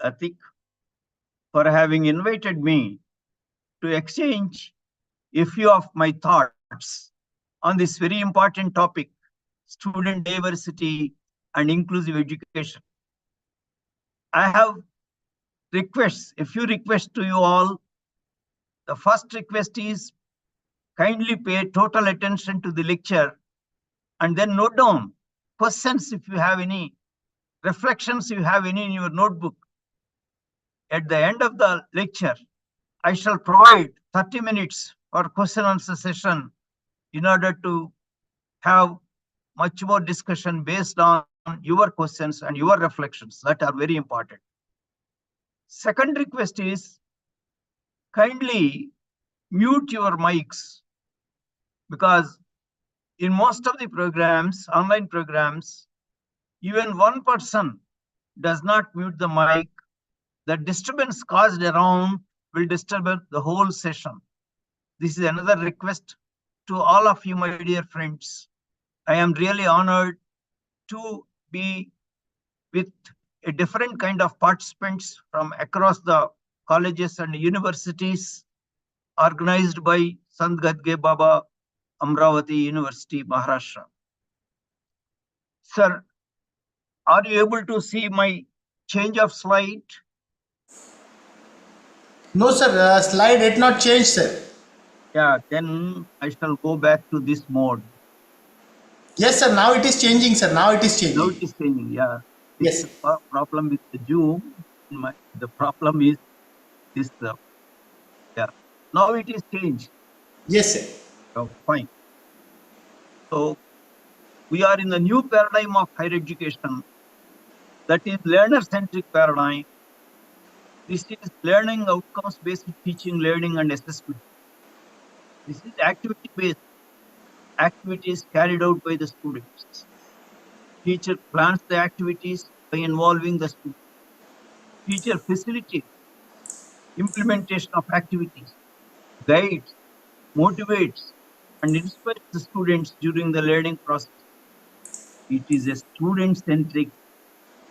Atik, for having invited me to exchange a few of my thoughts on this very important topic, student diversity and inclusive education. I have a few requests to you all. The first request is kindly pay total attention to the lecture and then note down questions if you have any, reflections if you have any in your notebook. At the end of the lecture, I shall provide 30 minutes for question answer session in order to have much more discussion based on your questions and your reflections that are very important. Second request is kindly mute your mics, because in most of the programs, online programs, even one person does not mute the mic. The disturbance caused around will disturb the whole session. This is another request to all of you, my dear friends. I am really honored to be with a different kind of participants from across the colleges and universities organized by Sant Gadge Baba, Amravati University, Maharashtra. Sir, are you able to see my change of slide? No, sir. Slide did not change, sir. Yeah, then I shall go back to this mode. Yes, sir. Now it is changing, sir. Now it is changing. Now it is changing. Yeah. This Yes. is a problem with the Zoom. The problem is this. Yeah. Now it is changed. Yes, sir. Oh, fine. So we are in the new paradigm of higher education. That is learner-centric paradigm. This is learning outcomes-based teaching, learning, and assessment. This is activity-based. Activities carried out by the students. Teacher plans the activities by involving the students. Teacher facilitates implementation of activities, guides, motivates, and inspires the students during the learning process. It is a student-centric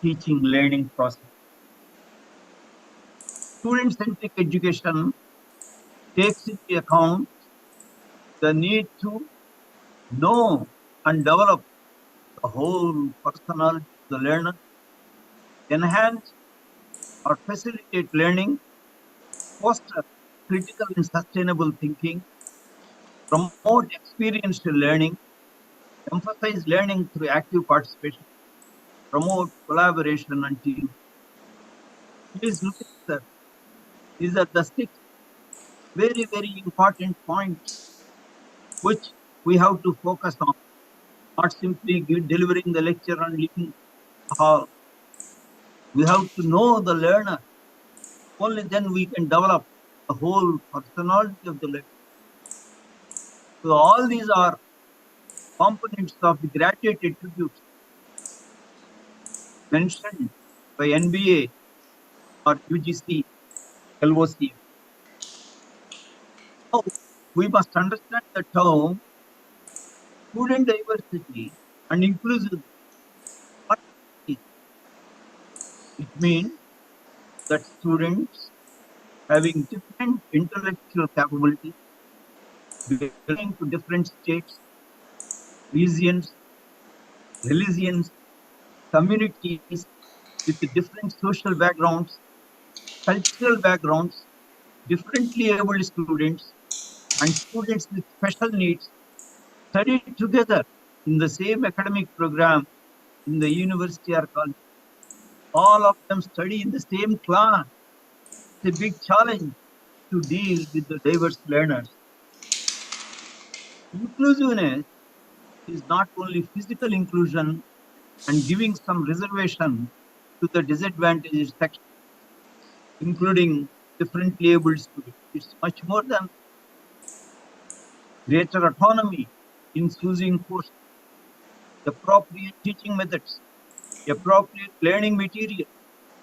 teaching learning process. Student-centric education takes into account the need to know and develop the whole personality of the learner, enhance or facilitate learning, foster critical and sustainable thinking, promote experiential learning, emphasize learning through active participation, promote collaboration and team. Please look at that. These are the 6 very, very important points which we have to focus on, not simply delivering the lecture and leaving the hall. We have to know the learner. Only then we can develop the whole personality of the learner. So all these are components of the graduate attributes mentioned by NBA or UGC, LOC. Now, we must understand the term student diversity and inclusive. What is it? It means that students having different intellectual capabilities, belonging to different states, regions, religions, communities with different social backgrounds, cultural backgrounds, differently able students, and students with special needs study together in the same academic program in the university or college. All of them study in the same class. It's a big challenge to deal with the diverse learners. Inclusiveness is not only physical inclusion and giving some reservation to the disadvantaged section, including differently abled students. It's much more than greater autonomy in choosing course, appropriate teaching methods, appropriate learning material,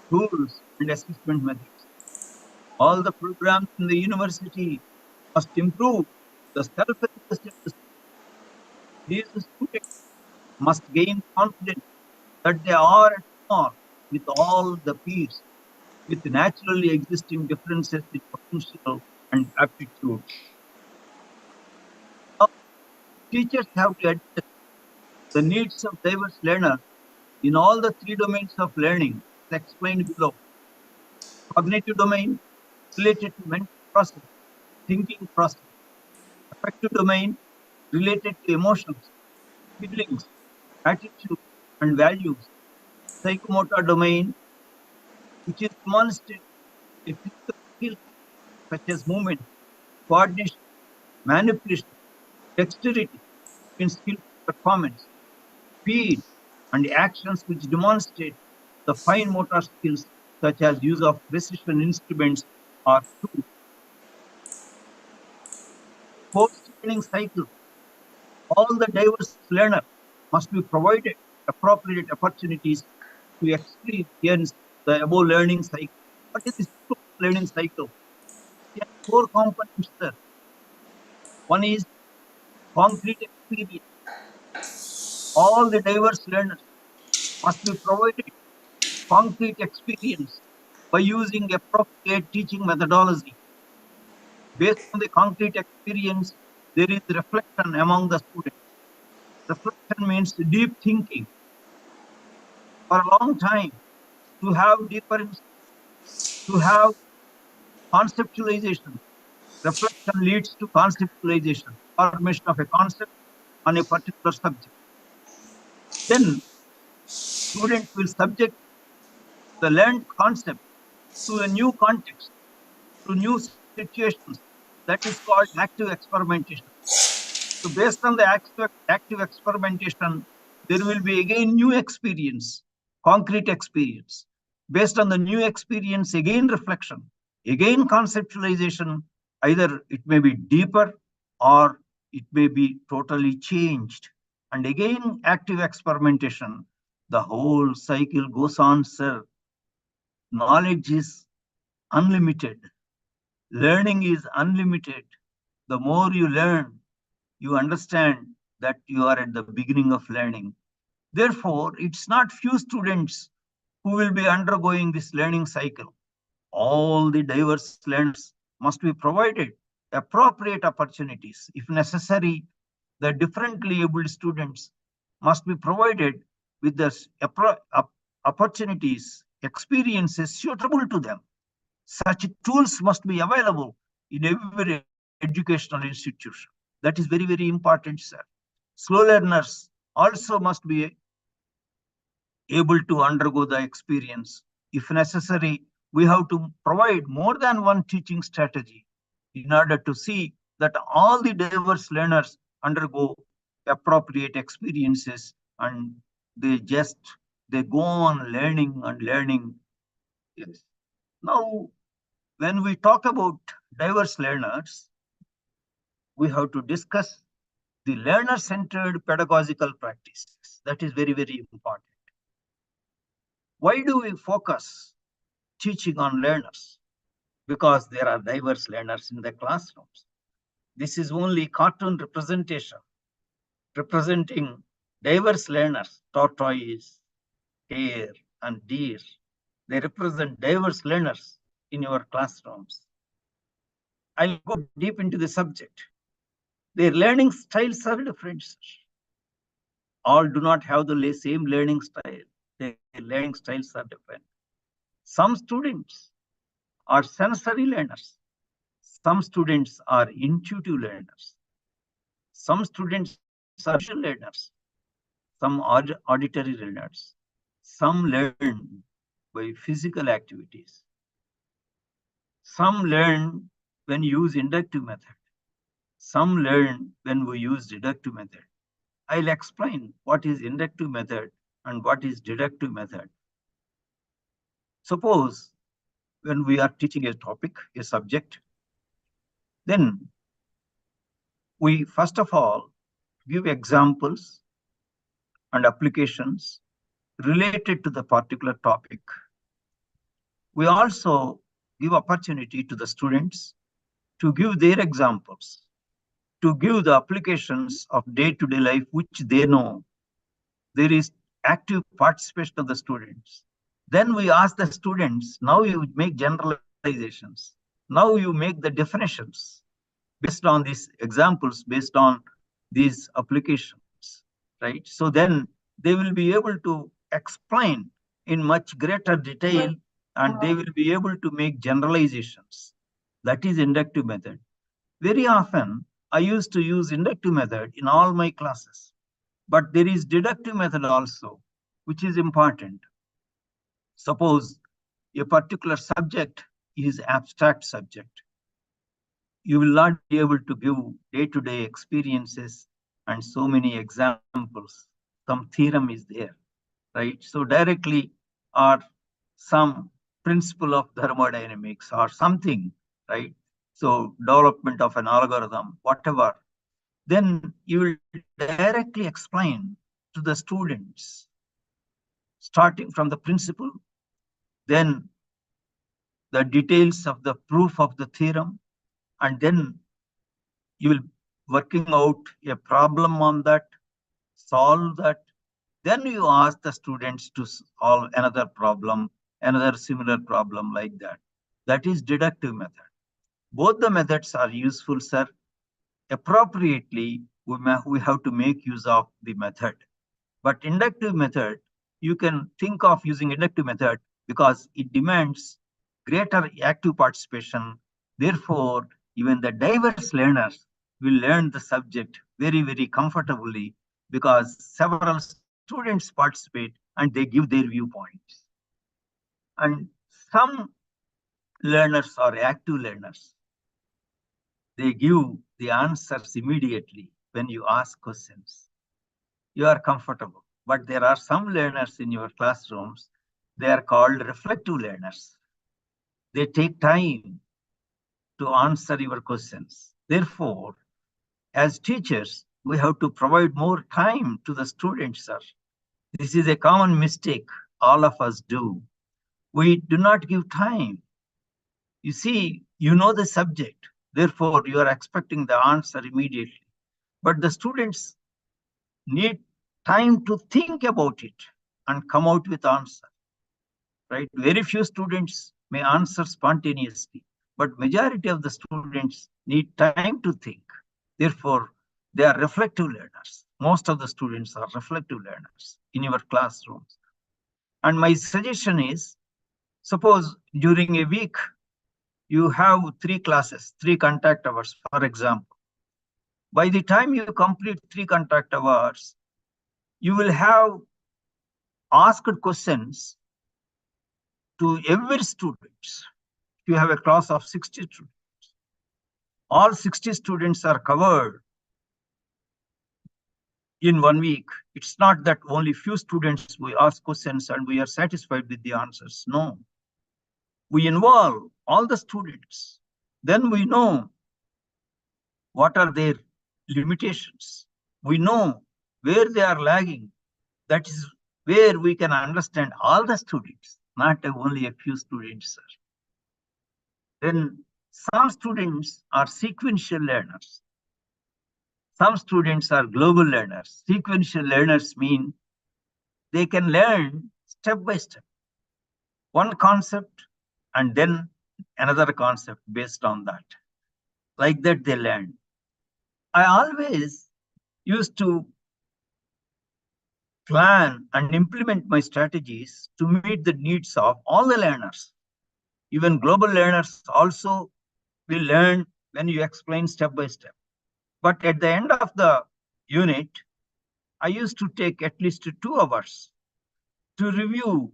tools, and assessment methods. All the programs in the university must improve the self-efficacy of the students. These students must gain confidence that they are at par with all the peers with naturally existing differences in potential and aptitudes. Now, teachers have to address the needs of diverse learners in all the three domains of learning as explained below. Cognitive domain related to mental process, thinking process. Affective domain related to emotions, feelings, attitude, and values. Psychomotor domain, which is demonstrated in physical skills such as movement, coordination, manipulation, dexterity in skillful performance, speed, and actions which demonstrate the fine motor skills such as use of precision instruments or tools. Post-learning cycle, all the diverse learners must be provided appropriate opportunities to experience the above learning cycle. What is this learning cycle? There are four components there. One is concrete experience. All the diverse learners must be provided concrete experience by using appropriate teaching methodology. Based on the concrete experience, there is reflection among the students. Reflection means deep thinking for a long time, to have deeper, to have conceptualization. Reflection leads to conceptualization, formation of a concept on a particular subject. Then students will subject the learned concept to a new context, to new situations. That is called active experimentation. So based on the active experimentation, there will be again new experience, concrete experience. Based on the new experience, again reflection, again conceptualization. Either it may be deeper or it may be totally changed. And again, active experimentation. The whole cycle goes on, sir. Knowledge is unlimited. Learning is unlimited. The more you learn, you understand that you are at the beginning of learning. Therefore, it's not few students who will be undergoing this learning cycle. All the diverse learners must be provided appropriate opportunities. If necessary, the differently abled students must be provided with the opportunities, experiences suitable to them. Such tools must be available in every educational institution. That is very, very important, sir. Slow learners also must be able to undergo the experience. If necessary, we have to provide more than one teaching strategy in order to see that all the diverse learners undergo appropriate experiences and they go on learning and learning. Yes. Now, when we talk about diverse learners, we have to discuss the learner-centered pedagogical practices. That is very, very important. Why do we focus teaching on learners? Because there are diverse learners in the classrooms. This is only cartoon representation, representing diverse learners, tortoise, hare, and deer. They represent diverse learners in your classrooms. I'll go deep into the subject. Their learning styles are different. All do not have the same learning style. Their learning styles are different. Some students are sensory learners. Some students are intuitive learners. Some students are visual learners. Some are auditory learners. Some learn by physical activities. Some learn when you use inductive method. Some learn when we use deductive method. I'll explain what is inductive method and what is deductive method. Suppose when we are teaching a topic, a subject, then we first of all give examples and applications related to the particular topic. We also give opportunity to the students to give their examples, to give the applications of day-to-day life which they know. There is active participation of the students. Then we ask the students, now you make generalizations. Now you make the definitions based on these examples, based on these applications, right? So then they will be able to explain in much greater detail, and they will be able to make generalizations. That is inductive method. Very often, I used to use inductive method in all my classes, but there is deductive method also, which is important. Suppose a particular subject is abstract subject. You will not be able to give day-to-day experiences and so many examples. Some theorem is there, right? So directly, or some principle of thermodynamics or something, right? So development of an algorithm, whatever, then you will directly explain to the students, starting from the principle, then the details of the proof of the theorem, and then you will working out a problem on that, solve that. Then you ask the students to solve another problem, another similar problem like that. That is deductive method. Both the methods are useful, sir. Appropriately, we have to make use of the method. But inductive method, you can think of using inductive method because it demands greater active participation. Therefore, even the diverse learners will learn the subject very, very comfortably because several students participate and they give their viewpoints. And some learners are active learners. They give the answers immediately when you ask questions. You are comfortable. But there are some learners in your classrooms, they are called reflective learners. They take time to answer your questions. Therefore, as teachers, we have to provide more time to the students, sir. This is a common mistake all of us do. We do not give time. You see, you know the subject, therefore you are expecting the answer immediately. But the students need time to think about it and come out with answer, right? Very few students may answer spontaneously, but majority of the students need time to think. Therefore, they are reflective learners. Most of the students are reflective learners in your classrooms. And my suggestion is, suppose during a week, you have 3 classes, 3 contact hours, for example. By the time you complete 3 contact hours, you will have asked questions to every student. You have a class of 60 students. All 60 students are covered in 1 week. It's not that only few students we ask questions and we are satisfied with the answers. No. We involve all the students. Then we know what are their limitations. We know where they are lagging. That is where we can understand all the students, not only a few students, sir. Then some students are sequential learners. Some students are global learners. Sequential learners mean they can learn step by step, one concept and then another concept based on that. Like that they learn. I always used to plan and implement my strategies to meet the needs of all the learners. Even global learners also will learn when you explain step by step. But at the end of the unit, I used to take at least 2 hours to review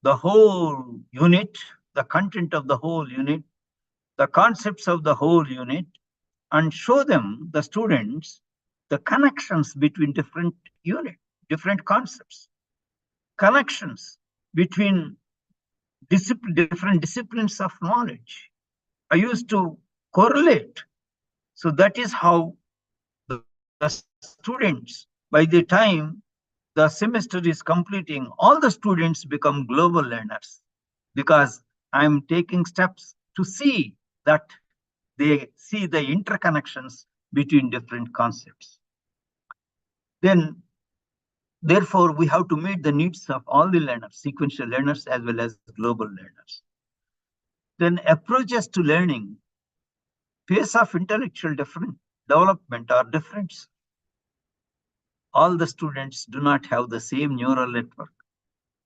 the whole unit, the content of the whole unit, the concepts of the whole unit, and show them, the students, the connections between different units, different concepts, connections between different disciplines of knowledge. I used to correlate. So that is how the students, by the time the semester is completing, all the students become global learners because I'm taking steps to see that they see the interconnections between different concepts. Then Therefore, we have to meet the needs of all the learners, sequential learners as well as global learners. Then approaches to learning, pace of intellectual development are different. All the students do not have the same neural network.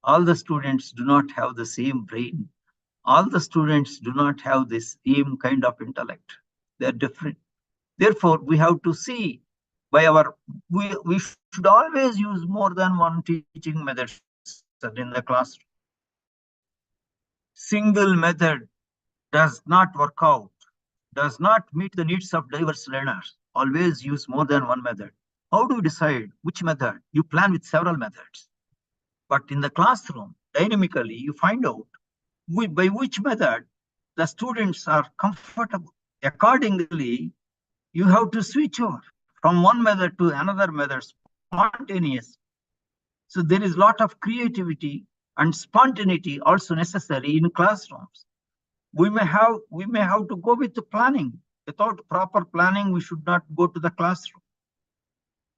All the students do not have the same brain. All the students do not have the same kind of intellect. They're different. Therefore, we have to see by we should always use more than one teaching method, sir, in the classroom. Single method does not work out, does not meet the needs of diverse learners. Always use more than one method. How do you decide which method? You plan with several methods. But in the classroom, dynamically, you find out by which method the students are comfortable. Accordingly, you have to switch over from one method to another method, spontaneous. So there is a lot of creativity and spontaneity also necessary in classrooms. We may have to go with the planning. Without proper planning, we should not go to the classroom.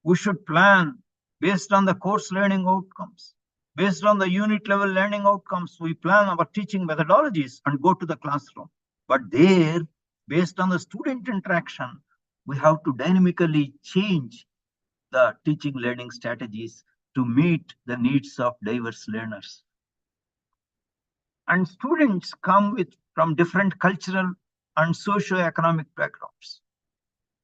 We should plan based on the course learning outcomes. Based on the unit level learning outcomes, we plan our teaching methodologies and go to the classroom. But there, based on the student interaction, we have to dynamically change the teaching learning strategies to meet the needs of diverse learners. And students come from different cultural and socio-economic backgrounds.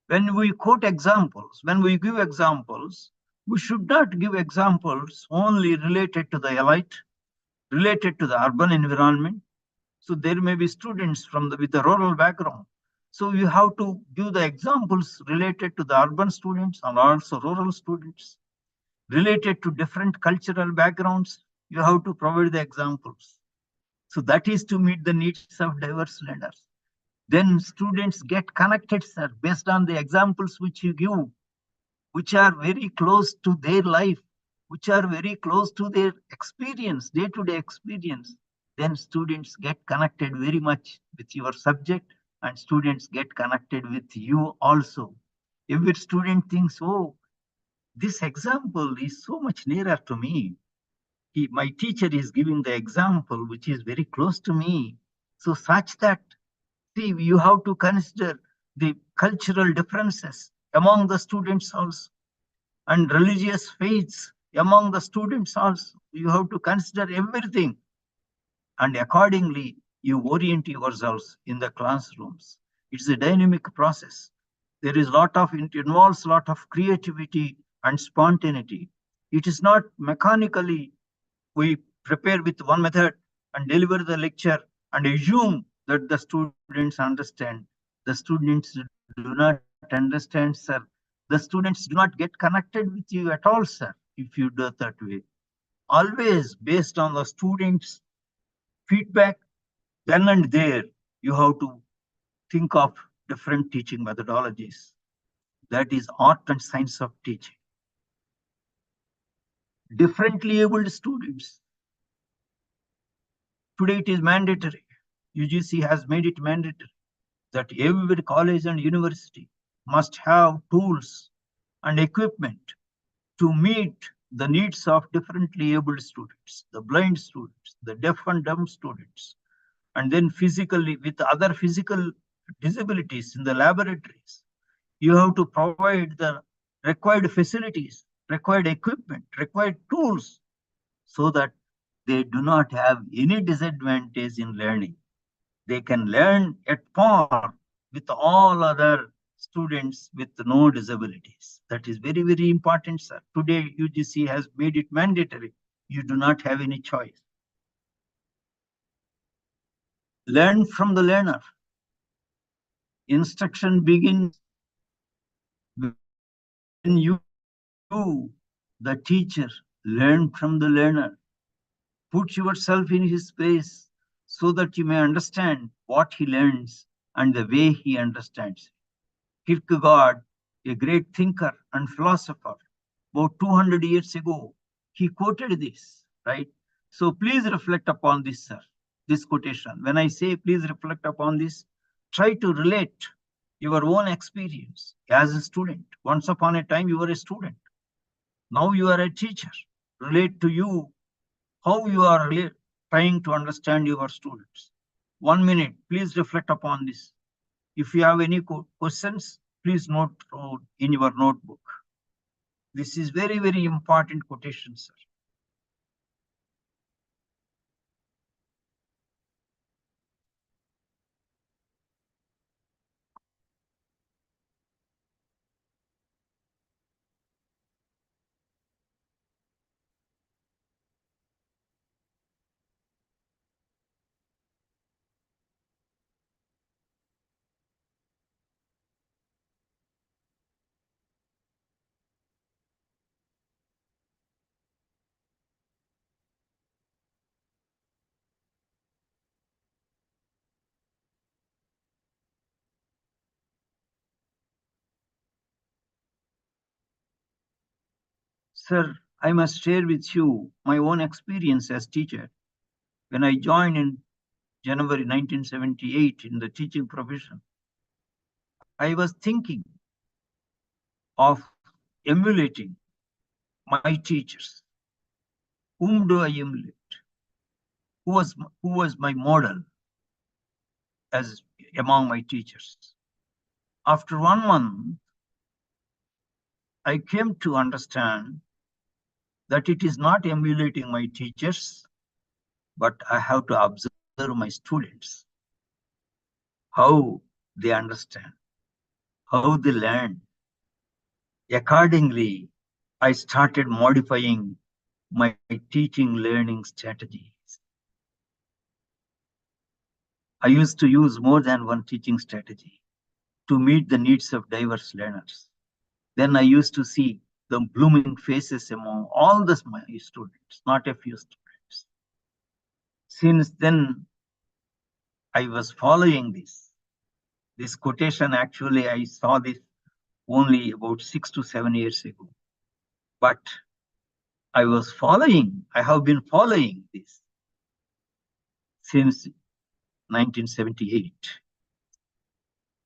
When we quote examples, when we give examples, we should not give examples only related to the elite, related to the urban environment. So there may be students with a rural background. So you have to give the examples related to the urban students and also rural students. Related to different cultural backgrounds, you have to provide the examples. So that is to meet the needs of diverse learners. Then students get connected, sir, based on the examples which you give, which are very close to their life, which are very close to their experience, day-to-day experience. Then students get connected very much with your subject and students get connected with you also. If a student thinks, oh, this example is so much nearer to me. My teacher is giving the example which is very close to me. So such that, see, you have to consider the cultural differences among the students also and religious faiths among the students also. You have to consider everything. And accordingly, you orient yourselves in the classrooms. It's a dynamic process. There is it involves a lot of creativity and spontaneity. It is not mechanically we prepare with one method and deliver the lecture and assume that the students understand. The students do not understand, sir. The students do not get connected with you at all, sir, if you do it that way. Always based on the students' feedback, then and there, you have to think of different teaching methodologies. That is art and science of teaching. Differently abled students. Today it is mandatory. UGC has made it mandatory that every college and university must have tools and equipment to meet the needs of differently abled students, the blind students, the deaf and dumb students, and then physically with other physical disabilities in the laboratories. You have to provide the required facilities, required equipment, required tools so that they do not have any disadvantage in learning. They can learn at par with all other students with no disabilities. That is very, very important, sir. Today, UGC has made it mandatory. You do not have any choice. Learn from the learner. Instruction begins when you, the teacher, learn from the learner. Put yourself in his space so that you may understand what he learns and the way he understands. Kierkegaard, a great thinker and philosopher, about 200 years ago, he quoted this, right? So please reflect upon this, sir, this quotation. When I say please reflect upon this, try to relate your own experience as a student. Once upon a time, you were a student. Now you are a teacher. Relate to you how you are trying to understand your students. 1 minute, please reflect upon this. If you have any questions, please note in your notebook. This is very, very important quotation, sir. Sir, I must share with you my own experience as teacher. When I joined in January 1978 in the teaching profession, I was thinking of emulating my teachers. Whom do I emulate? Who was my model as among my teachers? After 1 month, I came to understand that it is not emulating my teachers, but I have to observe my students, how they understand, how they learn. Accordingly, I started modifying my teaching learning strategies. I used to use more than one teaching strategy to meet the needs of diverse learners. Then I used to see the blooming faces among all my students, not a few students. Since then, I was following this quotation. Actually, I saw this only about 6 to 7 years ago. But I have been following this since 1978.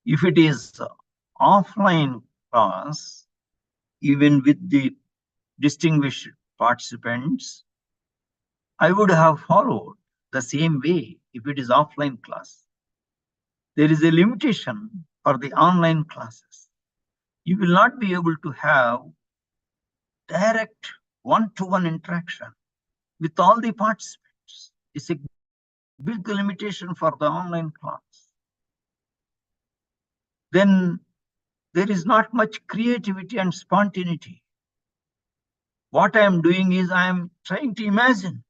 If it is offline class, even with the distinguished participants, I would have followed the same way if it is offline class. There is a limitation for the online classes. You will not be able to have direct one-to-one interaction with all the participants. It's a big limitation for the online class. Then there is not much creativity and spontaneity. What I am doing is I am trying to imagine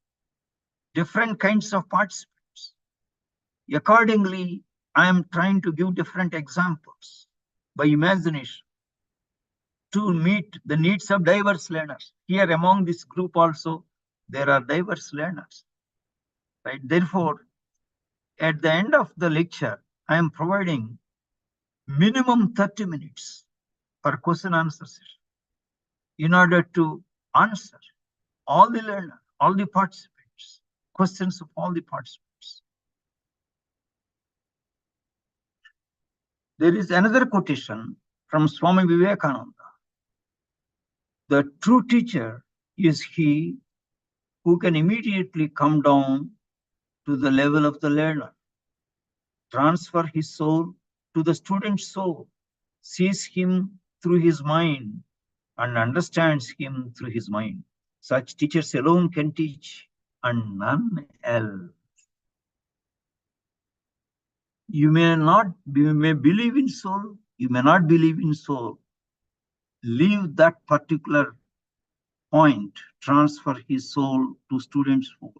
different kinds of participants. Accordingly, I am trying to give different examples by imagination to meet the needs of diverse learners. Here among this group also, there are diverse learners. Right? Therefore, at the end of the lecture, I am providing minimum 30 minutes for question answer session in order to answer all the learners, all the participants, questions of all the participants. There is another quotation from Swami Vivekananda. The true teacher is he who can immediately come down to the level of the learner, transfer his soul to the student's soul, sees him through his mind, and understands him through his mind. Such teachers alone can teach, and none else. You may believe in soul, you may not believe in soul. Leave that particular point, transfer his soul to student's soul.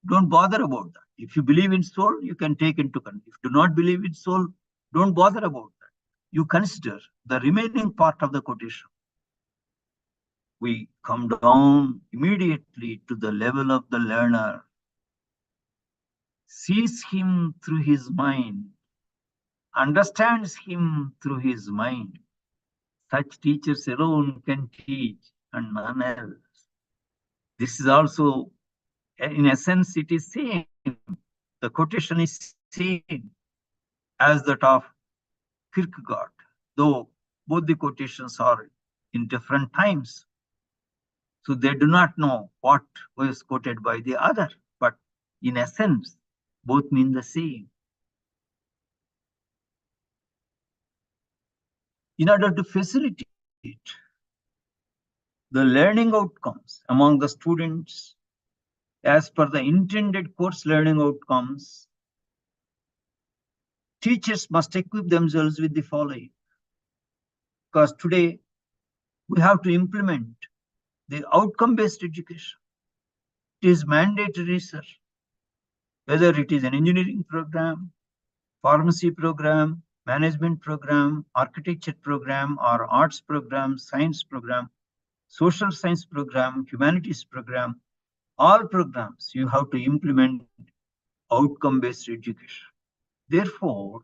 Don't bother about that. If you believe in soul, you can take into account. If you do not believe in soul, don't bother about that. You consider the remaining part of the quotation. We come down immediately to the level of the learner, sees him through his mind, understands him through his mind. Such teachers alone can teach, and none else. This is also, in essence, it is same. The quotation is same as that of Kierkegaard, though both the quotations are in different times. So they do not know what was quoted by the other, but in essence, both mean the same. In order to facilitate the learning outcomes among the students as per the intended course learning outcomes, teachers must equip themselves with the following. Because today we have to implement the outcome-based education. It is mandatory, sir. Whether it is an engineering program, pharmacy program, management program, architecture program, or arts program, science program, social science program, humanities program, all programs you have to implement outcome-based education. Therefore,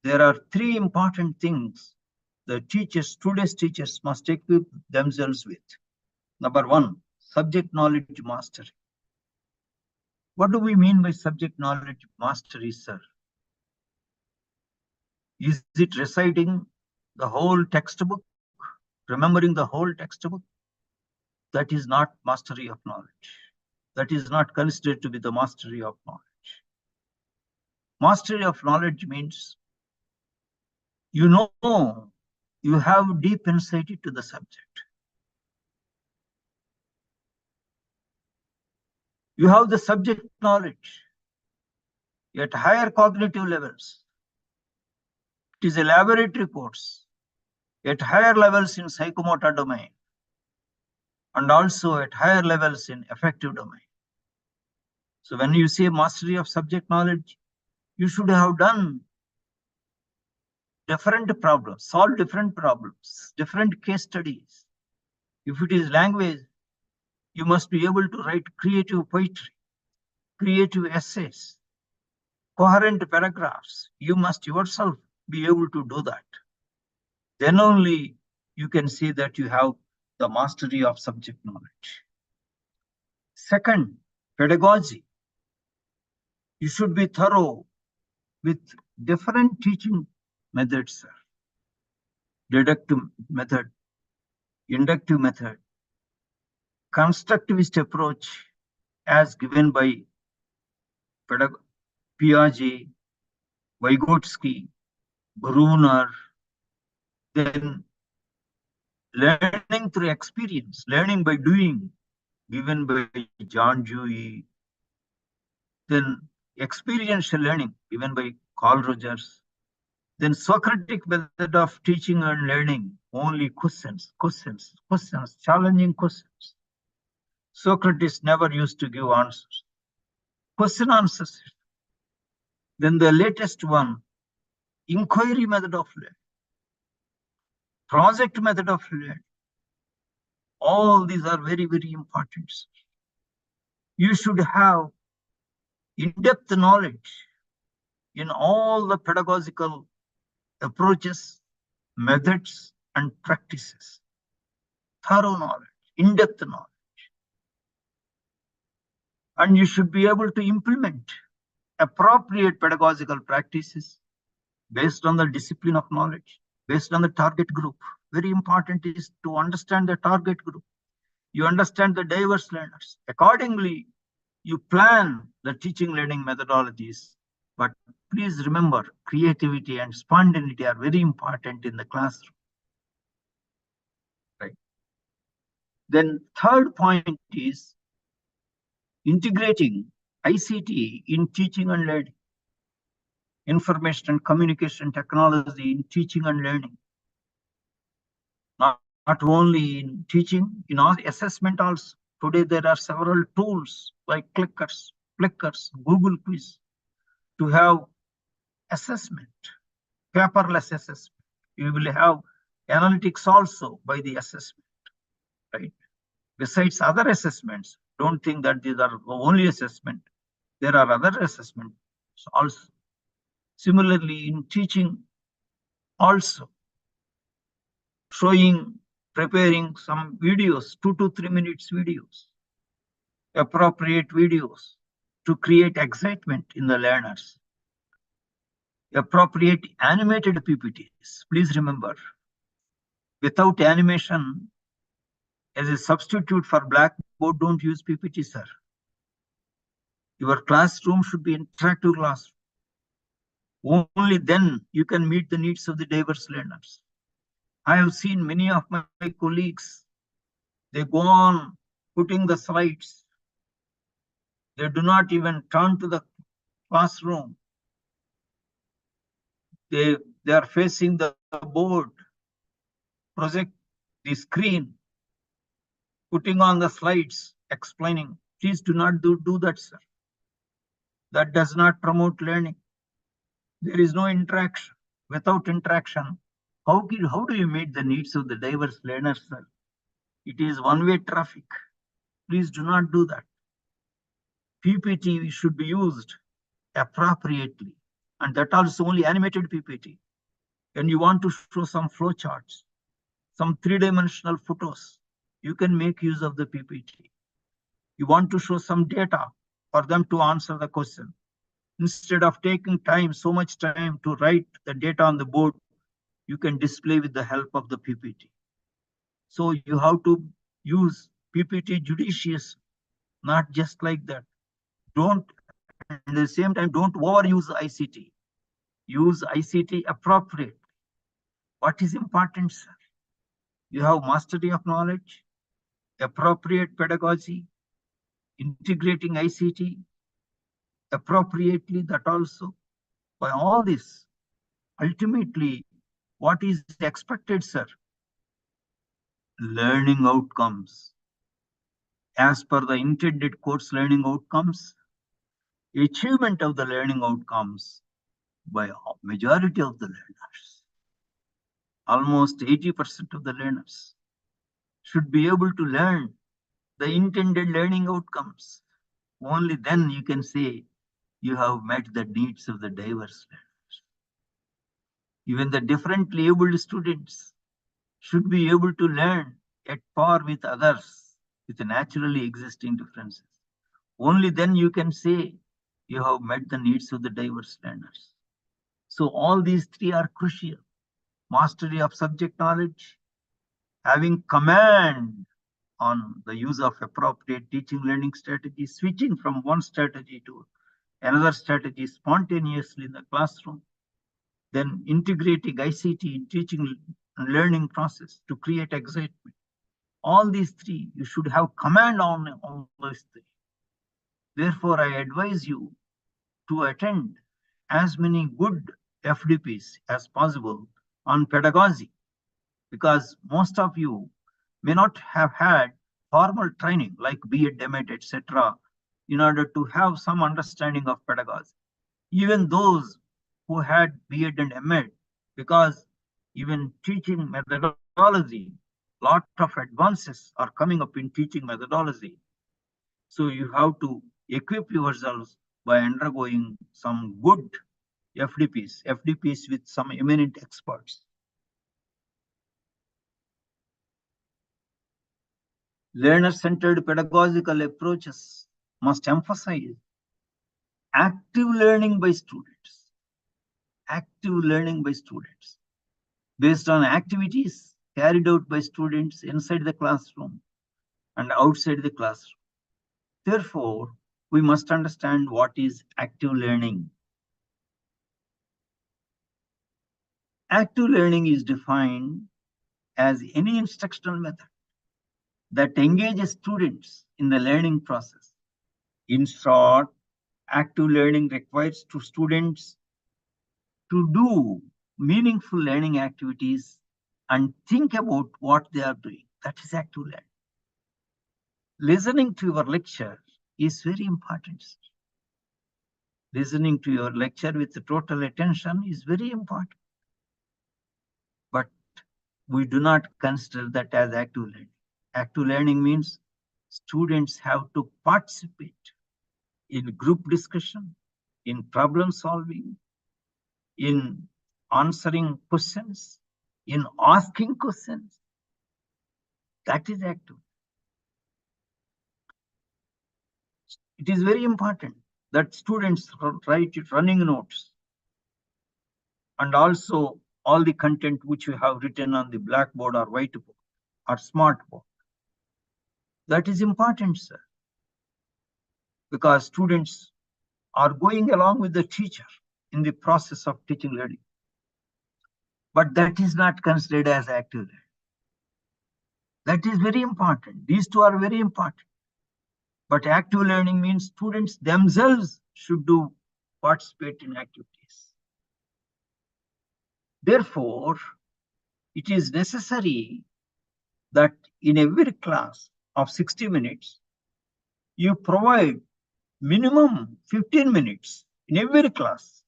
there are three important things the teachers, today's teachers must equip themselves with. Number one, subject knowledge mastery. What do we mean by subject knowledge mastery, sir? Is it reciting the whole textbook, remembering the whole textbook? That is not mastery of knowledge. That is not considered to be the mastery of knowledge. Mastery of knowledge means you know, you have deep insight into the subject. You have the subject knowledge at higher cognitive levels. It is a laboratory course at higher levels in psychomotor domain and also at higher levels in affective domain. So when you say mastery of subject knowledge, you should have done different problems, solve different problems, different case studies. If it is language, you must be able to write creative poetry, creative essays, coherent paragraphs. You must yourself be able to do that. Then only you can say that you have the mastery of subject knowledge. Second, pedagogy. You should be thorough with different teaching methods, sir. Deductive method, inductive method, constructivist approach as given by Piaget, Vygotsky, Brunner, then learning through experience, learning by doing, given by John Dewey, then experiential learning, given by Carl Rogers, then Socratic method of teaching and learning, only questions, challenging questions. Socrates never used to give answers. Question answers. Then the latest one, inquiry method of learning, project method of learning. All these are very, very important. You should have in-depth knowledge in all the pedagogical approaches, methods, and practices. Thorough knowledge, in-depth knowledge. And you should be able to implement appropriate pedagogical practices based on the discipline of knowledge, based on the target group. Very important is to understand the target group. You understand the diverse learners. Accordingly, you plan the teaching learning methodologies. But please remember, creativity and spontaneity are very important in the classroom. Right. Then third point is integrating ICT in teaching and learning. Information and communication technology in teaching and learning. Not only in teaching, in all assessment also. Today there are several tools like Clickers, Google Quiz to have assessment, paperless assessment. You will have analytics also by the assessment, right? Besides other assessments, don't think that these are the only assessment. There are other assessments also. Similarly, in teaching also, preparing some videos, 2 to 3 minutes videos, appropriate videos to create excitement in the learners. Appropriate animated PPTs. Please remember, without animation, As a substitute for blackboard, don't use PPT, sir. Your classroom should be interactive classroom. Only then you can meet the needs of the diverse learners. I have seen many of my colleagues, they go on putting the slides. They do not even turn to the classroom. They are facing the board, project the screen, putting on the slides, explaining. Please do not do that, sir. That does not promote learning. There is no interaction. Without interaction, how do you meet the needs of the diverse learners, sir? It is one-way traffic. Please do not do that. PPT should be used appropriately, and that also only animated PPT. When you want to show some flow charts, some three-dimensional photos, you can make use of the PPT. You want to show some data for them to answer the question. Instead of taking time, so much time to write the data on the board, you can display with the help of the PPT. So you have to use PPT judicious, not just like that. Don't, at the same time, don't overuse ICT. Use ICT appropriately. What is important, sir? You have mastery of knowledge, appropriate pedagogy, integrating ICT appropriately, that also. By all this, ultimately, what is expected, sir? Learning outcomes. As per the intended course learning outcomes, achievement of the learning outcomes by a majority of the learners, almost 80% of the learners, should be able to learn the intended learning outcomes. Only then you can say you have met the needs of the diverse learners. Even the differently abled students should be able to learn at par with others with naturally existing differences. Only then you can say you have met the needs of the diverse learners. So all these three are crucial. Mastery of subject knowledge, having command on the use of appropriate teaching learning strategies, switching from one strategy to another strategy spontaneously in the classroom, then integrating ICT in teaching and learning process to create excitement. All these three, you should have command on all these three. Therefore, I advise you to attend as many good FDPs as possible on pedagogy, because most of you may not have had formal training like B.Ed, M.Ed, etc., in order to have some understanding of pedagogy. Even those who had B.Ed and M.Ed, because even teaching methodology, lot of advances are coming up in teaching methodology. So you have to equip yourselves by undergoing some good FDPs with some eminent experts. Learner-centered pedagogical approaches must emphasize active learning by students. Active learning by students based on activities carried out by students inside the classroom and outside the classroom. Therefore, we must understand what is active learning. Active learning is defined as any instructional method that engages students in the learning process. In short, active learning requires students to do meaningful learning activities and think about what they are doing. That is active learning. Listening to your lecture is very important. Listening to your lecture with total attention is very important. But we do not consider that as active learning. Active learning means students have to participate in group discussion, in problem solving, in answering questions, in asking questions. That is active. It is very important that students write running notes and also all the content which you have written on the blackboard or whiteboard or smartboard. That is important, sir, because students are going along with the teacher in the process of teaching learning. But that is not considered as active learning. That is very important. These two are very important. But active learning means students themselves should participate in activities. Therefore, it is necessary that in every class of 60 minutes, you provide minimum 15 minutes in every class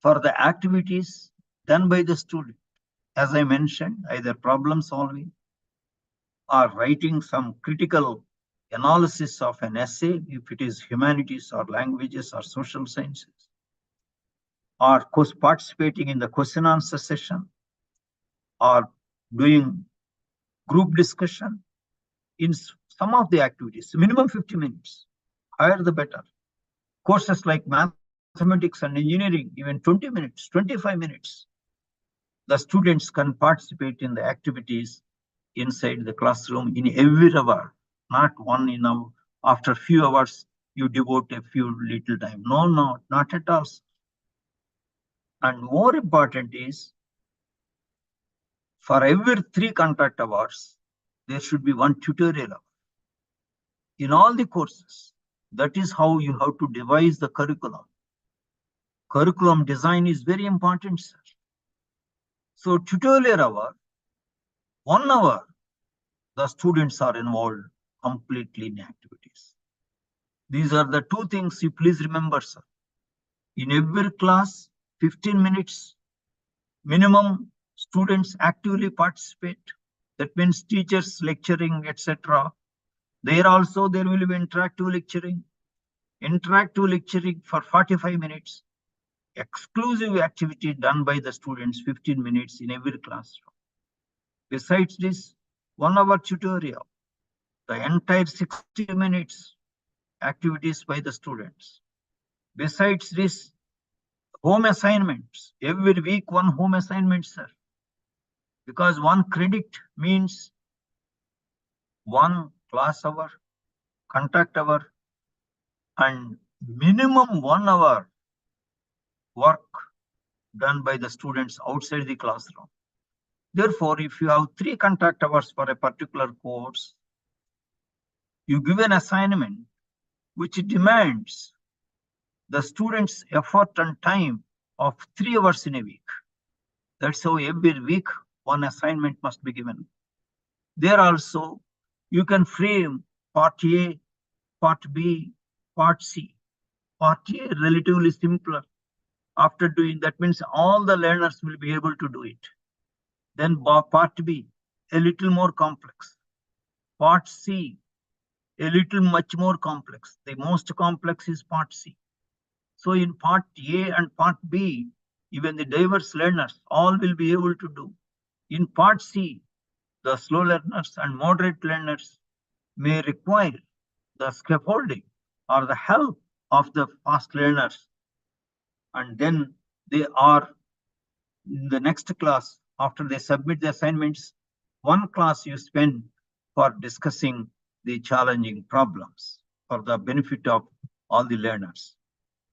for the activities done by the student. As I mentioned, either problem solving or writing some critical analysis of an essay, if it is humanities or languages or social sciences, or participating in the question answer session, or doing group discussion in some of the activities, minimum 50 minutes, higher the better. Courses like mathematics and engineering, even 20 minutes, 25 minutes, the students can participate in the activities inside the classroom in every hour, not one in a, after few hours you devote a few little time. No, not at all. And more important is, for every 3 contact hours, there should be 1 tutorial hour in all the courses. That is how you have to devise the curriculum. Curriculum design is very important, sir. So tutorial hour, 1 hour, the students are involved completely in activities. These are the 2 things you please remember, sir. In every class, 15 minutes minimum, students actively participate. That means teachers lecturing, etc. There also there will be interactive lecturing. Interactive lecturing for 45 minutes. Exclusive activity done by the students, 15 minutes in every classroom. Besides this, 1 hour tutorial, the entire 60 minutes activities by the students. Besides this, home assignments, every week 1 home assignment, sir. Because 1 credit means 1 class hour, contact hour, and minimum 1 hour work done by the students outside the classroom. Therefore, if you have 3 contact hours for a particular course, you give an assignment which demands the students' effort and time of 3 hours in a week. That's how every week 1 assignment must be given. There also, you can frame part A, part B, part C. Part A relatively simpler. After doing that means all the learners will be able to do it. Then part B, a little more complex. Part C, a little much more complex. The most complex is part C. So in part A and part B, even the diverse learners, all will be able to do. In part C, the slow learners and moderate learners may require the scaffolding or the help of the fast learners. And then they are in the next class, after they submit the assignments, 1 class you spend for discussing the challenging problems for the benefit of all the learners.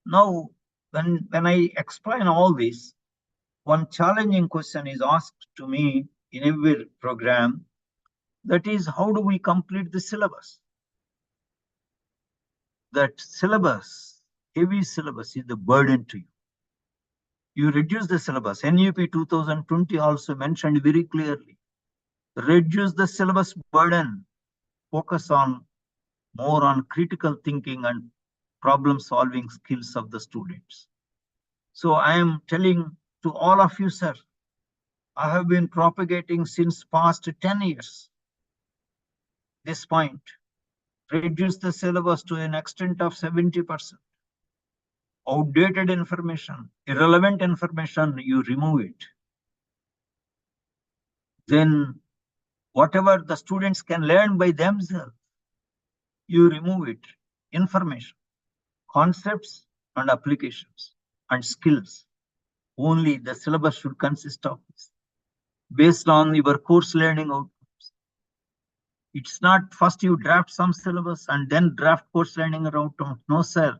Now, when I explain all this, 1 challenging question is asked to me in every program. That is, how do we complete the syllabus? That syllabus, heavy syllabus, is the burden to you. You reduce the syllabus. NEP 2020 also mentioned very clearly. Reduce the syllabus burden. Focus on more on critical thinking and problem solving skills of the students. So I am telling to all of you, sir, I have been propagating since past 10 years this point. Reduce the syllabus to an extent of 70%. Outdated information, irrelevant information, you remove it. Then whatever the students can learn by themselves, you remove it. Information, concepts and applications and skills. Only the syllabus should consist of this, based on your course learning outcomes. It's not first you draft some syllabus and then draft course learning outcomes. No, sir.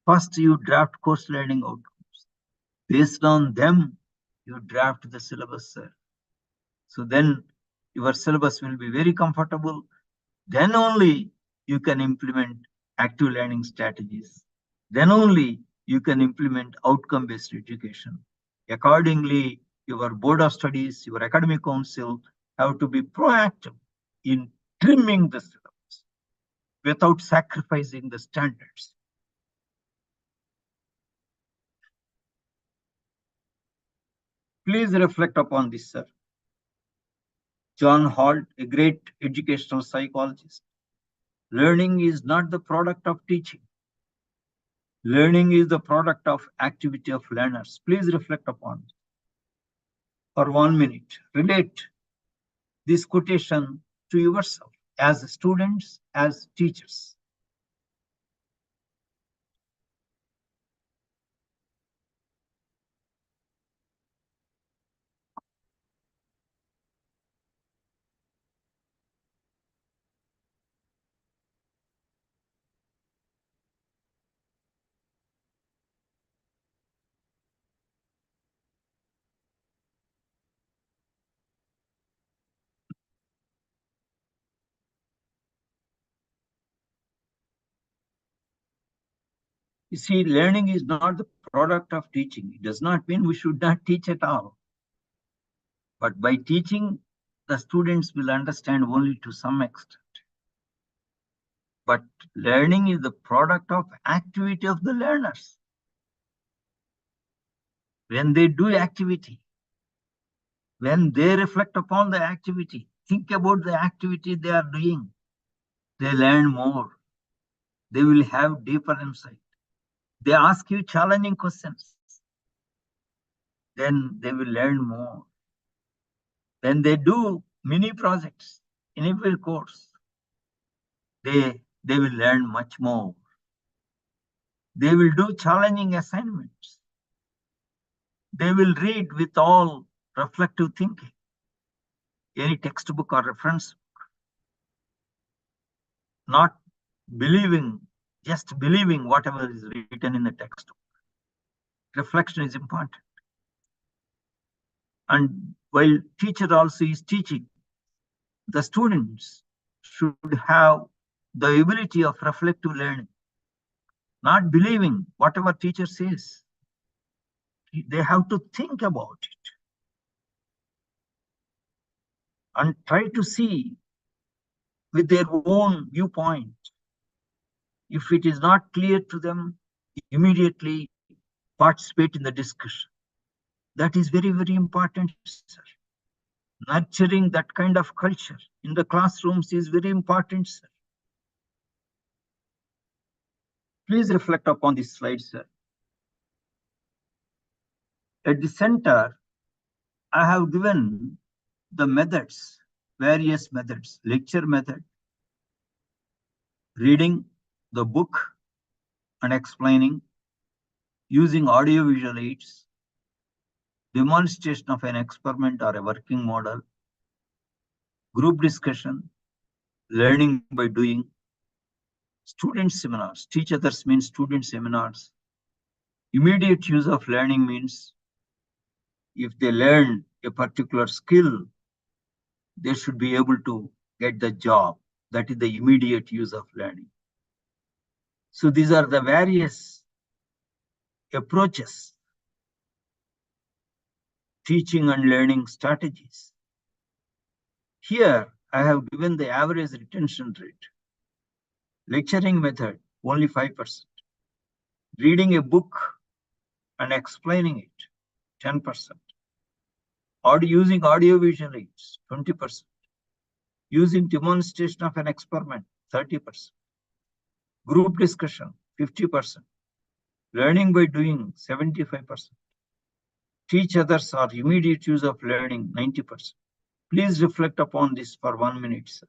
First you draft course learning outcomes. Based on them, you draft the syllabus, sir. So then your syllabus will be very comfortable. Then only you can implement active learning strategies. Then only you can implement outcome-based education. Accordingly, your board of studies, your academic council have to be proactive in trimming the syllabus without sacrificing the standards. Please reflect upon this, sir. John Holt, a great educational psychologist. Learning is not the product of teaching. Learning is the product of activity of learners. Please reflect upon it. For 1 minute, relate this quotation to yourself as students, as teachers. You see, learning is not the product of teaching. It does not mean we should not teach at all. But by teaching, the students will understand only to some extent. But learning is the product of activity of the learners. When they do activity, when they reflect upon the activity, think about the activity they are doing, they learn more. They will have deeper insight. They ask you challenging questions, then they will learn more. When they do mini projects in every course, they will learn much more. They will do challenging assignments. They will read with all reflective thinking, any textbook or reference book, not believing, just believing whatever is written in the textbook. Reflection is important. And while teacher also is teaching, the students should have the ability of reflective learning, not believing whatever teacher says. They have to think about it and try to see with their own viewpoint. If it is not clear to them, immediately participate in the discussion. That is very, very important, sir. Nurturing that kind of culture in the classrooms is very important, sir. Please reflect upon this slide, sir. At the center, I have given the methods, various methods, lecture method, reading the book and explaining, using audio-visual aids, demonstration of an experiment or a working model, group discussion, learning by doing, student seminars. Teach others means student seminars. Immediate use of learning means if they learn a particular skill, they should be able to get the job. That is the immediate use of learning. So these are the various approaches, teaching and learning strategies. Here, I have given the average retention rate. Lecturing method, only 5%. Reading a book and explaining it, 10%. Using audio-visual aids, 20%. Using demonstration of an experiment, 30%. Group discussion, 50%. Learning by doing, 75%. Teach others or immediate use of learning, 90%. Please reflect upon this for 1 minute, sir.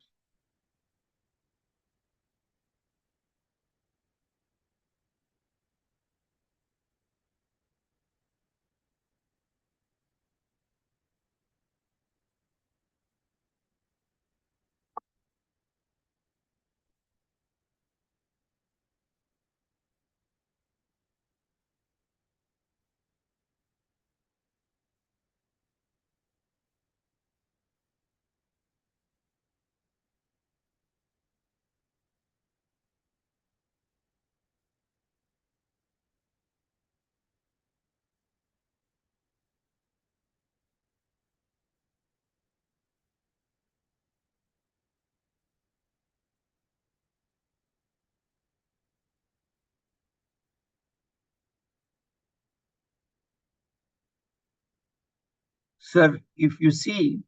Sir, if you see,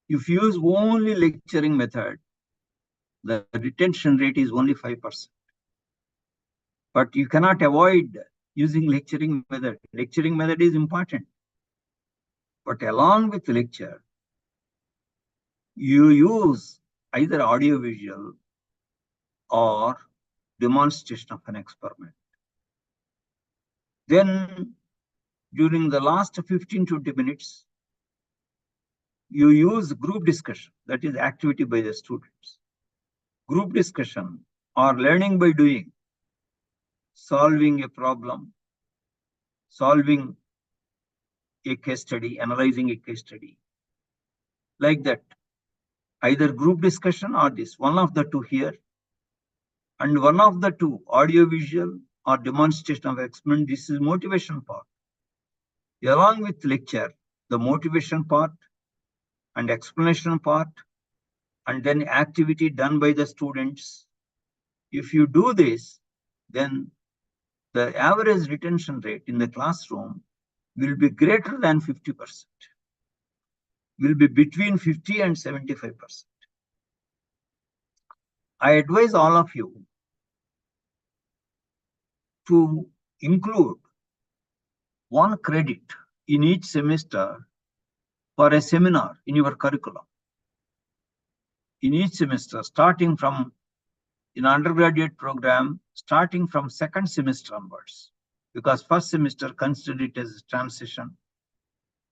if you use only lecturing method, the retention rate is only 5%. But you cannot avoid using lecturing method. Lecturing method is important. But along with lecture, you use either audio-visual or demonstration of an experiment. Then during the last 15-20 minutes, you use group discussion, that is activity by the students. Group discussion or learning by doing, solving a problem, solving a case study, analyzing a case study. Like that, either group discussion or this, one of the two here, and one of the two, audio-visual or demonstration of experiment. This is motivation part. Along with lecture, the motivation part and explanation part, and then activity done by the students. If you do this, then the average retention rate in the classroom will be greater than 50%, will be between 50 and 75%. I advise all of you to include 1 credit in each semester for a seminar in your curriculum. In each semester, starting from in undergraduate program, starting from 2nd semester onwards, because 1st semester consider it as a transition.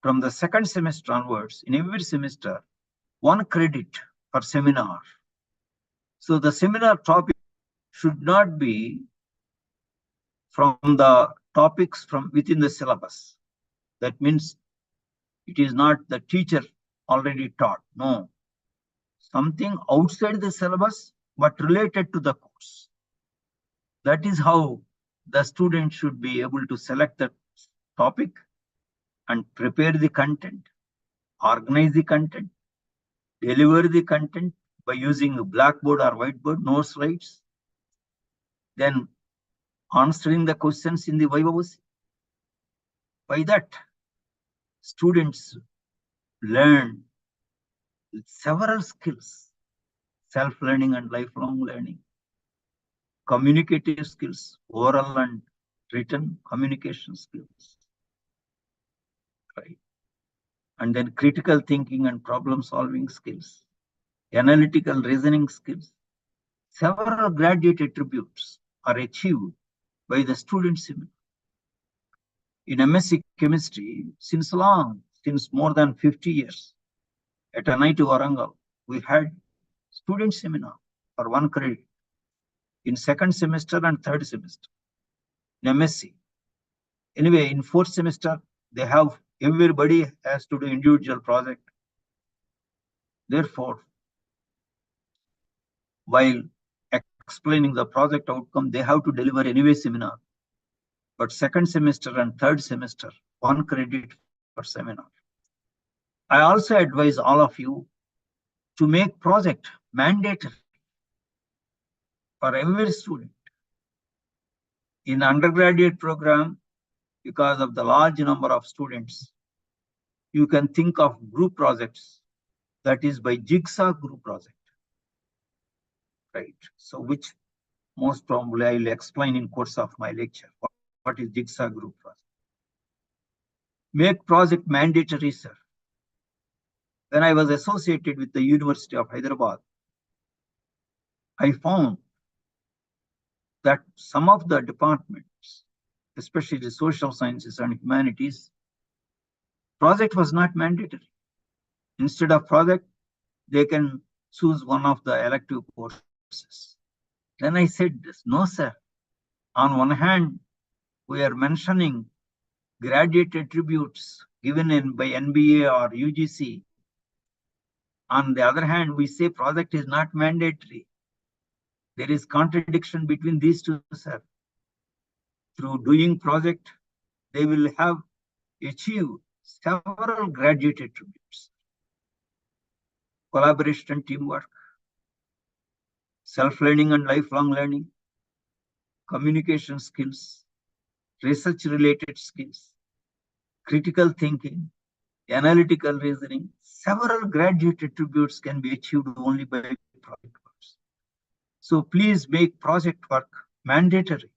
From the 2nd semester onwards, in every semester, 1 credit per seminar. So the seminar topic should not be from the topics from within the syllabus. That means it is not the teacher already taught. No, something outside the syllabus but related to the course. That is how the student should be able to select the topic and prepare the content, organize the content, deliver the content by using a blackboard or whiteboard, no slides, then answering the questions in the Viva-VC. By that, students learn several skills, self-learning and lifelong learning, communicative skills, oral and written communication skills, right? And then critical thinking and problem-solving skills, analytical reasoning skills. Several graduate attributes are achieved by the students in MSc chemistry since more than 50 years. At NIT Warangal, we had student seminar for 1 credit in 2nd semester and 3rd semester in MSc. Anyway, in 4th semester, they have, everybody has to do individual project. Therefore, while explaining the project outcome, they have to deliver anyway seminar. But 2nd semester and 3rd semester, 1 credit per seminar. I also advise all of you to make project mandatory for every student. In undergraduate program, because of the large number of students, you can think of group projects, that is by jigsaw group project, right? So which most probably I will explain in course of my lecture. What is jigsaw group project? Make project mandatory, sir. When I was associated with the University of Hyderabad, I found that some of the departments, especially the social sciences and humanities, project was not mandatory. Instead of project, they can choose one of the elective courses. Then I said this, no, sir. On one hand, we are mentioning graduate attributes given by NBA or UGC. On the other hand, we say project is not mandatory. There is contradiction between these two, sir. Through doing project, they will have achieved several graduate attributes. Collaboration and teamwork, self-learning and lifelong learning, communication skills, research-related skills, critical thinking, analytical reasoning. Several graduate attributes can be achieved only by project works. So please make project work mandatory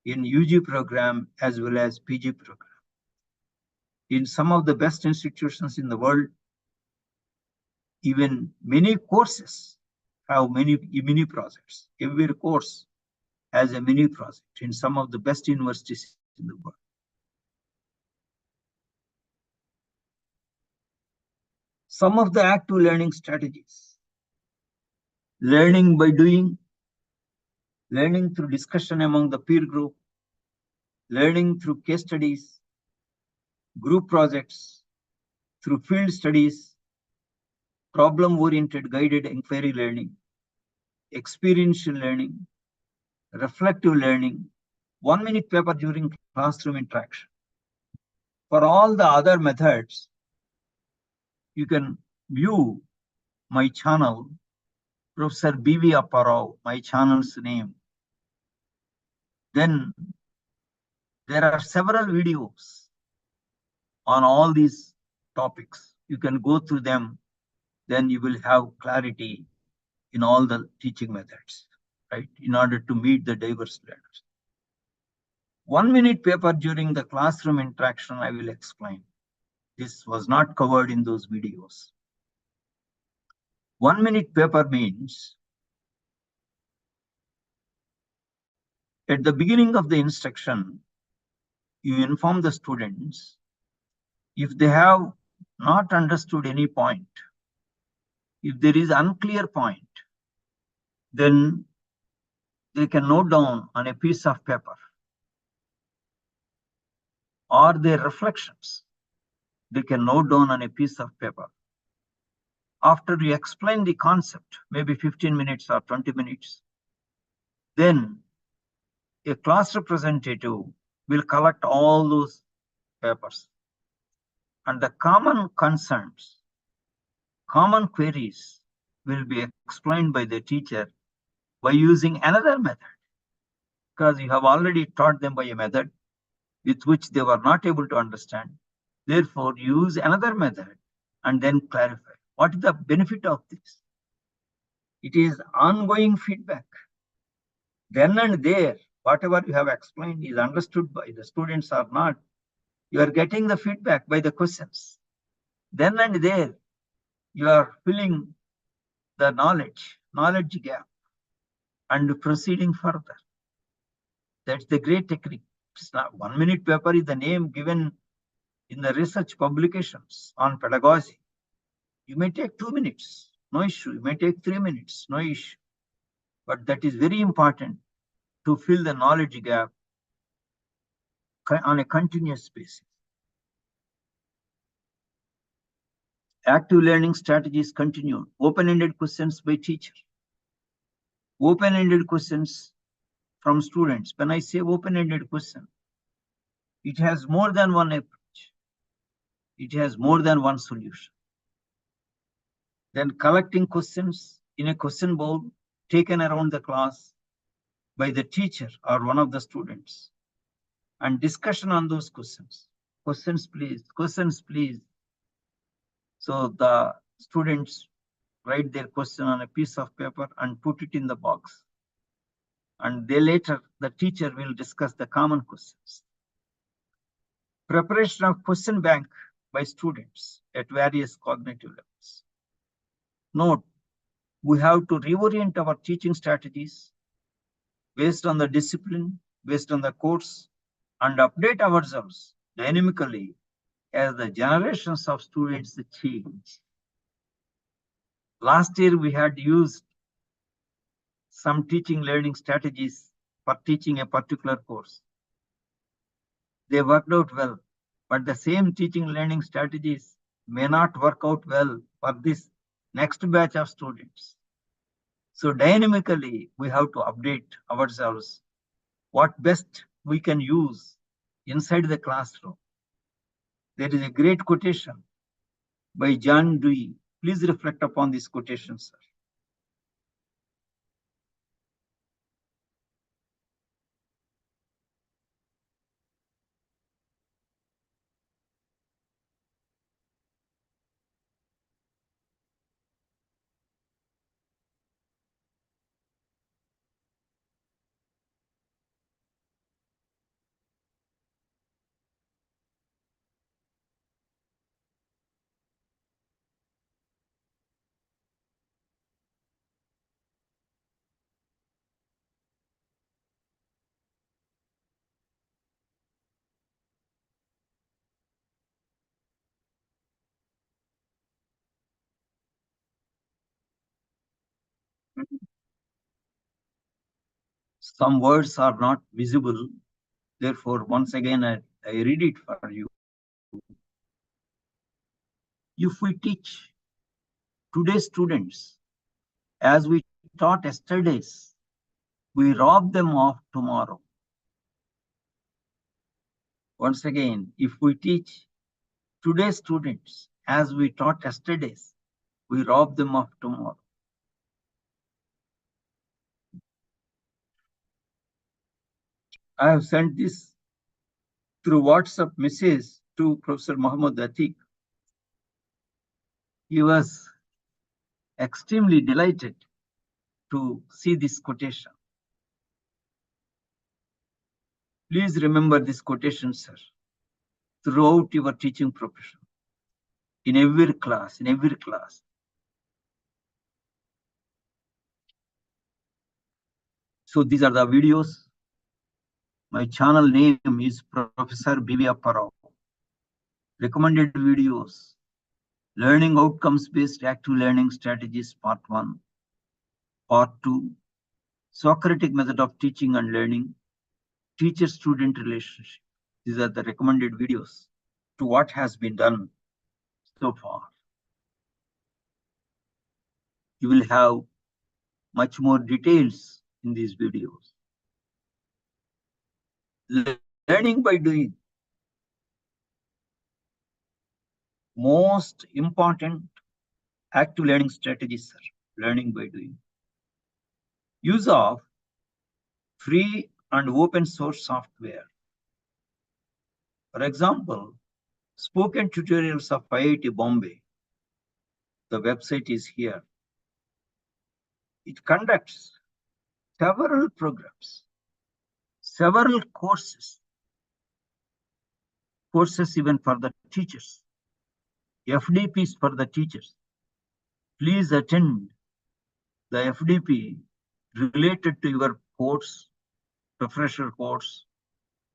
in UG program as well as PG program. In some of the best institutions in the world, even many courses have many mini projects. Every course has a mini project in some of the best universities in the world. Some of the active learning strategies: learning by doing, learning through discussion among the peer group, learning through case studies, group projects, through field studies, problem-oriented guided inquiry learning, experiential learning, reflective learning, 1 minute paper during classroom interaction. For all the other methods, you can view my channel, Professor B.V. Apparao, my channel's name. Then there are several videos on all these topics. You can go through them, then you will have clarity in all the teaching methods, right? In order to meet the diverse learners. 1 minute paper during the classroom interaction, I will explain. This was not covered in those videos. 1 minute paper means at the beginning of the instruction, you inform the students if they have not understood any point, if there is unclear point, then they can note down on a piece of paper or their reflections. They can note down on a piece of paper. After you explain the concept, maybe 15 minutes or 20 minutes, then a class representative will collect all those papers. And the common concerns, common queries will be explained by the teacher by using another method, because you have already taught them by a method with which they were not able to understand. Therefore, use another method and then clarify. What is the benefit of this? It is ongoing feedback. Then and there, whatever you have explained is understood by the students or not. You are getting the feedback by the questions. Then and there, you are filling the knowledge gap and proceeding further. That's the great technique. It's not 1 minute paper is the name given in the research publications on pedagogy. You may take 2 minutes, no issue. You may take 3 minutes, no issue. But that is very important to fill the knowledge gap on a continuous basis. Active learning strategies continued. Open-ended questions by teacher. Open-ended questions from students. When I say open-ended question, it has more than one approach. It has more than one solution. Then collecting questions in a question bowl taken around the class by the teacher or one of the students, and discussion on those questions. Questions, please. Questions, please. So the students write their question on a piece of paper and put it in the box. And they later, the teacher will discuss the common questions. Preparation of question bank by students at various cognitive levels. Note, we have to reorient our teaching strategies based on the discipline, based on the course, and update ourselves dynamically as the generations of students change. Last year, we had used some teaching learning strategies for teaching a particular course. They worked out well, but the same teaching learning strategies may not work out well for this next batch of students. So dynamically, we have to update ourselves what best we can use inside the classroom. There is a great quotation by John Dewey. Please reflect upon this quotation, sir. Some words are not visible. Therefore, once again, I read it for you. If we teach today's students as we taught yesterday's, we rob them of tomorrow. Once again, if we teach today's students as we taught yesterday's, we rob them of tomorrow. I have sent this through WhatsApp message to Professor Muhammad Atiq. He was extremely delighted to see this quotation. Please remember this quotation, sir, throughout your teaching profession, in every class, in every class. So these are the videos. My channel name is Professor B.V. Apparao. Recommended videos, Learning Outcomes-Based Active Learning Strategies, Part 1, Part 2, Socratic Method of Teaching and Learning, Teacher-Student Relationship. These are the recommended videos to what has been done so far. You will have much more details in these videos. Learning by doing. Most important active learning strategies are learning by doing. Use of free and open source software. For example, spoken tutorials of IIT Bombay. The website is here. It conducts several programs, several courses even for the teachers, FDPs for the teachers. Please attend the FDP related to your course, refresher course,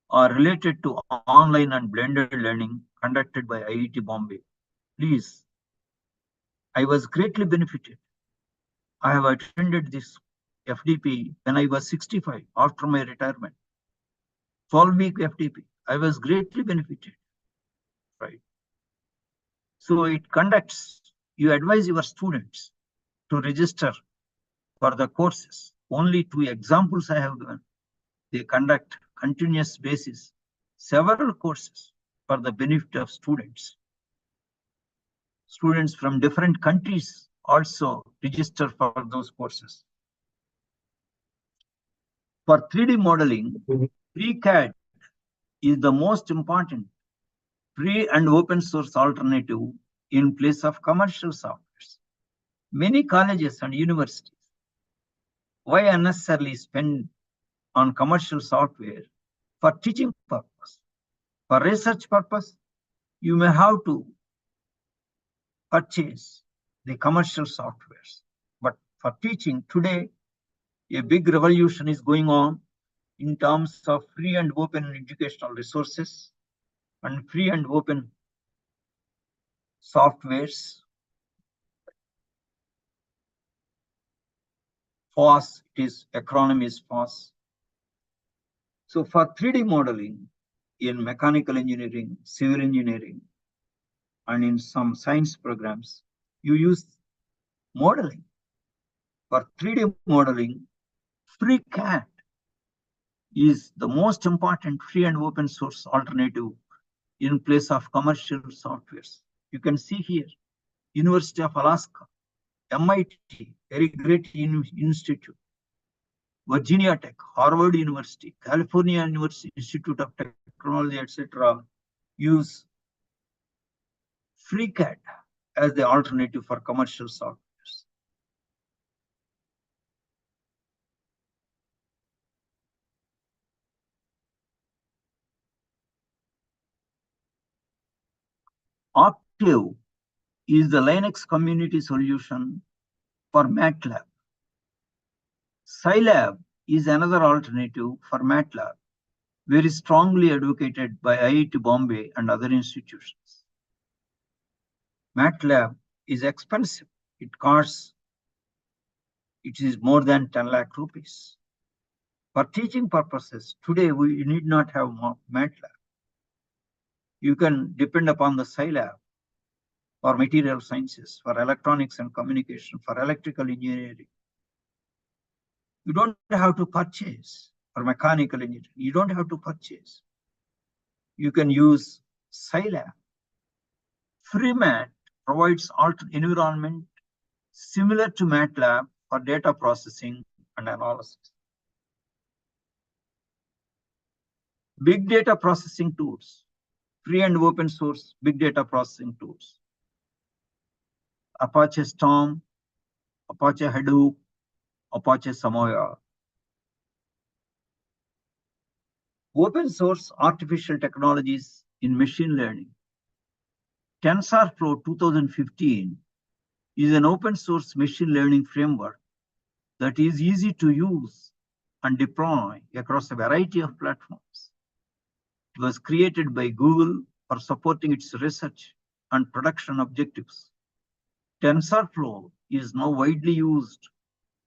or related to online and blended learning conducted by IIT Bombay. Please, I was greatly benefited. I have attended this FDP when I was 65 after my retirement. 12-week FDP. I was greatly benefited. Right. So it conducts, you advise your students to register for the courses. Only 2 examples I have given. They conduct continuous basis, several courses for the benefit of students. Students from different countries also register for those courses. For 3D modeling, FreeCAD is the most important free and open source alternative in place of commercial softwares. Many colleges and universities, why unnecessarily spend on commercial software for teaching purpose? For research purpose, you may have to purchase the commercial softwares. But for teaching today, a big revolution is going on in terms of free and open educational resources and free and open softwares. FOSS, acronym is FOSS. So for 3D modeling in mechanical engineering, civil engineering, and in some science programs, you use modeling. For 3D modeling, FreeCAD is the most important free and open source alternative in place of commercial softwares. You can see here, University of Alaska, MIT, very great institute, Virginia Tech, Harvard University, California University Institute of Technology, etc., use FreeCAD as the alternative for commercial softwares. Octave is the Linux community solution for MATLAB. Scilab is another alternative for MATLAB, very strongly advocated by IIT Bombay and other institutions. MATLAB is expensive. It is more than 10 lakh rupees. For teaching purposes, today we need not have MATLAB. You can depend upon the Scilab for material sciences, for electronics and communication, for electrical engineering. You don't have to purchase for mechanical engineering. You don't have to purchase. You can use Scilab. FreeMat provides alternate environment similar to MATLAB for data processing and analysis. Big data processing tools, free and open source big data processing tools. Apache Storm, Apache Hadoop, Apache Samoa. Open source artificial technologies in machine learning. TensorFlow 2015 is an open source machine learning framework that is easy to use and deploy across a variety of platforms. It was created by Google for supporting its research and production objectives. TensorFlow is now widely used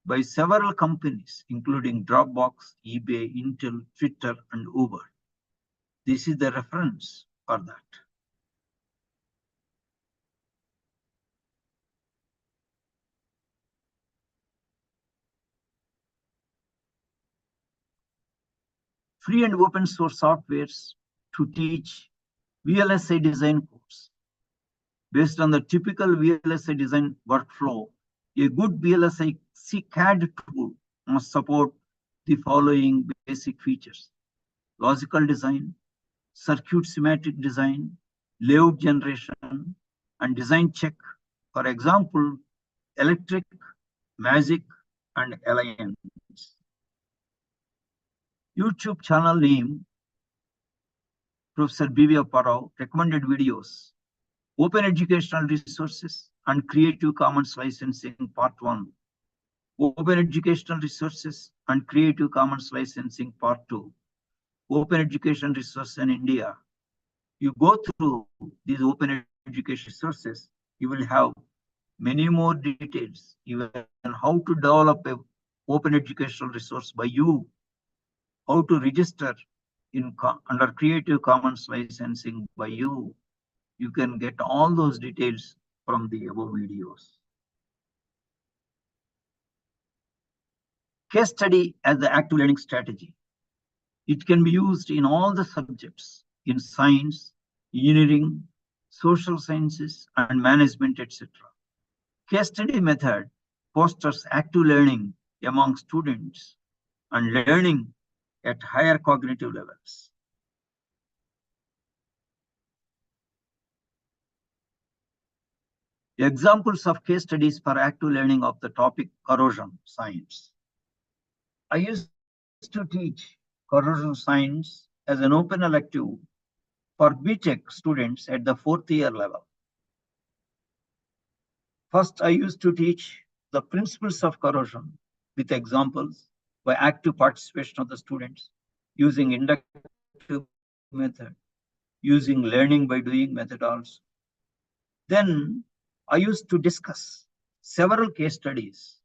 by several companies, including Dropbox, eBay, Intel, Twitter, and Uber. This is the reference for that. Free and open source softwares to teach VLSI design course. Based on the typical VLSI design workflow, a good VLSI CAD tool must support the following basic features: logical design, circuit schematic design, layout generation, and design check. For example, electric, magic, and alliance. YouTube channel name, Professor B.V. Apparao, recommended videos, Open Educational Resources and Creative Commons Licensing Part 1, Open Educational Resources and Creative Commons Licensing Part 2, Open Education Resources in India. You go through these open education resources, you will have many more details, even how to develop an open educational resource by you, how to register under Creative Commons licensing by you. You can get all those details from the above videos. Case study as the active learning strategy. It can be used in all the subjects in science, engineering, social sciences, and management, etc. Case study method fosters active learning among students and learning at higher cognitive levels. Examples of case studies for active learning of the topic corrosion science. I used to teach corrosion science as an open elective for BTech students at the 4th year level. First, I used to teach the principles of corrosion with examples by active participation of the students using inductive method, using learning by doing methodology. Then I used to discuss several case studies.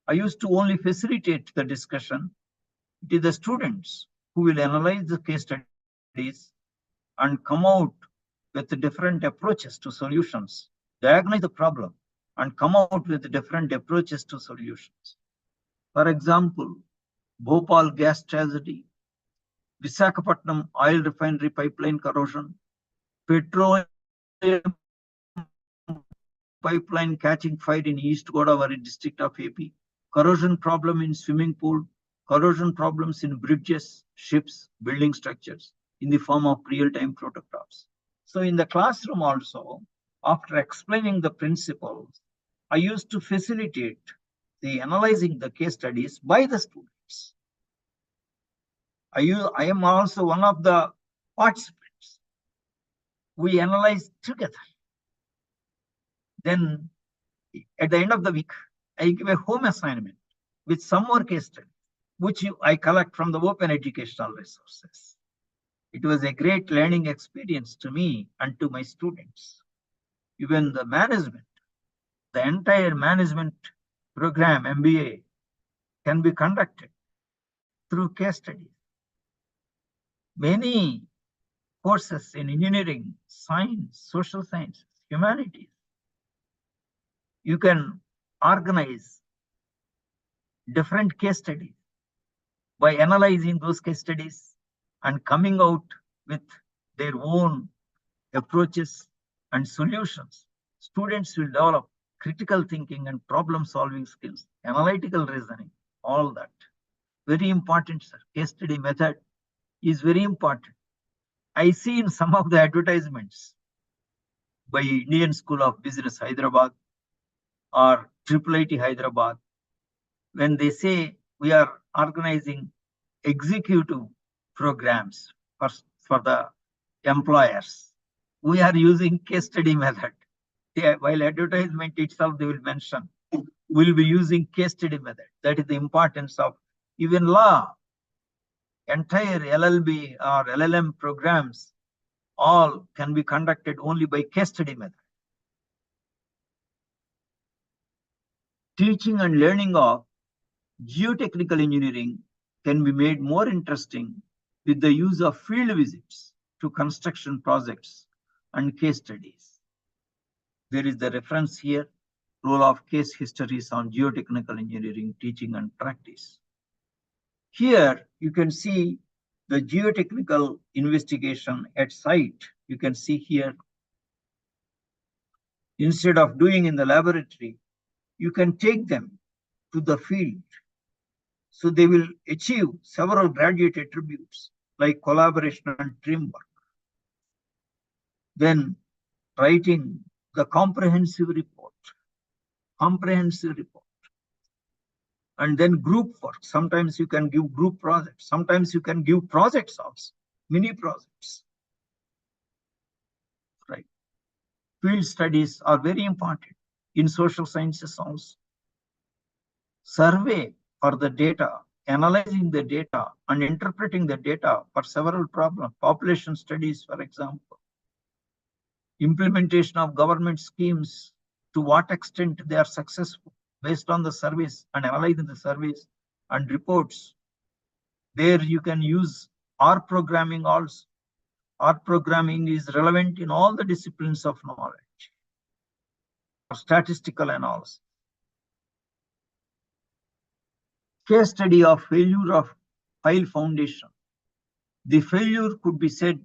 I used to only facilitate the discussion. It is the students who will analyze the case studies and come out with the different approaches to solutions, diagnose the problem, and come out with different approaches to solutions. For example, Bhopal gas tragedy, Visakhapatnam oil refinery pipeline corrosion, petroleum pipeline catching fire in East Godavari district of AP, corrosion problem in swimming pool, corrosion problems in bridges, ships, building structures in the form of real-time photographs. So in the classroom also, after explaining the principles, I used to facilitate the analyzing the case studies by the students. I am also one of the participants. We analyze together. Then at the end of the week, I give a home assignment with some more case studies, which I collect from the open educational resources. It was a great learning experience to me and to my students. Even the management, the entire management program, MBA, can be conducted through case studies. Many courses in engineering, science, social sciences, humanities, you can organize different case studies. By analyzing those case studies and coming out with their own approaches and solutions, students will develop critical thinking and problem solving skills, analytical reasoning, all that. Very important, sir. Case study method is very important. I see in some of the advertisements by Indian School of Business Hyderabad or IIIT Hyderabad, when they say we are organizing executive programs for the employers, we are using case study method. While advertisement itself, they will mention, we'll be using case study method. That is the importance of even law. Entire LLB or LLM programs all can be conducted only by case study method. Teaching and learning of geotechnical engineering can be made more interesting with the use of field visits to construction projects and case studies. There is the reference here, role of case histories on geotechnical engineering teaching and practice. Here you can see the geotechnical investigation at site. You can see here, instead of doing in the laboratory, you can take them to the field. So they will achieve several graduate attributes like collaboration and teamwork. Then writing the comprehensive report. And then group work. Sometimes you can give group projects. Sometimes you can give projects also, mini projects. Right. Field studies are very important in social sciences also. Survey for the data, analyzing the data and interpreting the data for several problems. Population studies, for example. Implementation of government schemes, to what extent they are successful based on the surveys and analyzing the surveys and reports. There you can use R programming also. R programming is relevant in all the disciplines of knowledge. Statistical analysis. Case study of failure of pile foundation. The failure could be said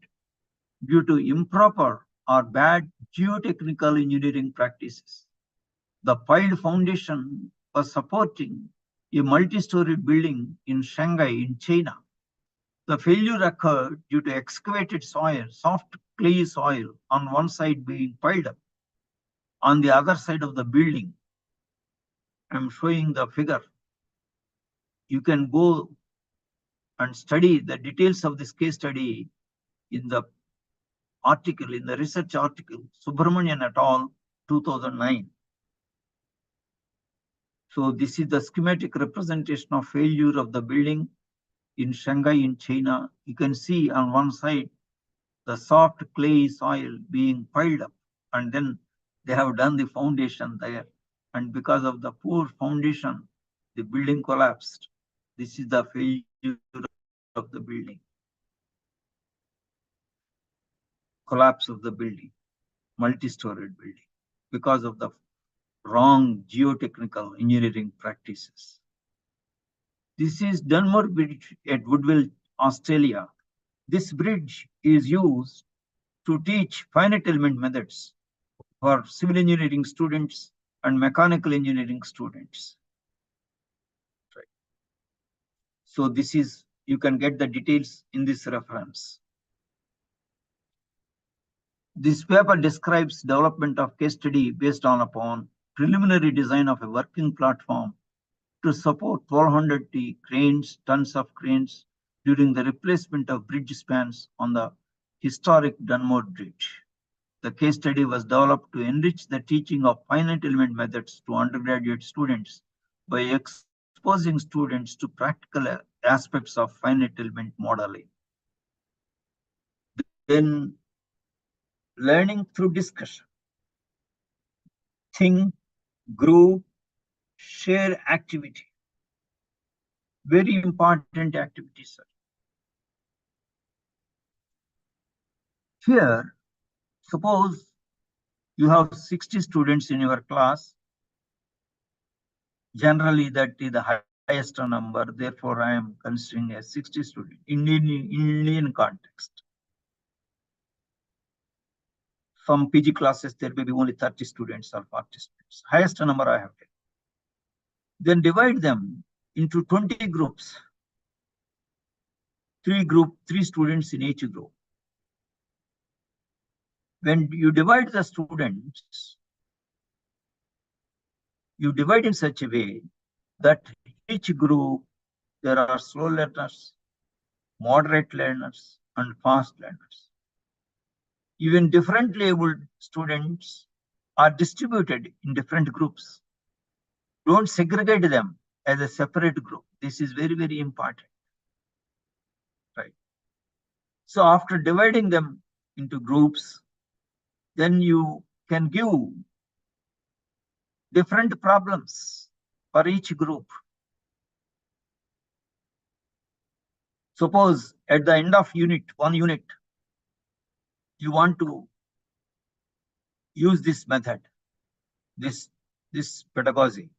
due to improper or bad geotechnical engineering practices. The piled foundation was supporting a multi-story building in Shanghai in China. The failure occurred due to excavated soil, soft clay soil on one side being piled up. On the other side of the building, I'm showing the figure. You can go and study the details of this case study in the article, in the research article, Subramanian et al., 2009. So this is the schematic representation of failure of the building in Shanghai in China. You can see on one side the soft clay soil being piled up, and then they have done the foundation there. And because of the poor foundation, the building collapsed. This is the failure of the building. Collapse of the building, multi-storied building, because of the wrong geotechnical engineering practices. This is Dunmore Bridge at Woodville, Australia. This bridge is used to teach finite element methods for civil engineering students and mechanical engineering students. Right. So this is, you can get the details in this reference. This paper describes development of case study based upon preliminary design of a working platform to support 1,200 cranes, tons of cranes during the replacement of bridge spans on the historic Dunmore Bridge. The case study was developed to enrich the teaching of finite element methods to undergraduate students by exposing students to practical aspects of finite element modeling. Then learning through discussion. Think, group, share activity. Very important activity, sir. Here, suppose you have 60 students in your class. Generally, that is the highest number. Therefore, I am considering as 60 students in Indian context. Some PG classes, there may be only 30 students or 40 students. Highest number I have taken. Then divide them into 20 groups. Three students in each group. When you divide the students, you divide in such a way that each group, there are slow learners, moderate learners, and fast learners. Even differently abled students are distributed in different groups. Don't segregate them as a separate group. This is very, very important. Right. So after dividing them into groups, then you can give different problems for each group. Suppose at the end of one unit, you want to use this method, this pedagogy,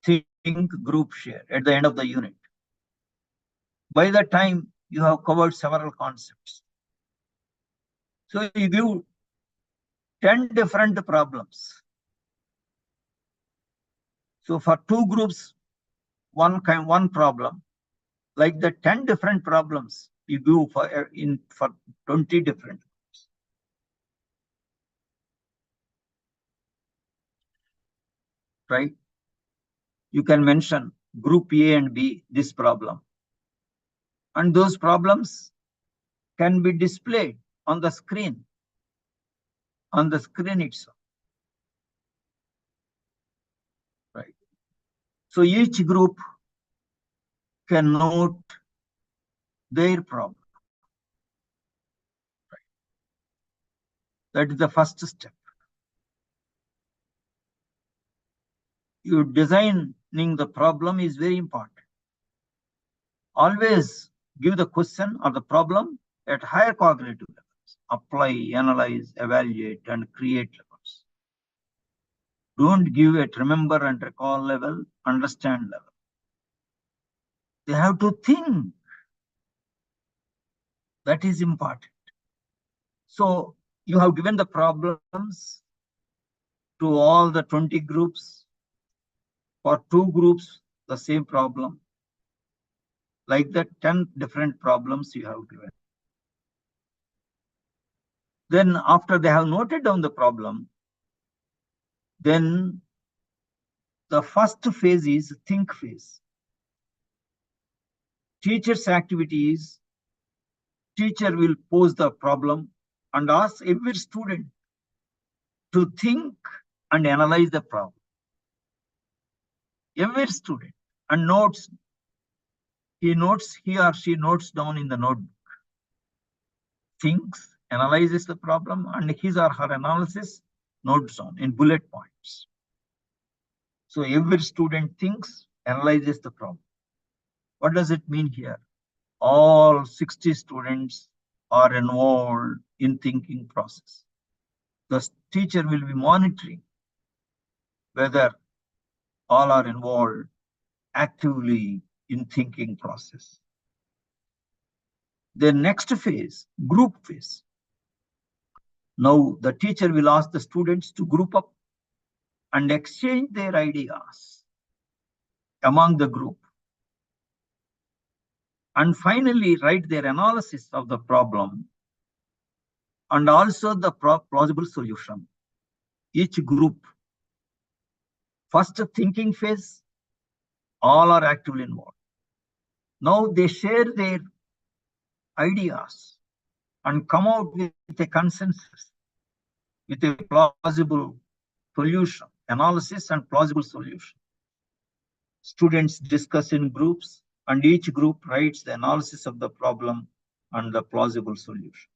think, group, share at the end of the unit. By the time you have covered several concepts. So you give 10 different problems. So for two groups, one problem, like the 10 different problems you do for 20 different groups. Right? You can mention group A and B, this problem. And those problems can be displayed on the screen itself. Right? So each group can note their problem. Right? That is the first step. You designing the problem is very important. Always give the question or the problem at higher cognitive levels. Apply, analyze, evaluate, and create levels. Don't give at remember and recall level, understand level. They have to think. That is important. So you have given the problems to all the 20 groups. For two groups, the same problem. Like that, 10 different problems you have given. Then after they have noted down the problem, then the first phase is think phase. Teacher's activity is, teacher will pose the problem and ask every student to think and analyze the problem. Every student, and notes, he or she notes down in the notebook. Thinks, analyzes the problem, and his or her analysis notes down in bullet points. So every student thinks, analyzes the problem. What does it mean here? All 60 students are involved in thinking process. The teacher will be monitoring whether all are involved actively in thinking process. The next phase, group phase. Now the teacher will ask the students to group up and exchange their ideas among the group. And finally write their analysis of the problem and also the plausible solution. Each group, first thinking phase, all are actively involved. Now they share their ideas and come out with a consensus, with a plausible solution, analysis and plausible solution. Students discuss in groups and each group writes the analysis of the problem and the plausible solution.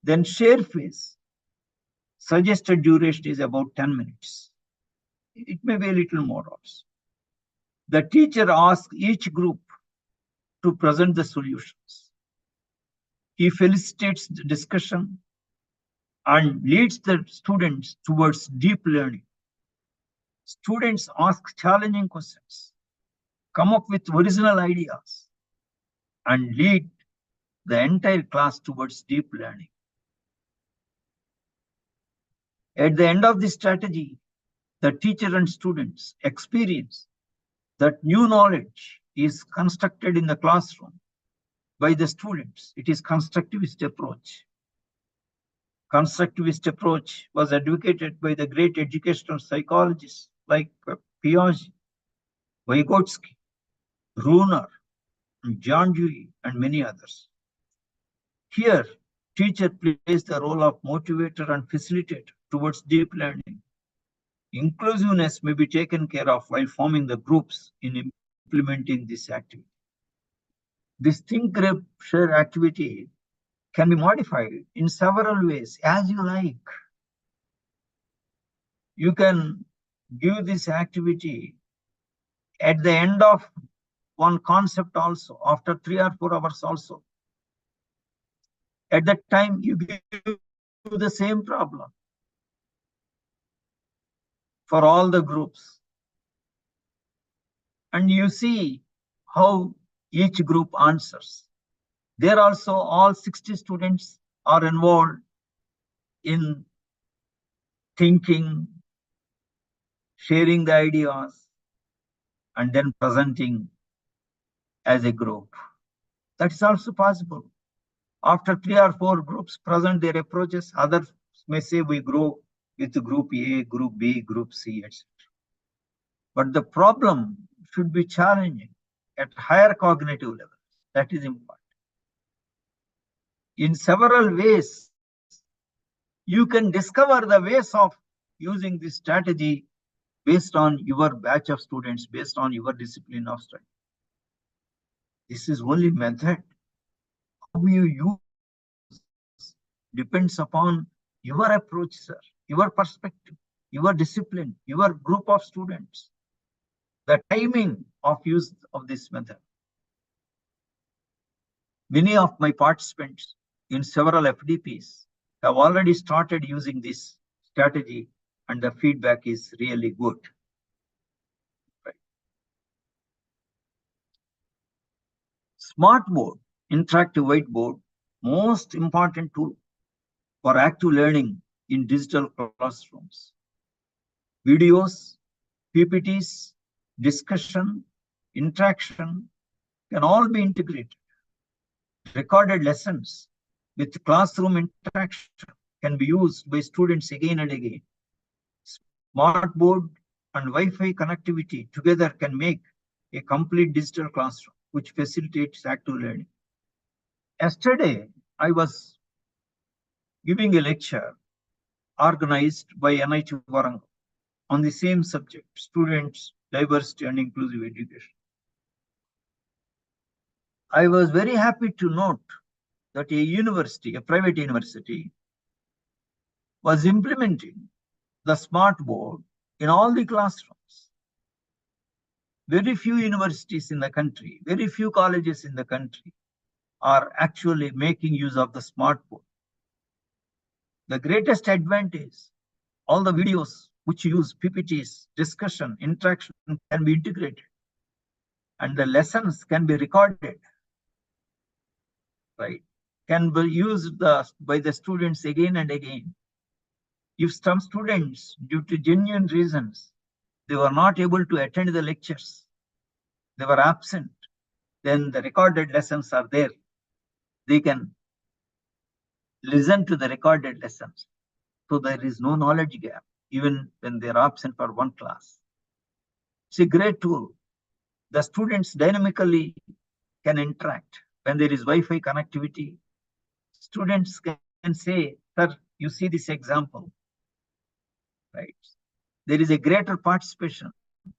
Then share phase. Suggested duration is about 10 minutes. It may be a little more also. The teacher asks each group to present the solutions. He facilitates the discussion and leads the students towards deep learning. Students ask challenging questions, come up with original ideas, and lead the entire class towards deep learning. At the end of this strategy, the teacher and students experience that new knowledge is constructed in the classroom by the students. It is constructivist approach. Constructivist approach was advocated by the great educational psychologists like Piaget, Vygotsky, Runer, John Dewey, and many others. Here, teacher plays the role of motivator and facilitator towards deep learning. Inclusiveness may be taken care of while forming the groups in implementing this activity. This think, grab, share activity can be modified in several ways as you like. You can give this activity at the end of one concept also, after 3 or 4 hours also. At that time, you give the same problem for all the groups. And you see how each group answers. There also, all 60 students are involved in thinking, sharing the ideas, and then presenting as a group. That is also possible. After 3 or 4 groups present their approaches, others may say we grow with group A, group B, group C, etc. But the problem should be challenging at higher cognitive levels. That is important. In several ways, you can discover the ways of using this strategy based on your batch of students, based on your discipline of study. This is only method. How you use depends upon your approach, sir, your perspective, your discipline, your group of students, the timing of use of this method. Many of my participants in several FDPs have already started using this strategy, and the feedback is really good. Right. Smart board, interactive whiteboard, most important tool for active learning in digital classrooms. Videos, PPTs, discussion, interaction can all be integrated. Recorded lessons with classroom interaction can be used by students again and again. Smart board and Wi-Fi connectivity together can make a complete digital classroom, which facilitates active learning. Yesterday, I was giving a lecture organized by NIT Warangal on the same subject, students, diversity and inclusive education. I was very happy to note that a university, a private university, was implementing the smart board in all the classrooms. Very few universities in the country, very few colleges in the country are actually making use of the smart board. The greatest advantage, all the videos which use PPTs, discussion, interaction can be integrated, and the lessons can be recorded, right? Can be used by the students again and again. If some students, due to genuine reasons, they were not able to attend the lectures, they were absent, then the recorded lessons are there. They can listen to the recorded lessons. So there is no knowledge gap, even when they are absent for one class. It's a great tool. The students dynamically can interact. When there is Wi-Fi connectivity, students can say, sir, you see this example, right? There is a greater participation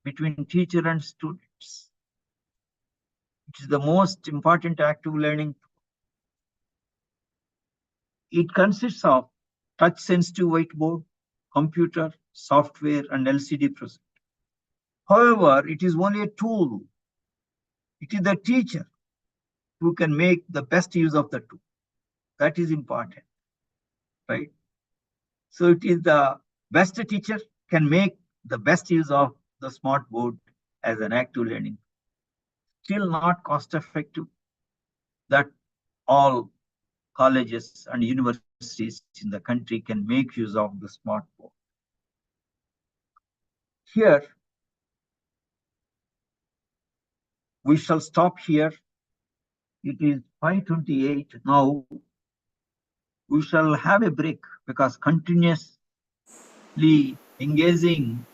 between teacher and students, which is the most important active learning. It consists of touch sensitive whiteboard, computer, software, and LCD projector. However, it is only a tool. It is the teacher who can make the best use of the tool. That is important, right? So it is the best teacher can make the best use of the smart board as an active learning. Still not cost effective that all colleges and universities in the country can make use of the smart board. Here, we shall stop here. It is 5:28 now. We shall have a break because continuously engaging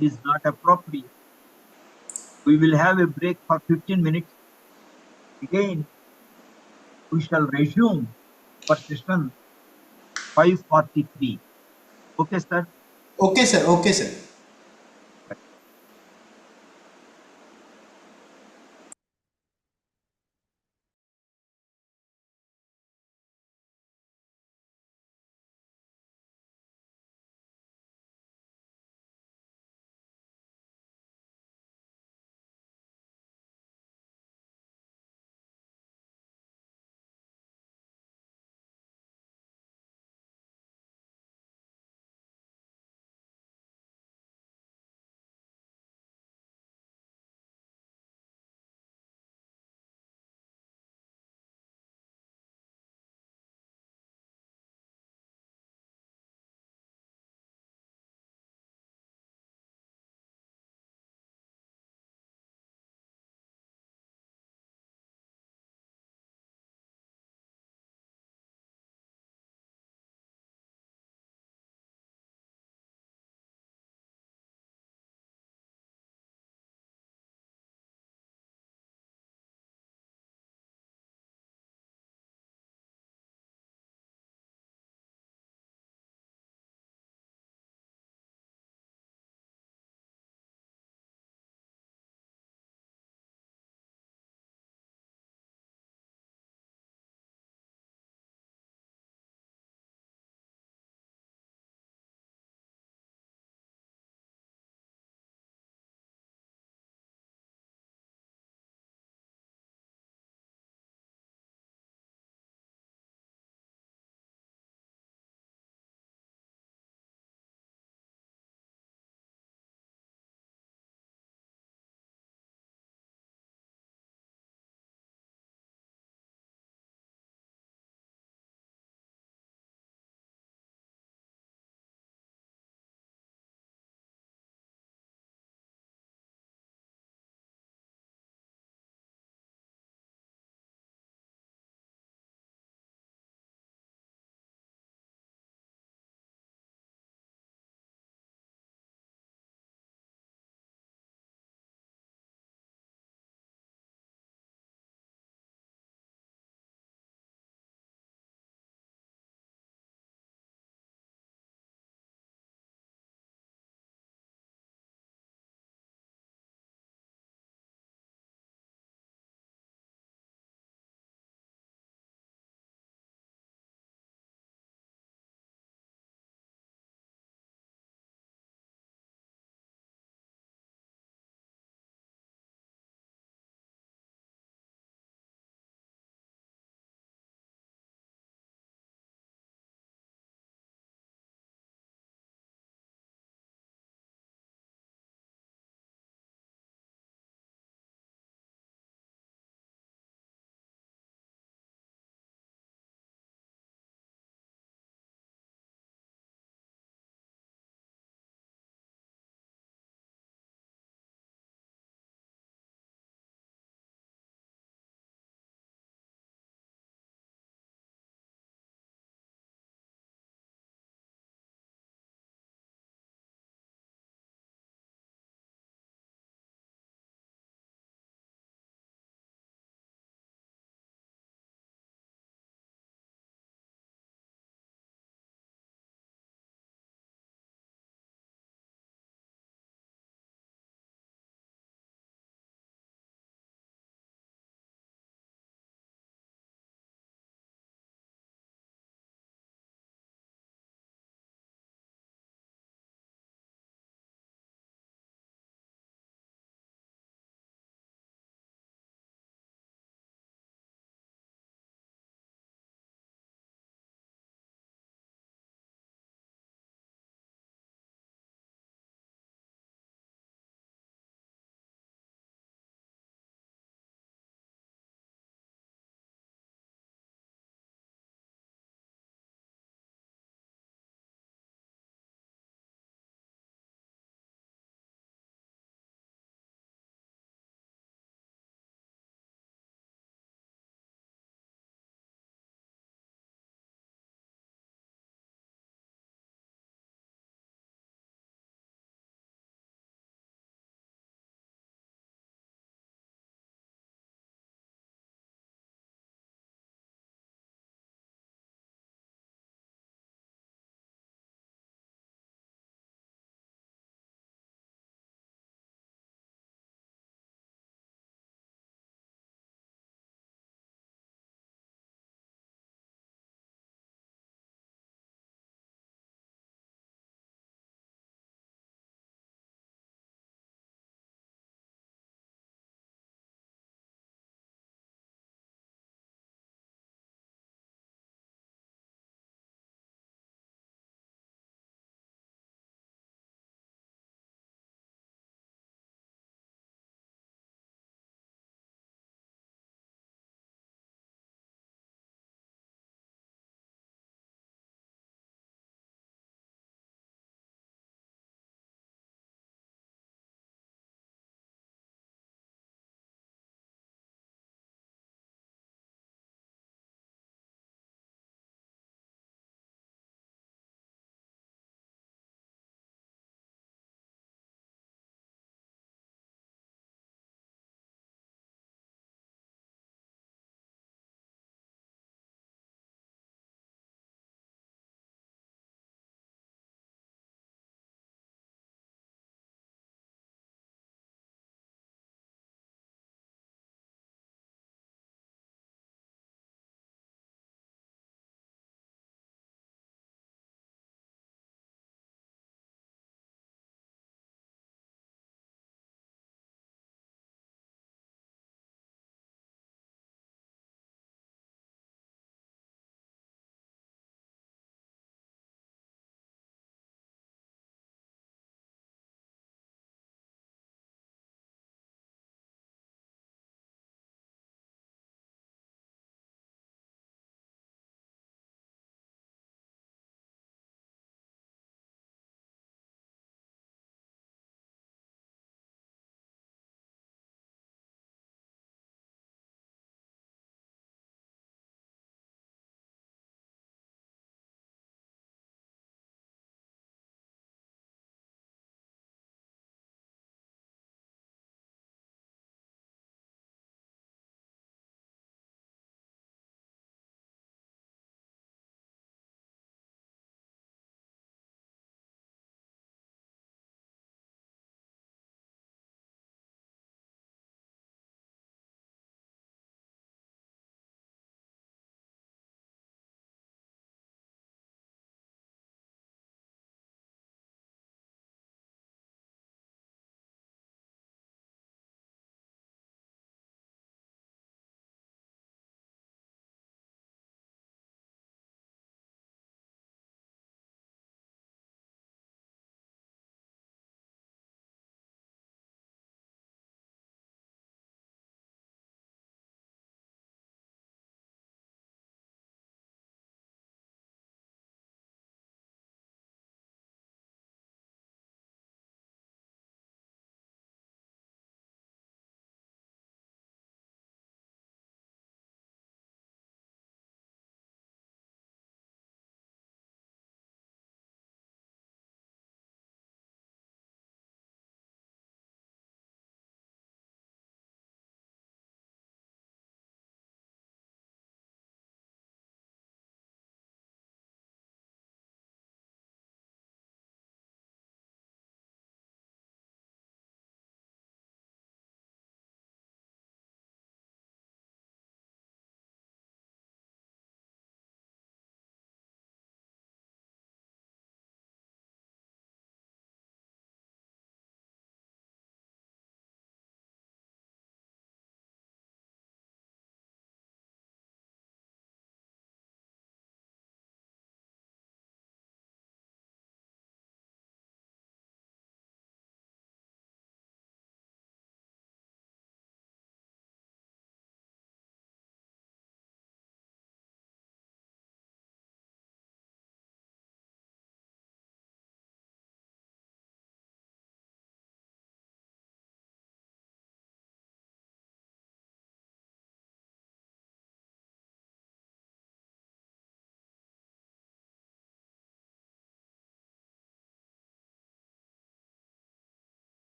is not appropriate. We will have a break for 15 minutes. Again, we shall resume for session 5:43. Okay, sir. Okay, sir. Okay, sir.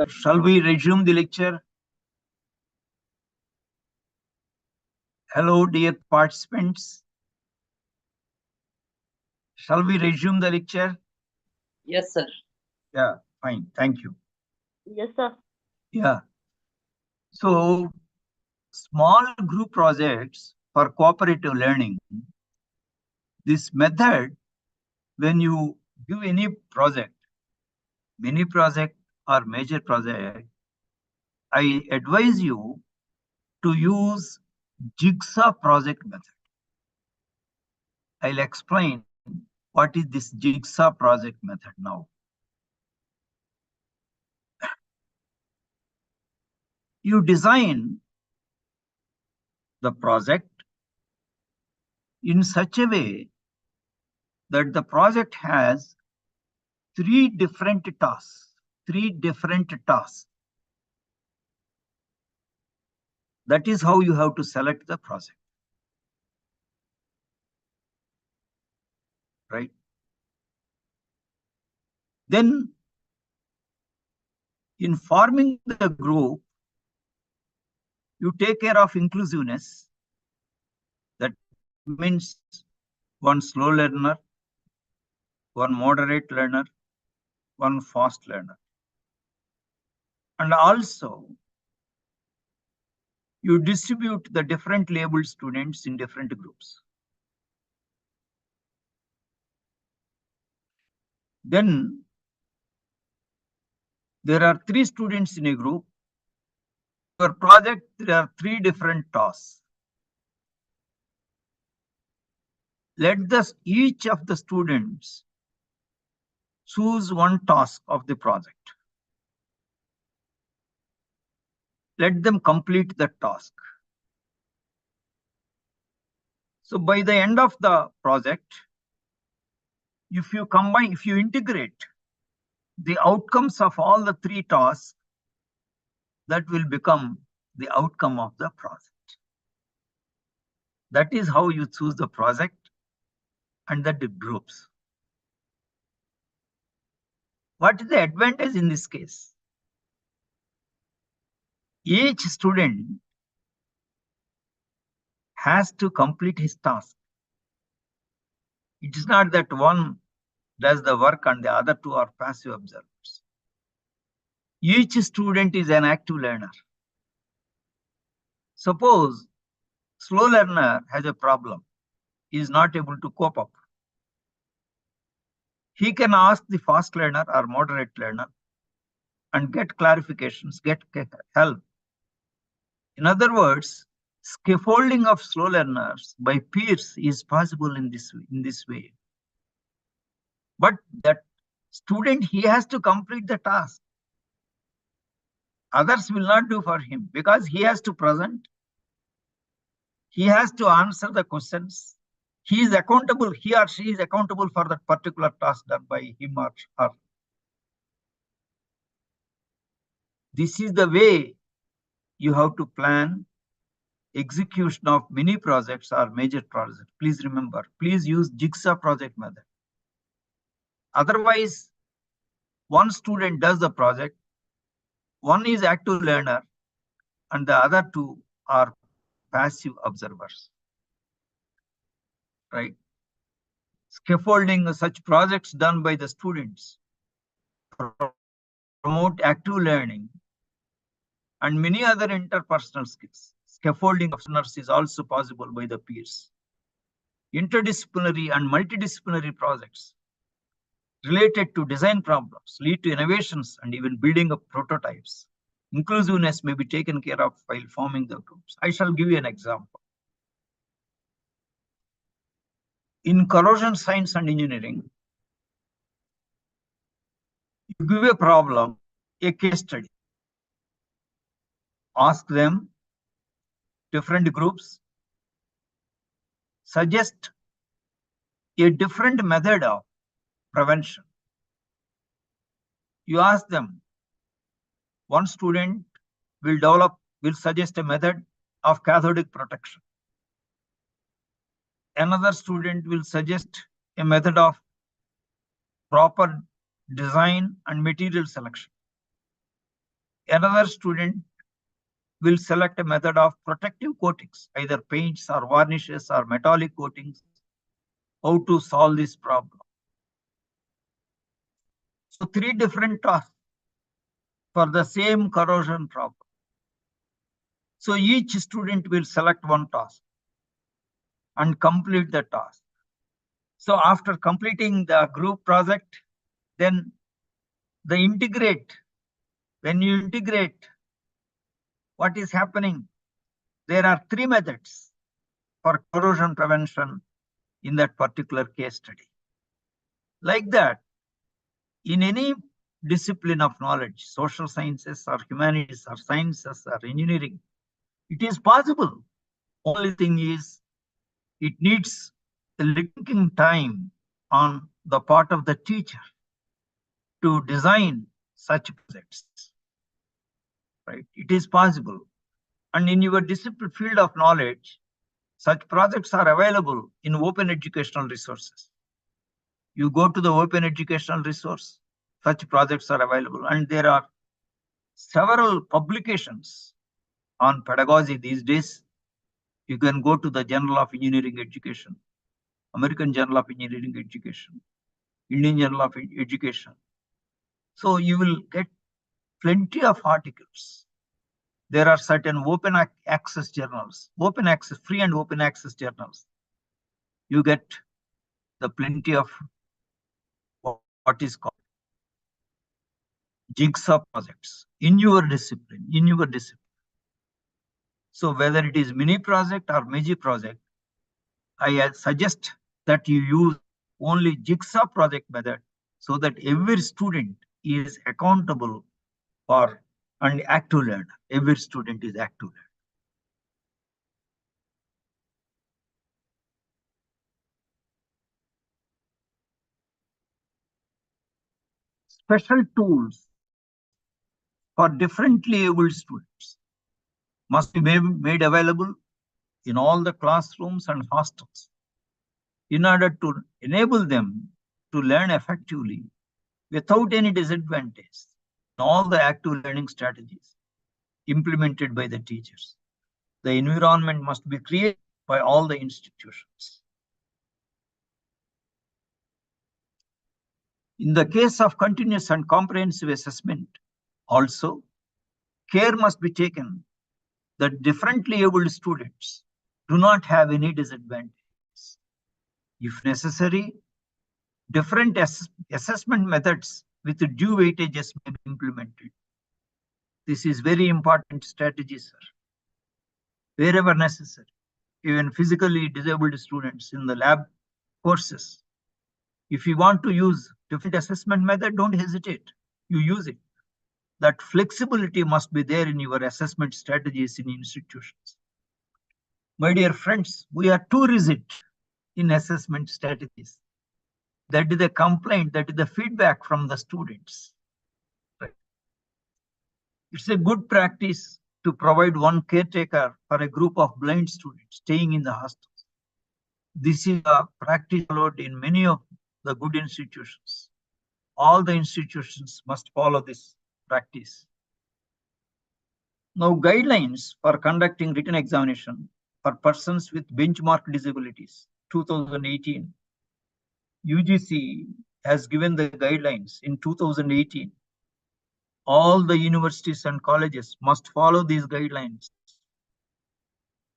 Shall we resume the lecture? Hello, dear participants. Shall we resume the lecture? Yes, sir. Yeah, fine. Thank you. Yes, sir. Yeah. So, small group projects for cooperative learning. This method, when you give any project, mini project or major project, I advise you to use jigsaw project method. I'll explain what is this jigsaw project method now. You design the project in such a way that the project has three different tasks. That is how you have to select the project. Right? Then, in forming the group, you take care of inclusiveness. That means one slow learner, one moderate learner, one fast learner. And also, you distribute the different labeled students in different groups. Then, there are 3 students in a group. For project, there are 3 different tasks. Let each of the students choose one task of the project. Let them complete that task. So by the end of the project, if you integrate the outcomes of all the 3 tasks, that will become the outcome of the project. That is how you choose the project and the groups. What is the advantage in this case? Each student has to complete his task. It is not that one does the work and the other 2 are passive observers. Each student is an active learner. Suppose slow learner has a problem, he is not able to cope up. He can ask the fast learner or moderate learner and get clarifications, get help. In other words, scaffolding of slow learners by peers is possible in this way. But that student, he has to complete the task. Others will not do for him because he has to present. He has to answer the questions. He is accountable, he or she is accountable for that particular task done by him or her. This is the way you have to plan execution of mini projects or major projects. Please remember, please use jigsaw project method. Otherwise, one student does the project, one is active learner, and the other 2 are passive observers. Right? Scaffolding such projects done by the students promote active learning and many other interpersonal skills. Scaffolding of learners is also possible by the peers. Interdisciplinary and multidisciplinary projects related to design problems lead to innovations and even building of prototypes. Inclusiveness may be taken care of while forming the groups. I shall give you an example. In corrosion science and engineering, you give a problem, a case study. Ask them, different groups, suggest a different method of prevention. You ask them, one student will suggest a method of cathodic protection. Another student will suggest a method of proper design and material selection. Another student will select a method of protective coatings, either paints or varnishes or metallic coatings. How to solve this problem? So 3 different tasks for the same corrosion problem. So each student will select one task and complete the task. So after completing the group project, then when you integrate, what is happening? There are 3 methods for corrosion prevention in that particular case study. Like that, in any discipline of knowledge, social sciences or humanities or sciences or engineering, it is possible. Only thing is, it needs a little time on the part of the teacher to design such projects. Right? It is possible. And in your discipline field of knowledge, such projects are available in open educational resources. You go to the open educational resource, such projects are available, and there are several publications on pedagogy these days. You can go to the Journal of Engineering Education, American Journal of Engineering Education, Indian Journal of Education. So you will get plenty of articles. There are certain open access journals, open access, free and open access journals. You get the plenty of what is called jigsaw projects in your discipline, So whether it is mini project or major project, I suggest that you use only jigsaw project method so that every student is accountable for and active learner. Every student is active learner. Special tools for differently abled students must be made available in all the classrooms and hostels in order to enable them to learn effectively without any disadvantage in all the active learning strategies implemented by the teachers. The environment must be created by all the institutions. In the case of continuous and comprehensive assessment, also, care must be taken that differently abled students do not have any disadvantages. If necessary, different assessment methods with due weightages may be implemented. This is very important strategy, sir. Wherever necessary, even physically disabled students in the lab courses, if you want to use different assessment method, don't hesitate. You use it. That flexibility must be there in your assessment strategies in institutions. My dear friends, we are too rigid in assessment strategies. That is the complaint, that is the feedback from the students. Right. It's a good practice to provide one caretaker for a group of blind students staying in the hostels. This is a practice followed in many of the good institutions. All the institutions must follow this practice. Now, guidelines for conducting written examination for persons with benchmark disabilities, 2018. UGC has given the guidelines in 2018. All the universities and colleges must follow these guidelines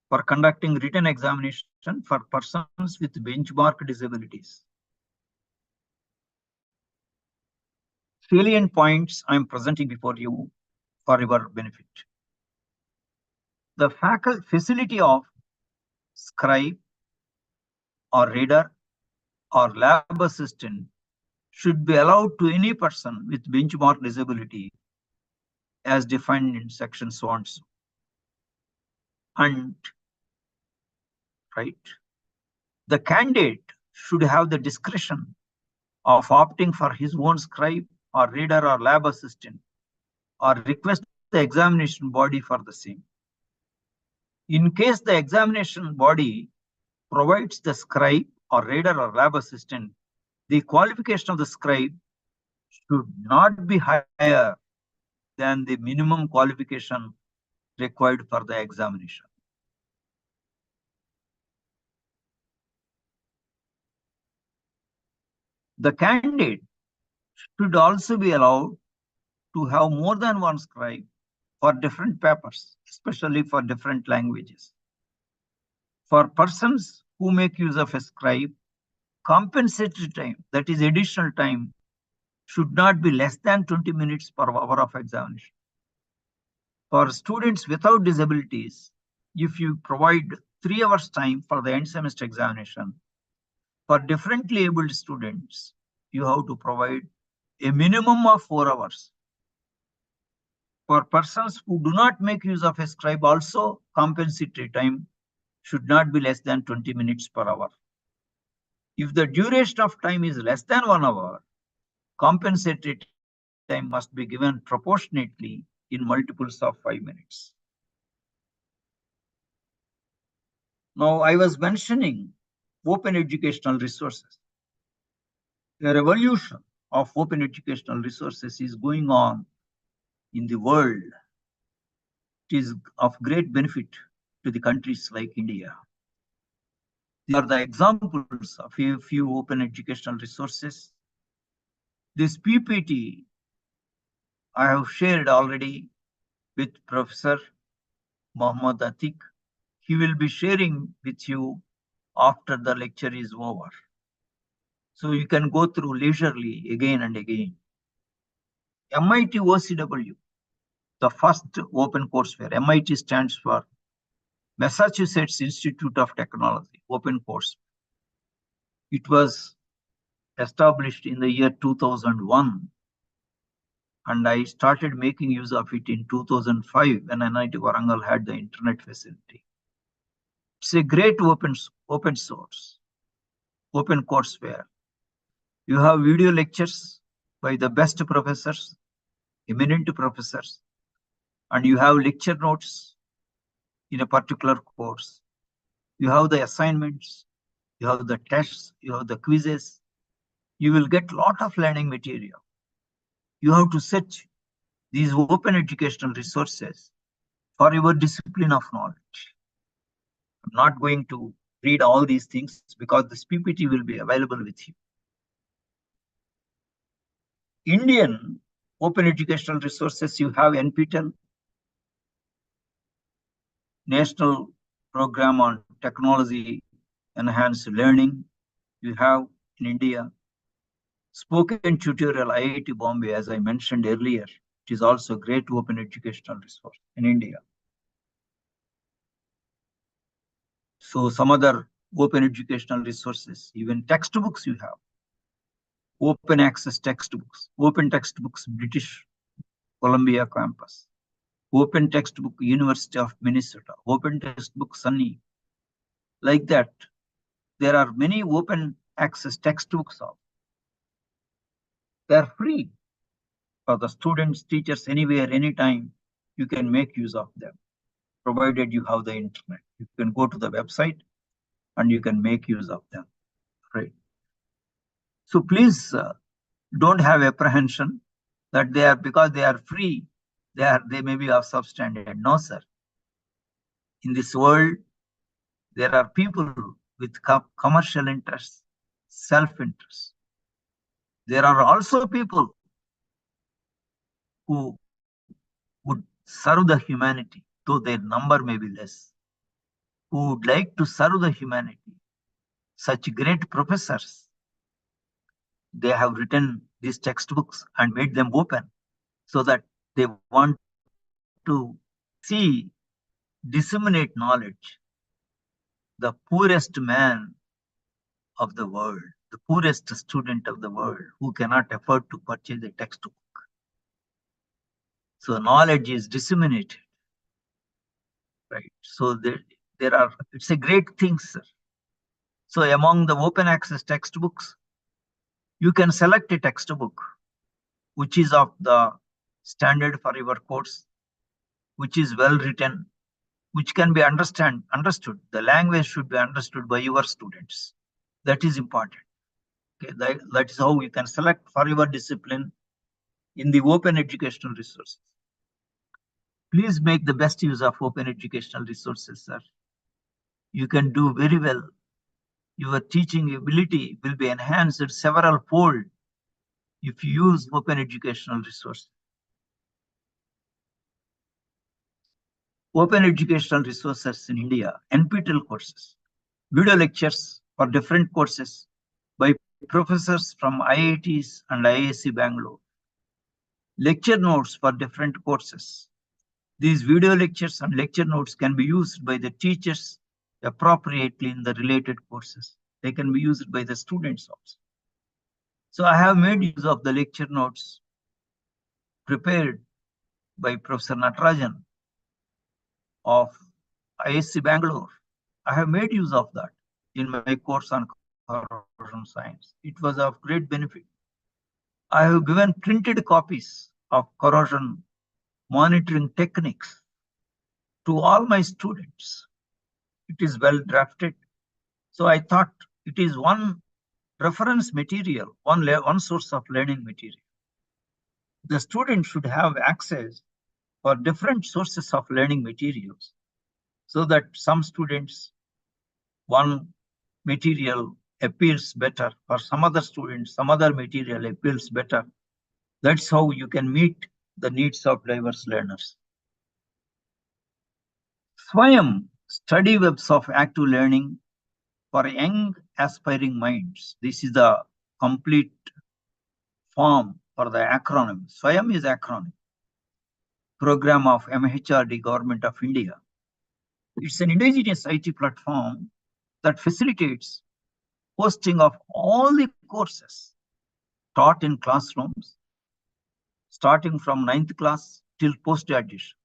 for conducting written examination for persons with benchmark disabilities. Salient points I am presenting before you for your benefit. The facility of scribe or reader or lab assistant should be allowed to any person with benchmark disability as defined in section so and so. And right, the candidate should have the discretion of opting for his own scribe or reader or lab assistant or request the examination body for the same. In case the examination body provides the scribe or reader or lab assistant, the qualification of the scribe should not be higher than the minimum qualification required for the examination. The candidate should also be allowed to have more than one scribe for different papers, especially for different languages. For persons who make use of a scribe, compensatory time, that is additional time, should not be less than 20 minutes per hour of examination. For students without disabilities, if you provide 3 hours time for the end semester examination, for differently abled students, you have to provide a minimum of 4 hours. For persons who do not make use of a scribe also, compensatory time should not be less than 20 minutes per hour. If the duration of time is less than 1 hour, compensatory time must be given proportionately in multiples of 5 minutes. Now, I was mentioning open educational resources. The revolution of open educational resources is going on in the world. It is of great benefit to the countries like India. These are the examples of a few open educational resources. This PPT I have shared already with Professor Mohammad Atiq. He will be sharing with you after the lecture is over. So you can go through leisurely again and again. MIT OCW, the first open courseware. MIT stands for Massachusetts Institute of Technology, open course. It was established in the year 2001, and I started making use of it in 2005 when NIT Warangal had the internet facility. It's a great open source, open courseware. You have video lectures by the best professors, eminent professors, and you have lecture notes in a particular course. You have the assignments, you have the tests, you have the quizzes. You will get a lot of learning material. You have to search these open educational resources for your discipline of knowledge. I'm not going to read all these things because this PPT will be available with you. Indian open educational resources, you have NPTEL, National Program on Technology Enhanced Learning. You have in India Spoken Tutorial IIT Bombay, as I mentioned earlier. It is also a great open educational resource in India. So some other open educational resources, even textbooks you have. Open access textbooks, open textbooks, British Columbia campus, open textbook, University of Minnesota, open textbook, SUNY. Like that, there are many open access textbooks out. They are free for the students, teachers, anywhere, anytime. You can make use of them, provided you have the internet. You can go to the website and you can make use of them, right? So please don't have apprehension that they are, because they are free, they may be of substandard. No, sir. In this world, there are people with commercial interests, self-interest. There are also people who would serve the humanity, though their number may be less, who would like to serve the humanity. Such great professors, they have written these textbooks and made them open so that they want to see, disseminate knowledge. The poorest man of the world, the poorest student of the world who cannot afford to purchase a textbook. So knowledge is disseminated, right? So there are, it's a great thing, sir. So among the open access textbooks, you can select a textbook which is of the standard for your course, which is well written, which can be understood. The language should be understood by your students. That is important. Okay, that is how you can select for your discipline in the open educational resources. Please make the best use of open educational resources, sir. You can do very well. Your teaching ability will be enhanced several fold if you use open educational resources. Open educational resources in India, NPTEL courses, video lectures for different courses by professors from IITs and IISc Bangalore, lecture notes for different courses. These video lectures and lecture notes can be used by the teachers appropriately in the related courses. They can be used by the students also. So I have made use of the lecture notes prepared by Professor Natarajan of IISc Bangalore. I have made use of that in my course on corrosion science. It was of great benefit. I have given printed copies of corrosion monitoring techniques to all my students. It is well drafted. So I thought it is one reference material, one source of learning material. The student should have access for different sources of learning materials so that some students, one material appeals better, for some other students, some other material appeals better. That's how you can meet the needs of diverse learners. Swayam, study webs of active learning for young aspiring minds. This is the complete form for the acronym. Swayam is acronym. Program of MHRD, Government of India. It's an indigenous IT platform that facilitates posting of all the courses taught in classrooms, starting from 9th class till post-graduation.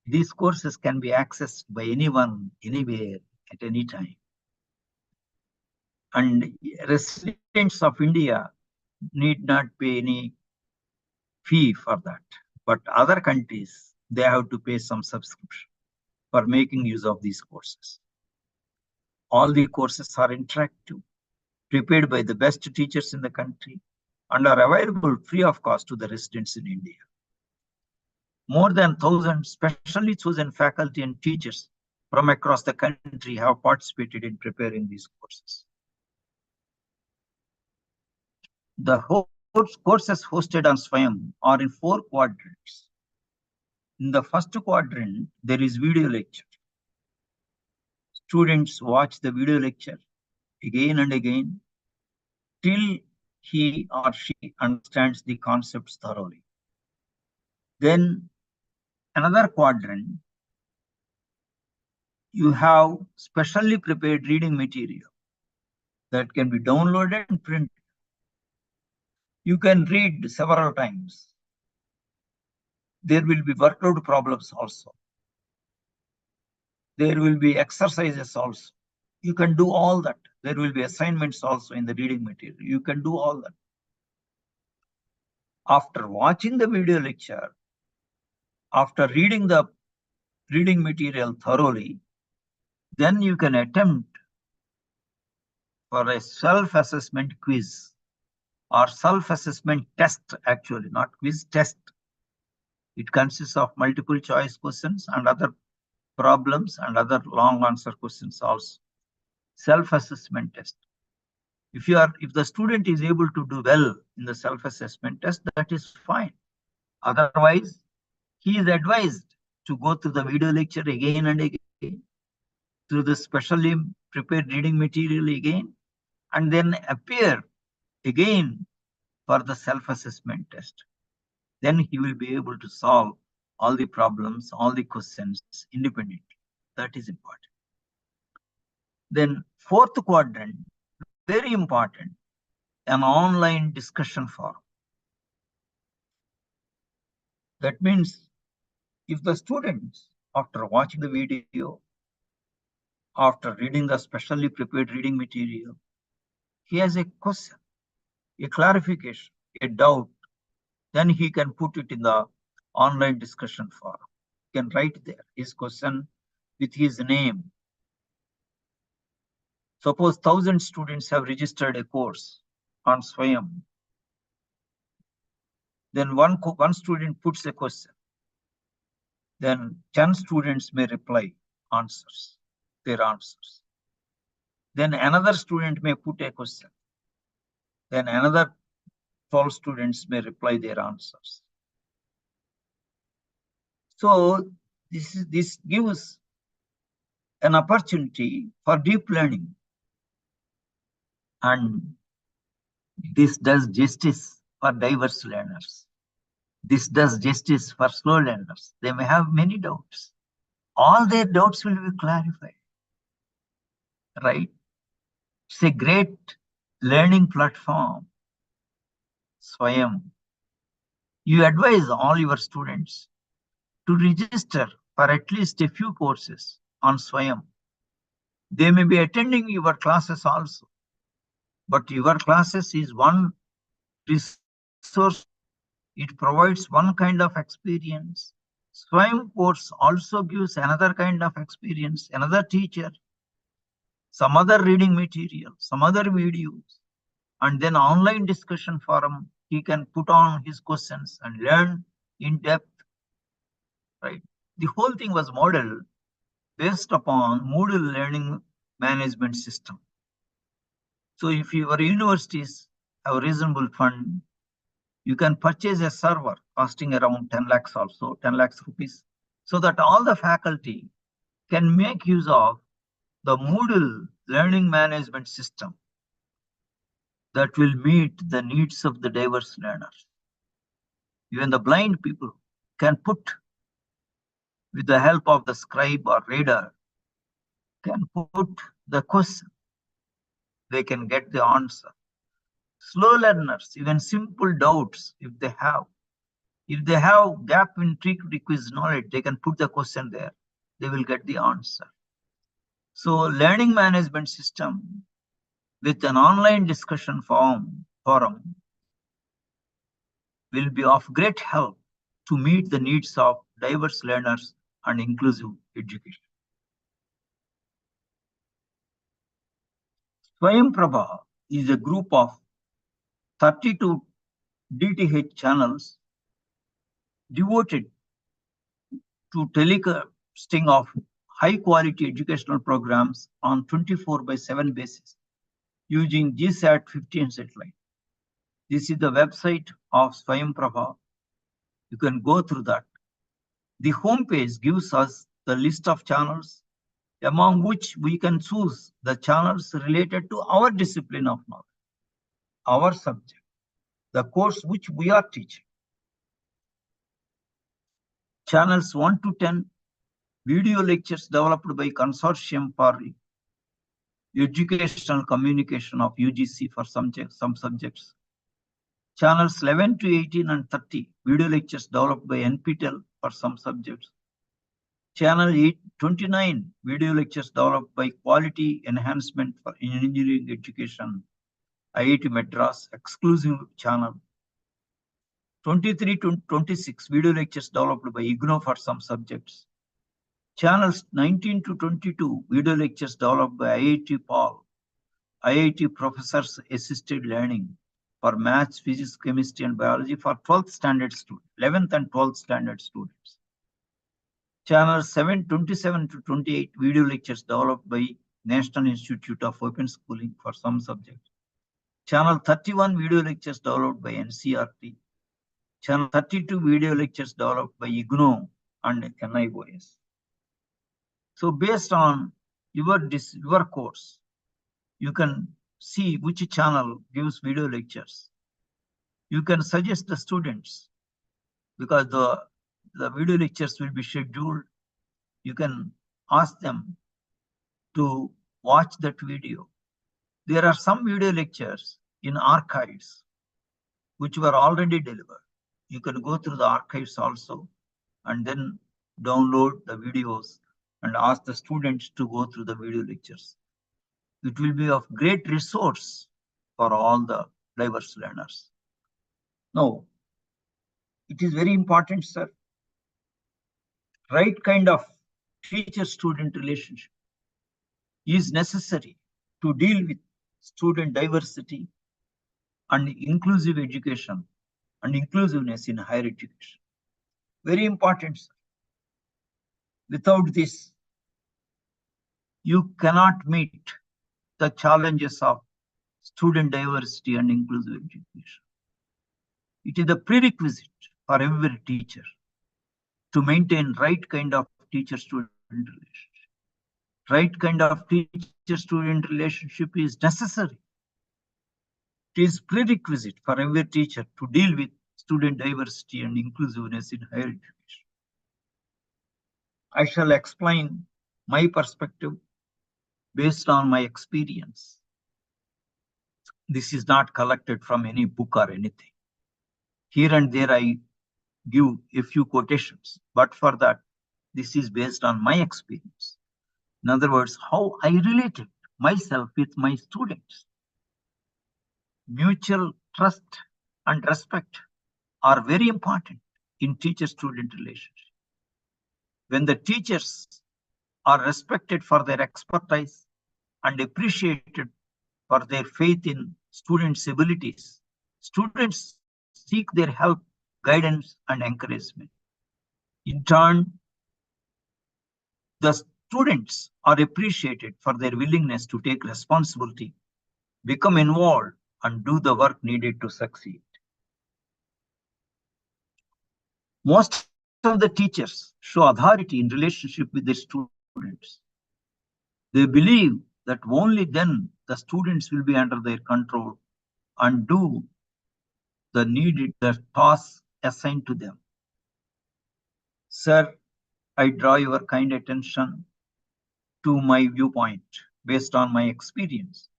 These courses can be accessed by anyone, anywhere, at any time. And residents of India need not pay any fee for that. But other countries, they have to pay some subscription for making use of these courses. All the courses are interactive, prepared by the best teachers in the country, and are available free of cost to the residents in India. More than 1,000 specially chosen faculty and teachers from across the country have participated in preparing these courses. The courses hosted on Swayam are in 4 quadrants. In the first quadrant, there is video lecture. Students watch the video lecture again and again till he or she understands the concepts thoroughly. Then another quadrant, you have specially prepared reading material that can be downloaded and printed. You can read several times. There will be workload problems also. There will be exercises also. You can do all that. There will be assignments also in the reading material. You can do all that. After watching the video lecture, after reading the reading material thoroughly, then you can attempt for a self-assessment quiz or self-assessment test, actually, not quiz, test. It consists of multiple choice questions and other problems and other long answer questions also. Self-assessment test. If the student is able to do well in the self-assessment test, that is fine. Otherwise, he is advised to go through the video lecture again and again, through the specially prepared reading material again, and then appear again for the self-assessment test. Then he will be able to solve all the problems, all the questions independently. That is important. Then 4th quadrant, very important, an online discussion forum. That means if the students, after watching the video, after reading the specially prepared reading material, he has a question, a clarification, a doubt, then he can put it in the online discussion forum. He can write there his question with his name. Suppose 1,000 students have registered a course on Swayam. Then one student puts a question. Then 10 students may reply their answers. Then another student may put a question. Then another 12 students may reply their answers. So this gives an opportunity for deep learning, and this does justice for diverse learners. This does justice for slow learners. They may have many doubts. All their doubts will be clarified, right? It's a great learning platform, Swayam. You advise all your students to register for at least a few courses on Swayam. They may be attending your classes also, but your classes is one resource. It provides one kind of experience. Swayam course also gives another kind of experience, another teacher, some other reading material, some other videos, and then online discussion forum. He can put on his questions and learn in depth, right? The whole thing was modeled based upon Moodle learning management system. So if your universities have a reasonable fund, you can purchase a server costing around 10 lakhs also, 10 lakhs rupees, so that all the faculty can make use of the Moodle learning management system that will meet the needs of the diverse learners. Even the blind people can put, with the help of the scribe or reader, can put the question. They can get the answer. Slow learners, even simple doubts, if they have gap in prerequisite knowledge, they can put the question there. They will get the answer. So learning management system with an online discussion forum will be of great help to meet the needs of diverse learners and inclusive education. Swayamprabha is a group of 32 DTH channels devoted to telecasting of high quality educational programs on 24/7 basis using GSAT 15 satellite. This is the website of Swayamprabha. You can go through that. The homepage gives us the list of channels, among which we can choose the channels related to our discipline of knowledge, our subject, the course which we are teaching. Channels 1 to 10, video lectures developed by Consortium for Educational Communication of UGC for some subjects. Channels 11 to 18 and 30, video lectures developed by NPTEL for some subjects. Channel 29, video lectures developed by Quality Enhancement for Engineering Education, IIT Madras, exclusive channel. 23 to 26, video lectures developed by IGNOU for some subjects. Channels 19 to 22, video lectures developed by IIT Paul, IIT Professors Assisted Learning for Maths, Physics, Chemistry, and Biology for 12th standard students, 11th and 12th standard students. Channel 27 to 28, video lectures developed by National Institute of Open Schooling for some subjects. Channel 31, video lectures developed by NCRT. Channel 32, video lectures developed by IGNOU and NIOS. So based on your course, you can see which channel gives video lectures. You can suggest the students, because the video lectures will be scheduled. You can ask them to watch that video. There are some video lectures in archives which were already delivered. You can go through the archives also and then download the videos and ask the students to go through the video lectures. It will be of great resource for all the diverse learners. Now, it is very important, sir. Right kind of teacher-student relationship is necessary to deal with student diversity and inclusive education and inclusiveness in higher education. Very important, sir. Without this, you cannot meet the challenges of student diversity and inclusive education. It is a prerequisite for every teacher to maintain right kind of teacher-student relationship. Right kind of teacher-student relationship is necessary. It is prerequisite for every teacher to deal with student diversity and inclusiveness in higher education. I shall explain my perspective based on my experience. This is not collected from any book or anything. Here and there I give a few quotations, but for that, this is based on my experience. In other words, how I related myself with my students. Mutual trust and respect are very important in teacher-student relationship. When the teachers are respected for their expertise and appreciated for their faith in students' abilities, students seek their help, guidance, and encouragement. In turn, the students are appreciated for their willingness to take responsibility, become involved, and do the work needed to succeed. Most of the teachers show authority in relationship with their students. They believe that only then the students will be under their control and do the tasks assigned to them. Sir, I draw your kind attention to my viewpoint based on my experience,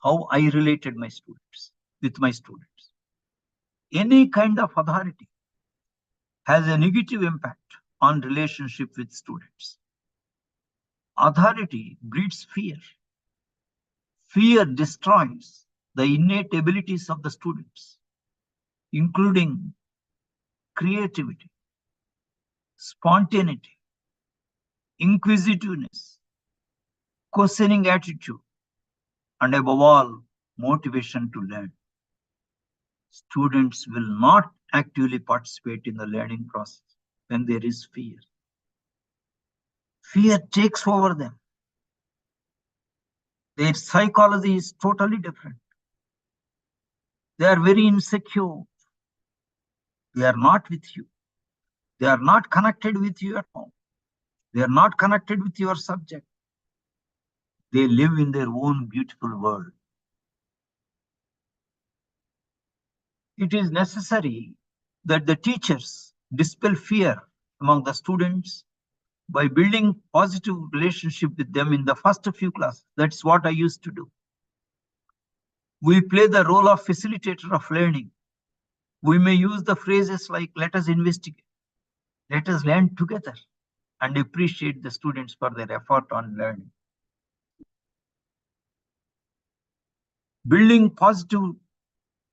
how I related with my students. Any kind of authority has a negative impact on relationship with students. Authority breeds fear. Fear destroys the innate abilities of the students, including creativity, spontaneity, inquisitiveness, questioning attitude, and above all, motivation to learn. Students will not actively participate in the learning process when there is fear. Fear takes over them. Their psychology is totally different. They are very insecure. They are not with you. They are not connected with you at all. They are not connected with your subject. They live in their own beautiful world. It is necessary that the teachers dispel fear among the students by building positive relationship with them in the first few classes. That's what I used to do. We play the role of facilitator of learning. We may use the phrases like, let us investigate, let us learn together, and appreciate the students for their effort on learning. Building positive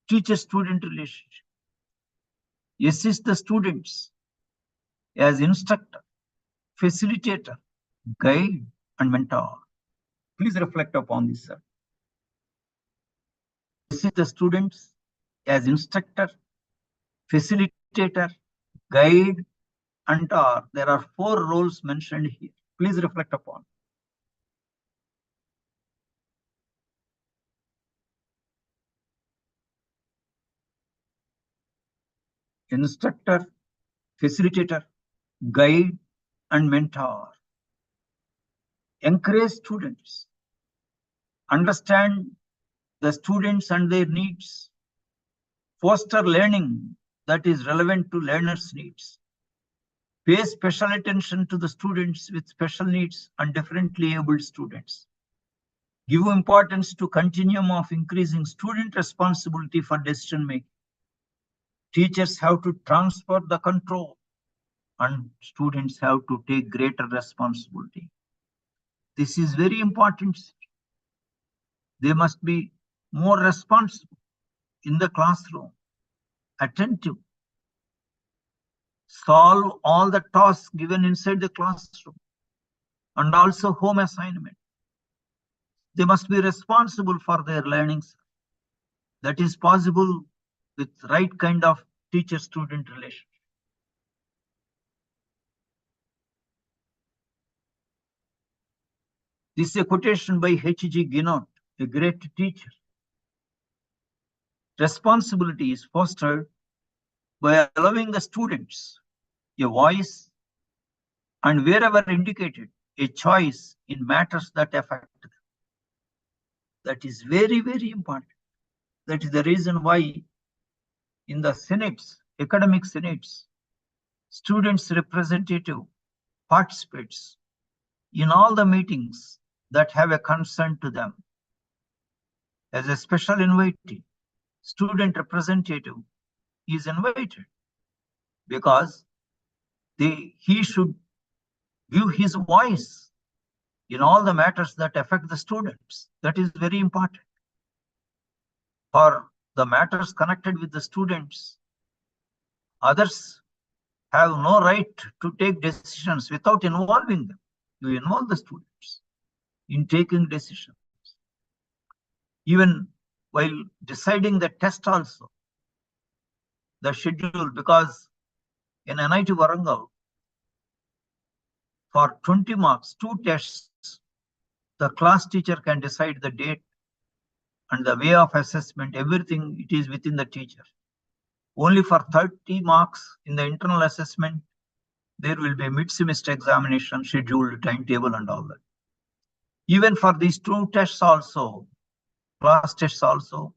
teacher-student relationship. Assist the students as instructor, facilitator, guide, and mentor. Please reflect upon this, sir. Assist the students as instructor, facilitator, guide, and mentor. There are 4 roles mentioned here. Please reflect upon. Instructor, facilitator, guide, and mentor. Encourage students. Understand the students and their needs. Foster learning that is relevant to learners' needs. Pay special attention to the students with special needs and differently abled students. Give importance to continuum of increasing student responsibility for decision making. Teachers have to transfer the control and students have to take greater responsibility. This is very important. They must be more responsible in the classroom, attentive, solve all the tasks given inside the classroom, and also home assignment. They must be responsible for their learnings. That is possible with right kind of teacher-student relationship. This is a quotation by H.G. Ginott, a great teacher. Responsibility is fostered by allowing the students a voice and, wherever indicated, a choice in matters that affect them. That is very, very important. That is the reason why in the senates, academic senates, students' representative participates in all the meetings that have a concern to them. As a special invitee, student representative is invited because he should give his voice in all the matters that affect the students. That is very important. For the matters connected with the students, others have no right to take decisions without involving them. You involve the students in taking decisions. Even while deciding the test also, the schedule, because in NIT Warangal, for 20 marks, 2 tests, the class teacher can decide the date and the way of assessment, everything, it is within the teacher. Only for 30 marks in the internal assessment, there will be a mid-semester examination, scheduled timetable and all that. Even for these 2 tests also, class tests also,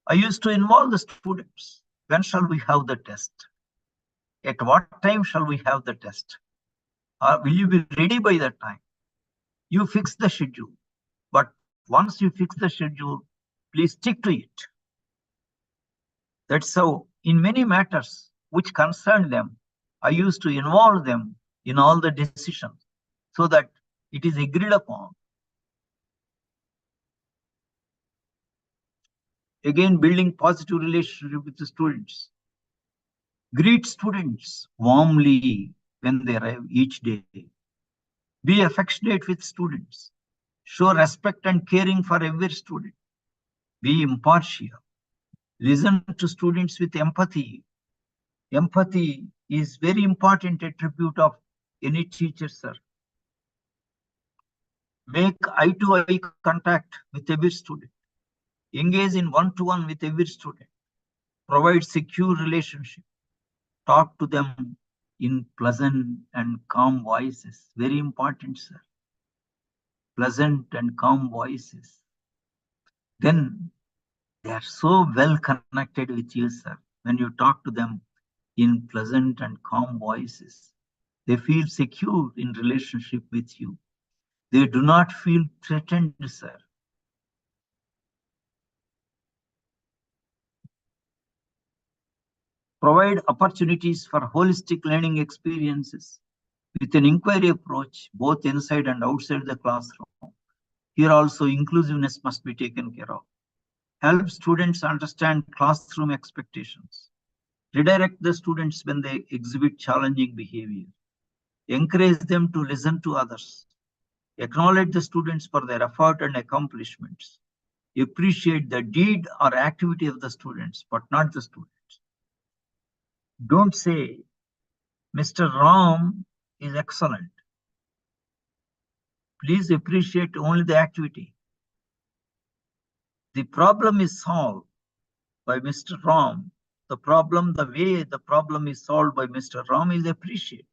I used to involve the students. When shall we have the test? At what time shall we have the test? Will you be ready by that time? You fix the schedule. But once you fix the schedule, please stick to it. That's how, in many matters which concern them, I used to involve them in all the decisions so that it is agreed upon. Again, building positive relationship with the students. Greet students warmly when they arrive each day. Be affectionate with students. Show respect and caring for every student. Be impartial. Listen to students with empathy. Empathy is very important attribute of any teacher, sir. Make eye-to-eye contact with every student. Engage in one-to-one with every student. Provide secure relationship. Talk to them in pleasant and calm voices. Very important, sir. Pleasant and calm voices. Then they are so well connected with you, sir. When you talk to them in pleasant and calm voices, they feel secure in relationship with you. They do not feel threatened, sir. Provide opportunities for holistic learning experiences with an inquiry approach, both inside and outside the classroom. Here also inclusiveness must be taken care of. Help students understand classroom expectations. Redirect the students when they exhibit challenging behavior. Encourage them to listen to others. Acknowledge the students for their effort and accomplishments. Appreciate the deed or activity of the students, but not the students. Don't say, Mr. Ram is excellent. Please appreciate only the activity. The problem is solved by Mr. Ram. The way the problem is solved by Mr. Ram is appreciated.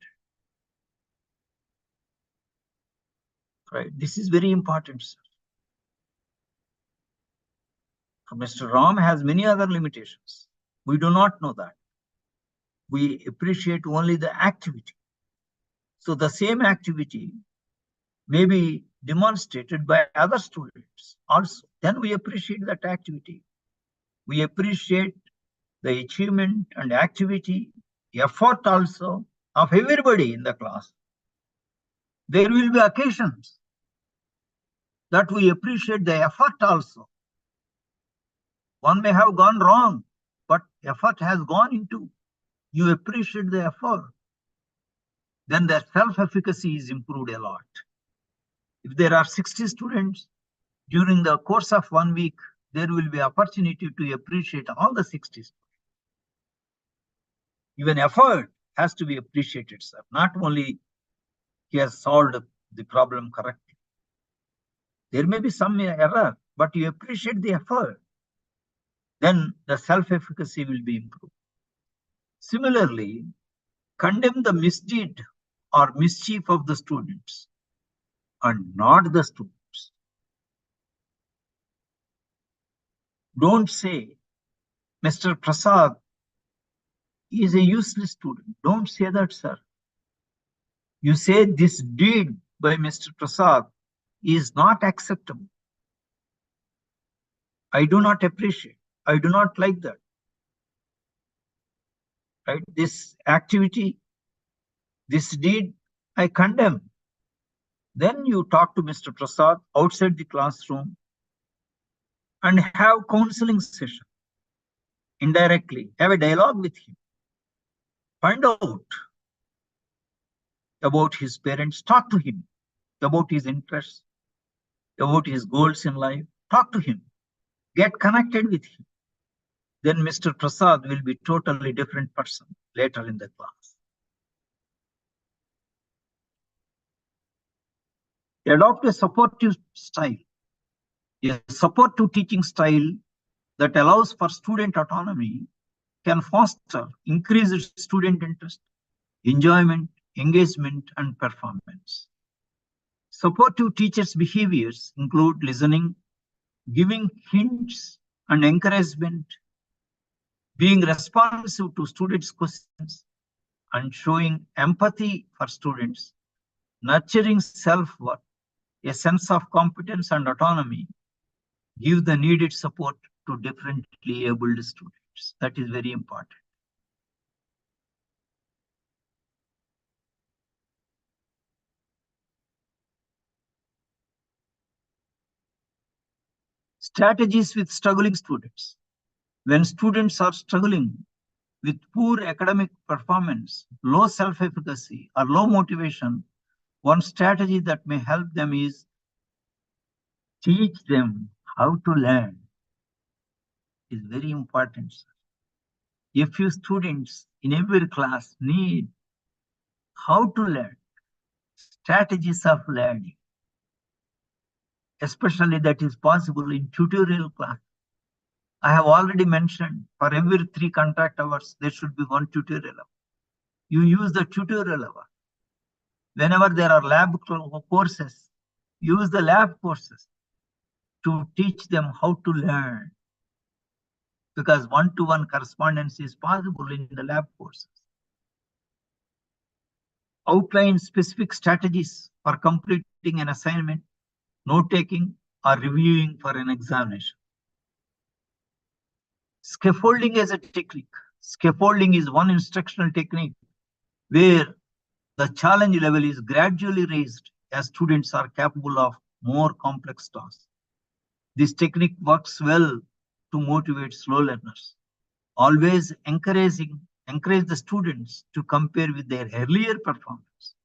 Right? This is very important, sir. Mr. Ram has many other limitations. We do not know that. We appreciate only the activity. So the same activity may be demonstrated by other students also. Then we appreciate that activity. We appreciate the achievement and activity, effort also of everybody in the class. There will be occasions that we appreciate the effort also. One may have gone wrong, but effort has gone into. You appreciate the effort. Then their self-efficacy is improved a lot. If there are 60 students, during the course of 1 week, there will be opportunity to appreciate all the 60 students. Even effort has to be appreciated, sir. Not only he has solved the problem correctly. There may be some error, but you appreciate the effort. Then the self-efficacy will be improved. Similarly, condemn the misdeed or mischief of the students and not the students. Don't say, Mr. Prasad is a useless student. Don't say that, sir. You say this deed by Mr. Prasad is not acceptable. I do not appreciate. I do not like that. Right? This activity, this deed, I condemn. Then you talk to Mr. Prasad outside the classroom and have counseling session. Indirectly, have a dialogue with him. Find out about his parents. Talk to him about his interests, about his goals in life. Talk to him. Get connected with him. Then Mr. Prasad will be totally different person later in the class. Adopt a supportive style, a supportive teaching style that allows for student autonomy can foster increased student interest, enjoyment, engagement, and performance. Supportive teachers' behaviors include listening, giving hints and encouragement, being responsive to students' questions, and showing empathy for students, nurturing self-worth, a sense of competence and autonomy, give the needed support to differently abled students. That is very important. Strategies with struggling students. When students are struggling with poor academic performance, low self-efficacy, or low motivation, one strategy that may help them is teach them how to learn. Is very important. A few students in every class need how to learn, strategies of learning, especially that is possible in tutorial class. I have already mentioned for every 3 contact hours, there should be 1 tutorial hour. You use the tutorial hour. Whenever there are lab courses, use the lab courses to teach them how to learn, because one-to-one correspondence is possible in the lab courses. Outline specific strategies for completing an assignment, note-taking, or reviewing for an examination. Scaffolding as a technique. Scaffolding is one instructional technique where the challenge level is gradually raised as students are capable of more complex tasks. This technique works well to motivate slow learners. Always encourage the students to compare with their earlier performance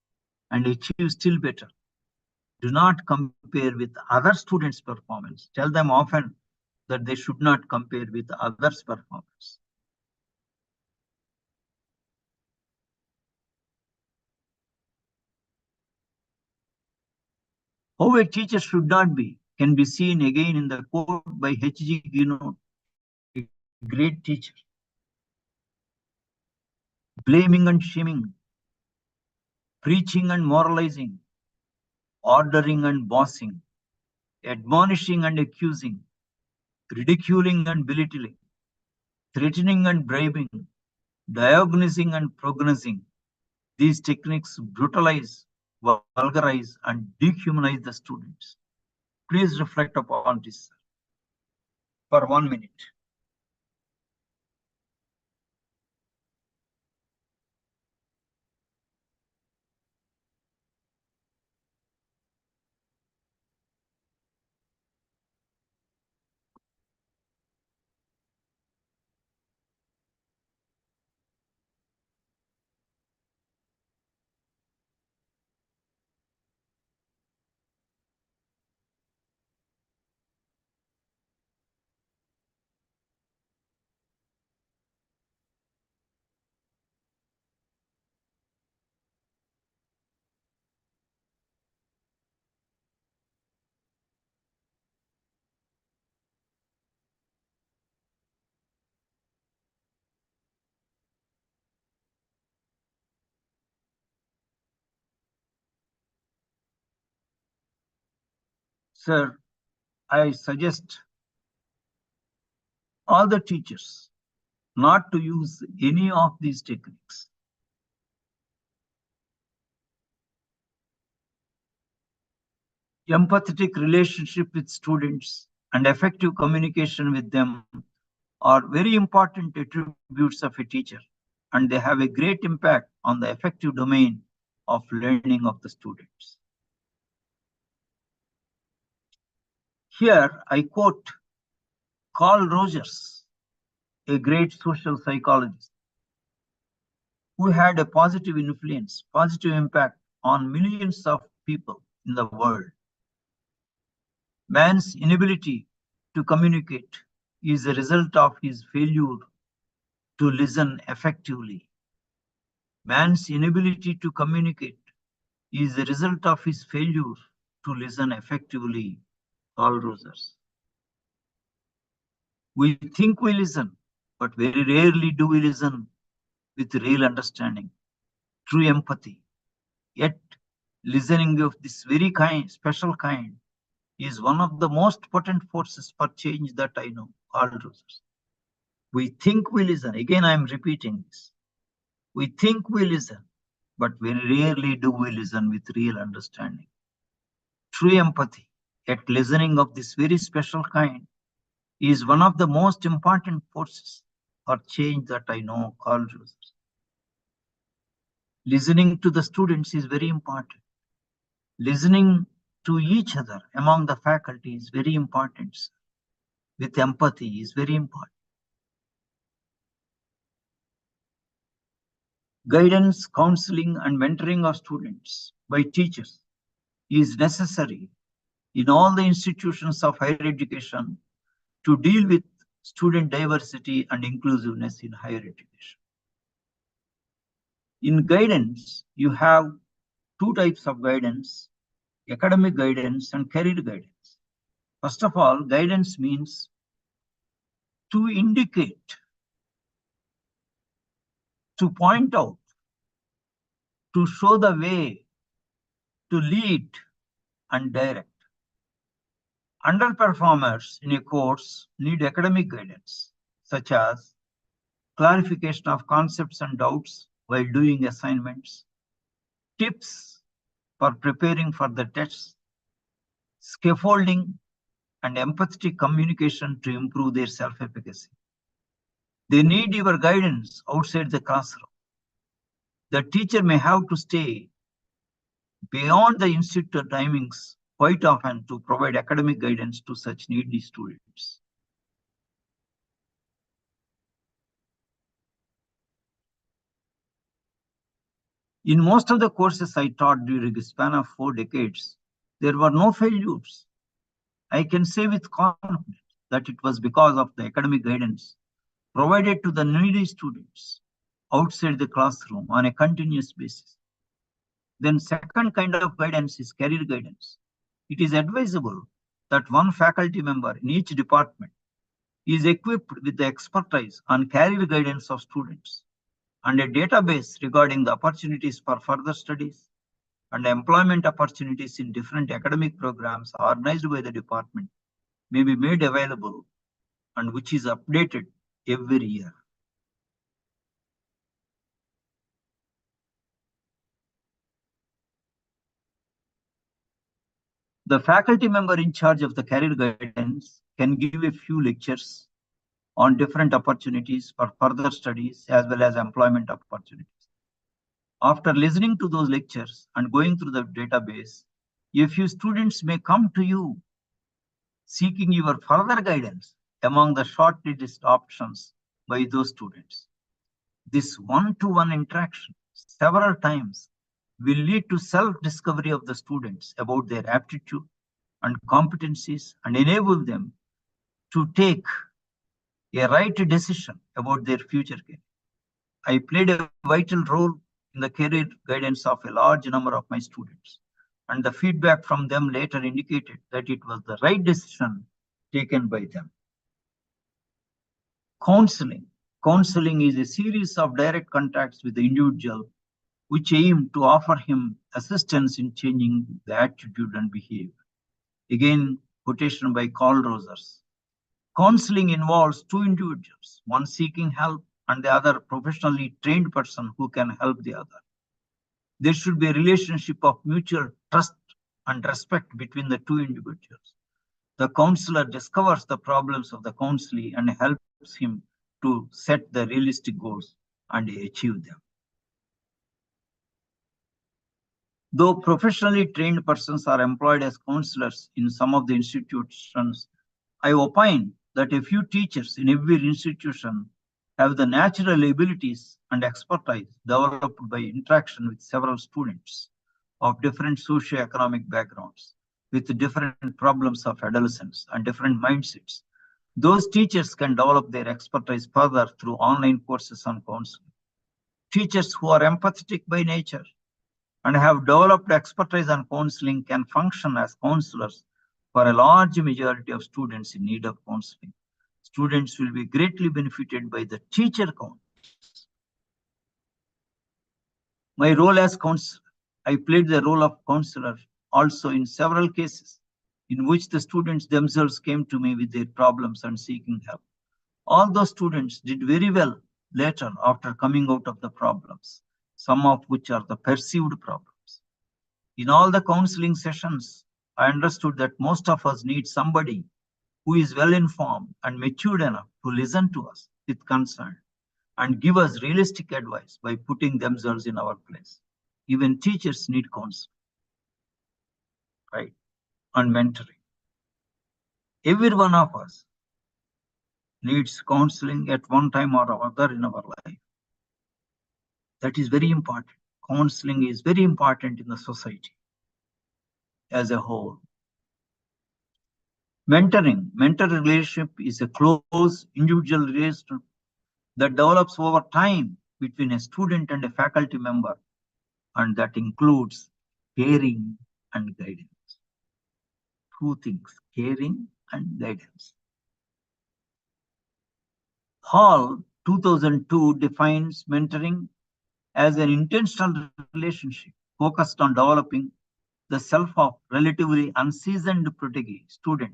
and achieve still better. Do not compare with other students' performance. Tell them often that they should not compare with others' performance. How a teacher should not be can be seen again in the quote by H.G. Guinot, a great teacher. Blaming and shaming, preaching and moralizing, ordering and bossing, admonishing and accusing, ridiculing and belittling, threatening and bribing, diagnosing and prognosing. These techniques brutalize, vulgarize, and dehumanize the students. Please reflect upon this for 1 minute. Sir, I suggest all the teachers not to use any of these techniques. Empathetic relationship with students and effective communication with them are very important attributes of a teacher, and they have a great impact on the effective domain of learning of the students. Here I quote Carl Rogers, a great social psychologist who had a positive influence, positive impact on millions of people in the world. Man's inability to communicate is a result of his failure to listen effectively. Man's inability to communicate is a result of his failure to listen effectively. Carl Rogers. We think we listen, but very rarely do we listen with real understanding, true empathy. Yet, listening of this very kind, special kind, is one of the most potent forces for change that I know. Carl Rogers. We think we listen. Again, I am repeating this. We think we listen, but very rarely do we listen with real understanding. True empathy, yet listening of this very special kind, is one of the most important forces for change that I know. Carl Rogers. Listening to the students is very important. Listening to each other among the faculty is very important. With empathy is very important. Guidance, counseling, and mentoring of students by teachers is necessary in all the institutions of higher education to deal with student diversity and inclusiveness in higher education. In guidance, you have two types of guidance: academic guidance and career guidance. First of all, guidance means to indicate, to point out, to show the way, to lead and direct. Underperformers in a course need academic guidance, such as clarification of concepts and doubts while doing assignments, tips for preparing for the tests, scaffolding, and empathetic communication to improve their self-efficacy. They need your guidance outside the classroom. The teacher may have to stay beyond the institute timings quite often to provide academic guidance to such needy students. In most of the courses I taught during a span of 4 decades, there were no failures. I can say with confidence that it was because of the academic guidance provided to the needy students outside the classroom on a continuous basis. Then second kind of guidance is career guidance. It is advisable that one faculty member in each department is equipped with the expertise on career guidance of students and a database regarding the opportunities for further studies and employment opportunities in different academic programs organized by the department may be made available and which is updated every year. The faculty member in charge of the career guidance can give a few lectures on different opportunities for further studies as well as employment opportunities. After listening to those lectures and going through the database, a few students may come to you seeking your further guidance among the shortlisted options by those students. This one-to-one interaction several times will lead to self-discovery of the students about their aptitude and competencies and enable them to take a right decision about their future career. I played a vital role in the career guidance of a large number of my students, and the feedback from them later indicated that it was the right decision taken by them. Counseling. Counseling is a series of direct contacts with the individual which aim to offer him assistance in changing the attitude and behavior. Again, quotation by Carl Rogers. Counseling involves two individuals, one seeking help and the other professionally trained person who can help the other. There should be a relationship of mutual trust and respect between the two individuals. The counselor discovers the problems of the counselee and helps him to set the realistic goals and achieve them. Though professionally trained persons are employed as counselors in some of the institutions, I opine that a few teachers in every institution have the natural abilities and expertise developed by interaction with several students of different socio-economic backgrounds, with different problems of adolescence and different mindsets. Those teachers can develop their expertise further through online courses on counseling. Teachers who are empathetic by nature and have developed expertise on counseling can function as counselors for a large majority of students in need of counseling. Students will be greatly benefited by the teacher counselors. My role as counselor, I played the role of counselor also in several cases in which the students themselves came to me with their problems and seeking help. All those students did very well later after coming out of the problems, some of which are the perceived problems. In all the counseling sessions, I understood that most of us need somebody who is well informed and matured enough to listen to us with concern and give us realistic advice by putting themselves in our place. Even teachers need counseling, right? And mentoring. Every one of us needs counseling at one time or other in our life. That is very important. Counseling is very important in the society as a whole. Mentoring, mentor relationship is a close individual relationship that develops over time between a student and a faculty member, and that includes caring and guidance. Two things, caring and guidance. Hall 2002 defines mentoring as an intentional relationship focused on developing the self of relatively unseasoned protege student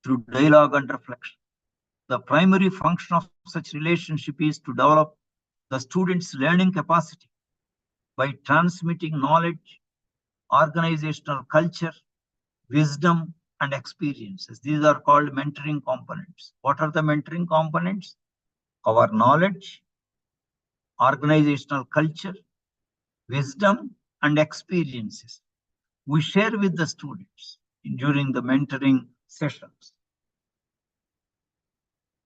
through dialogue and reflection. The primary function of such relationship is to develop the student's learning capacity by transmitting knowledge, organizational culture, wisdom, and experiences. These are called mentoring components. What are the mentoring components? Our knowledge, organizational culture, wisdom, and experiences we share with the students during the mentoring sessions.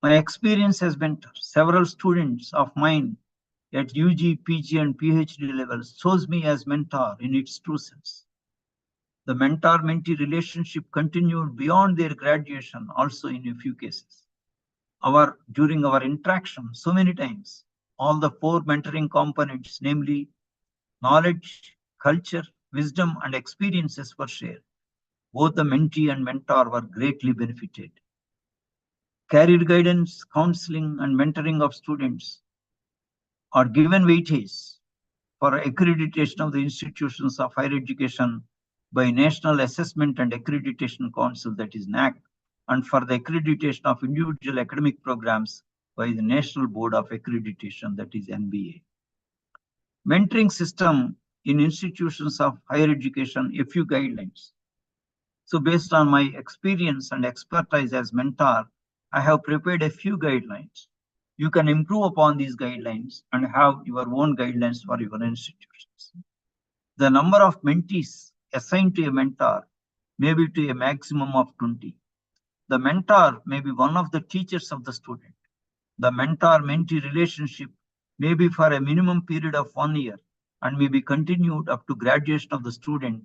My experience as mentor, several students of mine at UG, PG, and PhD levels chose me as mentor in its true sense. The mentor-mentee relationship continued beyond their graduation also in a few cases. During our interaction so many times, all the four mentoring components, namely knowledge, culture, wisdom, and experiences were shared. Both the mentee and mentor were greatly benefited. Career guidance, counseling, and mentoring of students are given weightage for accreditation of the institutions of higher education by National Assessment and Accreditation Council, that is NAC, and for the accreditation of individual academic programs by the National Board of Accreditation, that is NBA. Mentoring system in institutions of higher education, a few guidelines. So based on my experience and expertise as mentor, I have prepared a few guidelines. You can improve upon these guidelines and have your own guidelines for your institutions. The number of mentees assigned to a mentor may be to a maximum of 20. The mentor may be one of the teachers of the student. The mentor-mentee relationship may be for a minimum period of 1 year and may be continued up to graduation of the student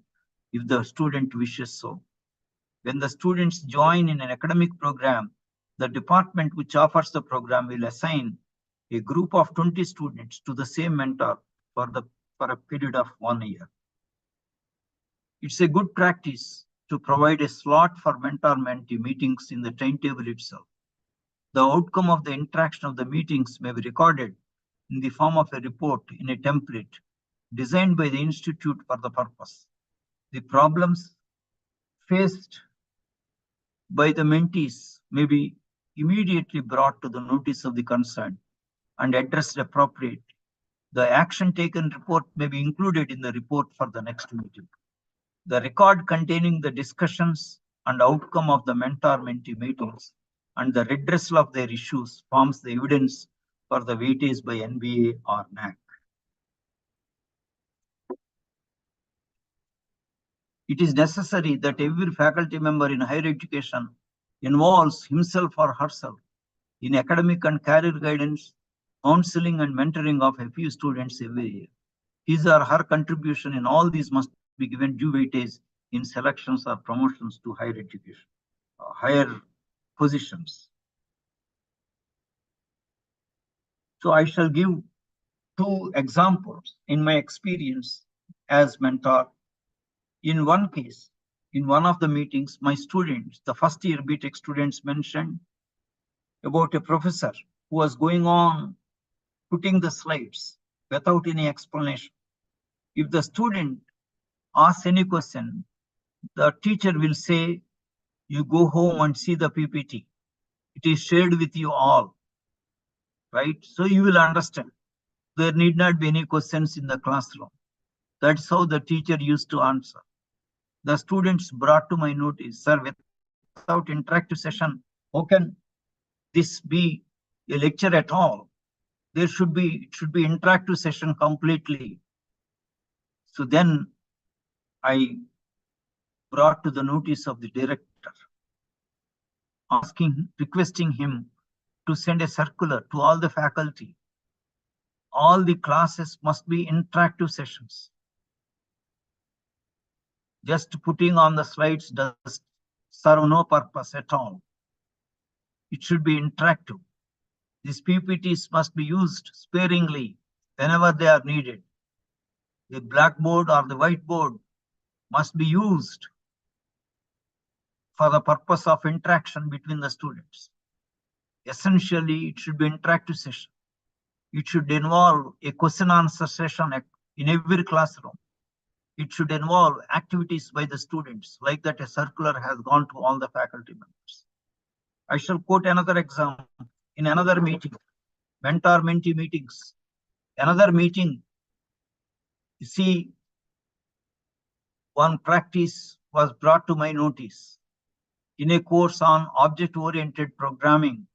if the student wishes so. When the students join in an academic program, the department which offers the program will assign a group of 20 students to the same mentor for a period of 1 year. It's a good practice to provide a slot for mentor-mentee meetings in the timetable itself. The outcome of the interaction of the meetings may be recorded in the form of a report in a template designed by the institute for the purpose. The problems faced by the mentees may be immediately brought to the notice of the concerned and addressed appropriately. The action taken report may be included in the report for the next meeting. The record containing the discussions and outcome of the mentor-mentee meetings and the redressal of their issues forms the evidence for the weightage by NBA or NAC. It is necessary that every faculty member in higher education involves himself or herself in academic and career guidance, counseling and mentoring of FU students every year. His or her contribution in all these must be given due weightage in selections or promotions to higher education, higher positions. So I shall give 2 examples in my experience as mentor. In one case, in one of the meetings, my students, the first year BTech students, mentioned about a professor who was going on putting the slides without any explanation. If the student asks any question, the teacher will say, you go home and see the PPT. It is shared with you all, right? So you will understand. There need not be any questions in the classroom. That's how the teacher used to answer. The students brought to my notice, sir, without interactive session, how can this be a lecture at all? It should be interactive session completely. So then I brought to the notice of the director, requesting him to send a circular to all the faculty. All the classes must be interactive sessions. Just putting on the slides does serve no purpose at all. It should be interactive. These PPTs must be used sparingly whenever they are needed. The blackboard or the whiteboard must be used for the purpose of interaction between the students. Essentially, it should be interactive session. It should involve a question answer session in every classroom. It should involve activities by the students, like that a circular has gone to all the faculty members. I shall quote another example in another meeting, mentor-mentee meetings. Another meeting, you see, one practice was brought to my notice. In a course on object-oriented programming,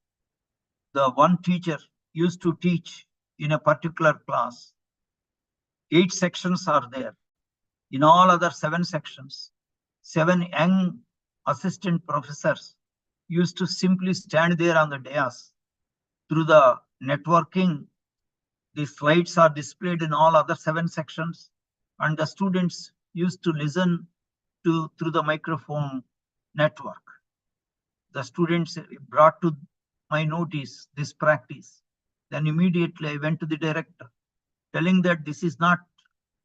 the one teacher used to teach in a particular class. 8 sections are there. In all other 7 sections, 7 young assistant professors used to simply stand there on the dais. Through the networking, the slides are displayed in all other 7 sections, and the students used to listen through the microphone network. The students brought to my notice this practice. Then immediately I went to the director, telling that this is not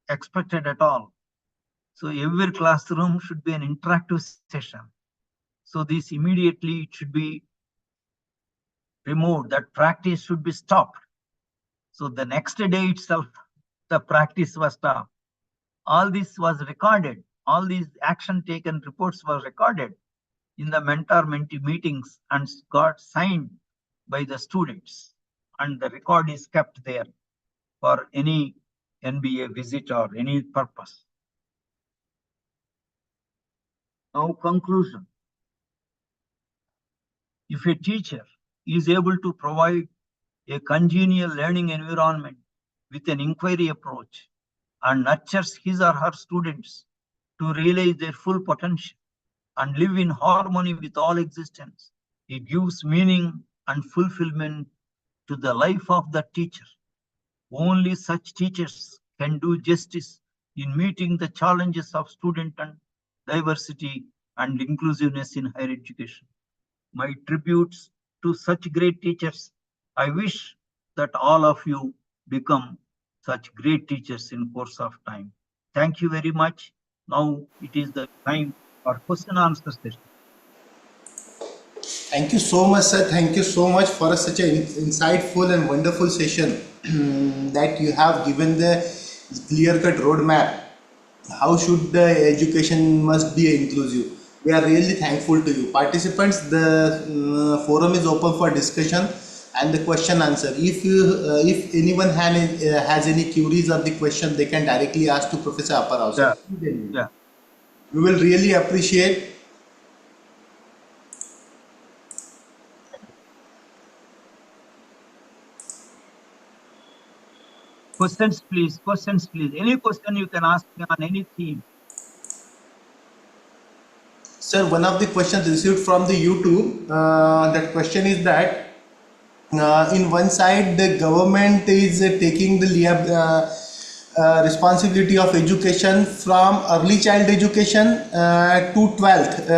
expected at all. So every classroom should be an interactive session. So this immediately it should be removed. That practice should be stopped. So the next day itself, the practice was stopped. All this was recorded. All these action taken reports were recorded in the mentor-mentee meetings and got signed by the students. And the record is kept there for any NBA visit or any purpose. Now, conclusion. If a teacher is able to provide a congenial learning environment with an inquiry approach and nurtures his or her students to realize their full potential and live in harmony with all existence, it gives meaning and fulfillment to the life of the teacher. Only such teachers can do justice in meeting the challenges of student and diversity and inclusiveness in higher education. My tributes to such great teachers. I wish that all of you become such great teachers in course of time. Thank you very much. Now it is the time for question and answer session. Thank you so much, sir. Thank you so much for such an insightful and wonderful session that you have given the clear-cut roadmap. How should the education must be inclusive? We are really thankful to you. Participants, the forum is open for discussion and the question answer. If anyone has any queries or the question, they can directly ask to Professor Apparao, Yeah, sir. yeah. We will really appreciate. Questions, please. Questions, please. Any question you can ask me on any theme. Sir, one of the questions received from the YouTube, that question is that in one side the government is taking the responsibility of education from early child education to 12th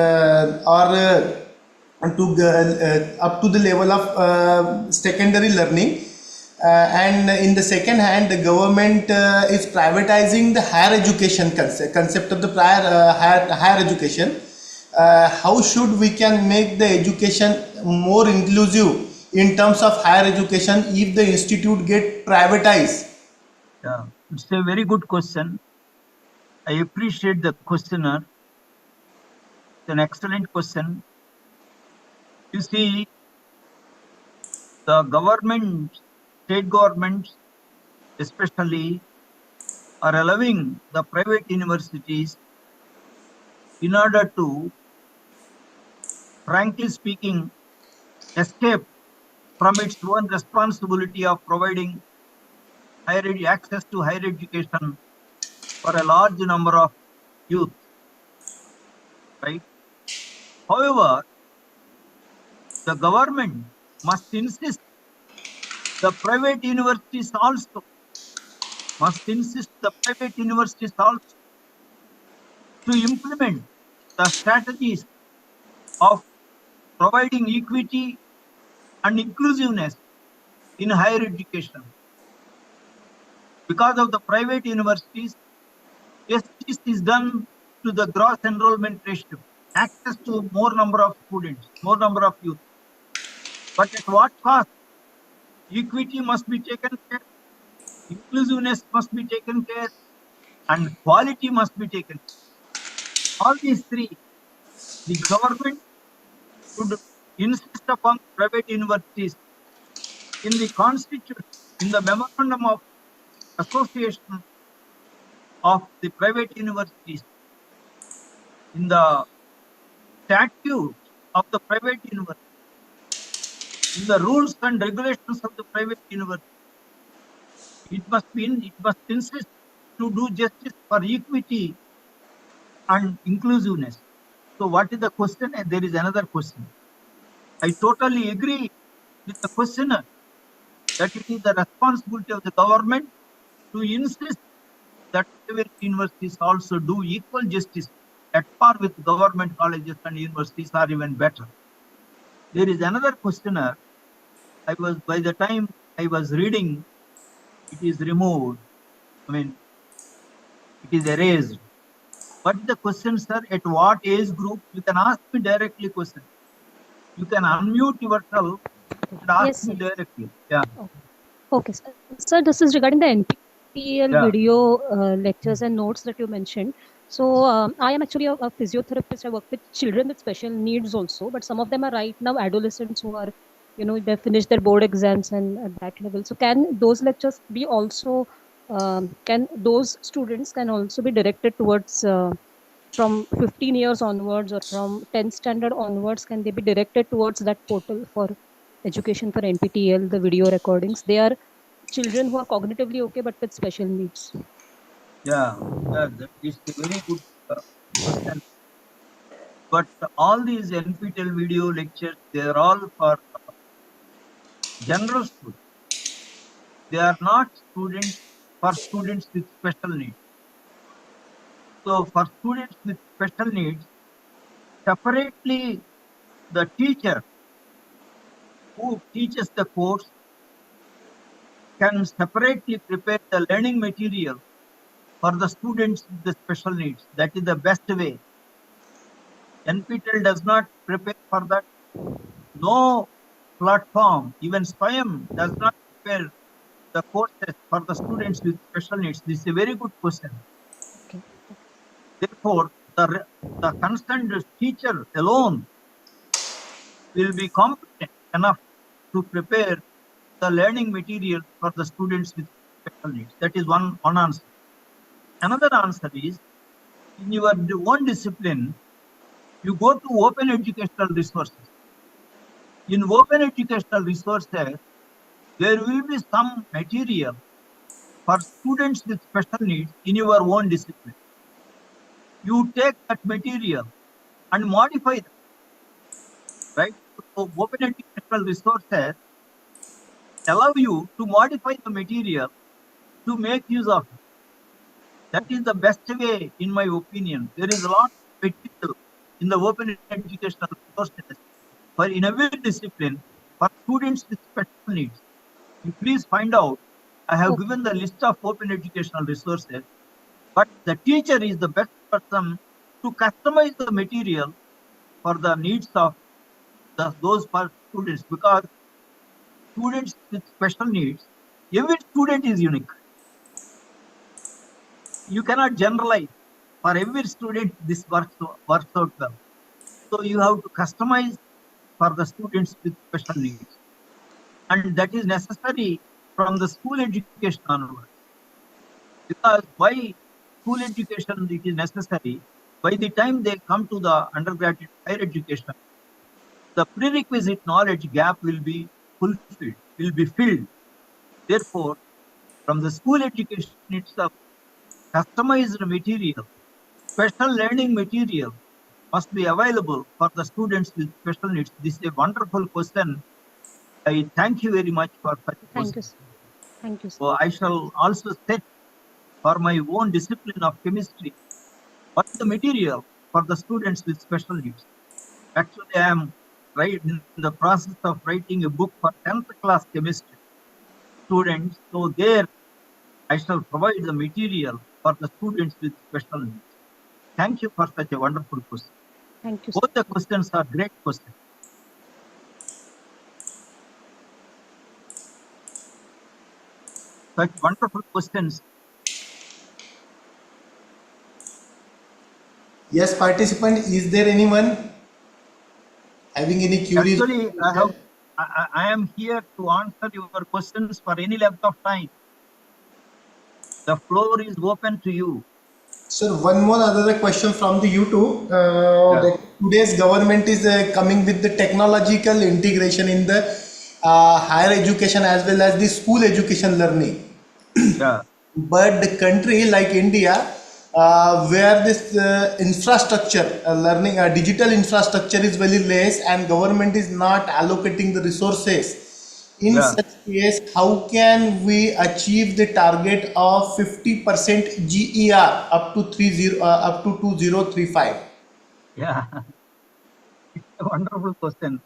or to up to the level of secondary learning, and in the second hand the government is privatizing the higher education concept of the prior higher education. How should we can make the education more inclusive in terms of higher education if the institute get privatized? Yeah, it's a very good question. I appreciate the questioner. It's an excellent question. You see, the government, state governments especially, are allowing the private universities in order to, frankly speaking, escape from its own responsibility of providing access to higher education for a large number of youth, right? However, the government must insist, the private universities also must insist, the private universities also to implement the strategies of providing equity and inclusiveness in higher education. Because of the private universities, justice is done to the gross enrollment ratio, access to more number of students, more number of youth. But at what cost? Equity must be taken care, inclusiveness must be taken care, and quality must be taken care. All these three, the government should insist upon private universities in the constitution, in the memorandum of association of the private universities, in the statute of the private university, in the rules and regulations of the private university. It must insist to do justice for equity and inclusiveness. So what is the question? And there is another question. I totally agree with the questioner that it is the responsibility of the government to insist that private universities also do equal justice at par with government colleges and universities, are even better. There is another questioner. By the time I was reading, it is removed. I mean, it is erased. What is the question, sir? At what age group? You can ask me directly question. You can unmute yourself and ask Yes, me sir. directly. Yeah. Okay, sir. Sir, this is regarding the NPTEL Yeah. video lectures and notes that you mentioned. So, I am actually a physiotherapist. I work with children with special needs also, but some of them are right now adolescents who are, they finished their board exams and at that level. So, can those lectures be also, can those students can also be directed towards from 15 years onwards or from 10th standard onwards, can they be directed towards that portal for education for NPTEL, the video recordings? They are children who are cognitively okay but with special needs. Yeah. That is a very good question. But all these NPTEL video lectures, they are all for general students. They are not students for students with special needs. So for students with special needs, separately the teacher who teaches the course can separately prepare the learning material for the students with the special needs. That is the best way. NPTEL does not prepare for that. No platform, even SWAYAM, does not prepare the courses for the students with special needs. This is a very good question. Okay. Therefore, the concerned teacher alone will be competent enough to prepare the learning material for the students with special needs. That is one answer. Another answer is, in your own discipline, you go to open educational resources. In open educational resources, there will be some material for students with special needs in your own discipline. You take that material and modify them, right? So open educational resources allow you to modify the material to make use of it. That is the best way, in my opinion. There is a lot of material in the open educational resources for in every discipline for students with special needs. You please find out. I have Okay. given the list of open educational resources, but the teacher is the best person to customize the material for the needs of those students, because students with special needs, every student is unique. You cannot generalize. For every student, this works out well. So you have to customize for the students with special needs. And that is necessary from the school education onwards. Because why school education it is necessary? By the time they come to the undergraduate higher education, the prerequisite knowledge gap will be fulfilled, will be filled. Therefore, from the school education itself, customized material, special learning material must be available for the students with special needs. This is a wonderful question. I thank you very much for such a Thank you, question. sir. Thank you, sir. So I shall also set for my own discipline of chemistry what is the material for the students with special needs. Actually, I am in the process of writing a book for 10th class chemistry students. So there I shall provide the material for the students with special needs. Thank you for such a wonderful question. Thank you, sir. Both the questions are great questions. Such wonderful questions. Yes, participant, is there anyone having any queries? Actually, I am here to answer your questions for any length of time. The floor is open to you. Sir, one more other question from the YouTube. That today's government is coming with the technological integration in the higher education as well as the school education learning. Yeah. But the country like India, where this infrastructure, learning, digital infrastructure is very less, and government is not allocating the resources. In Yeah. such case, how can we achieve the target of 50% GER up to 2035? Yeah. It's a wonderful question.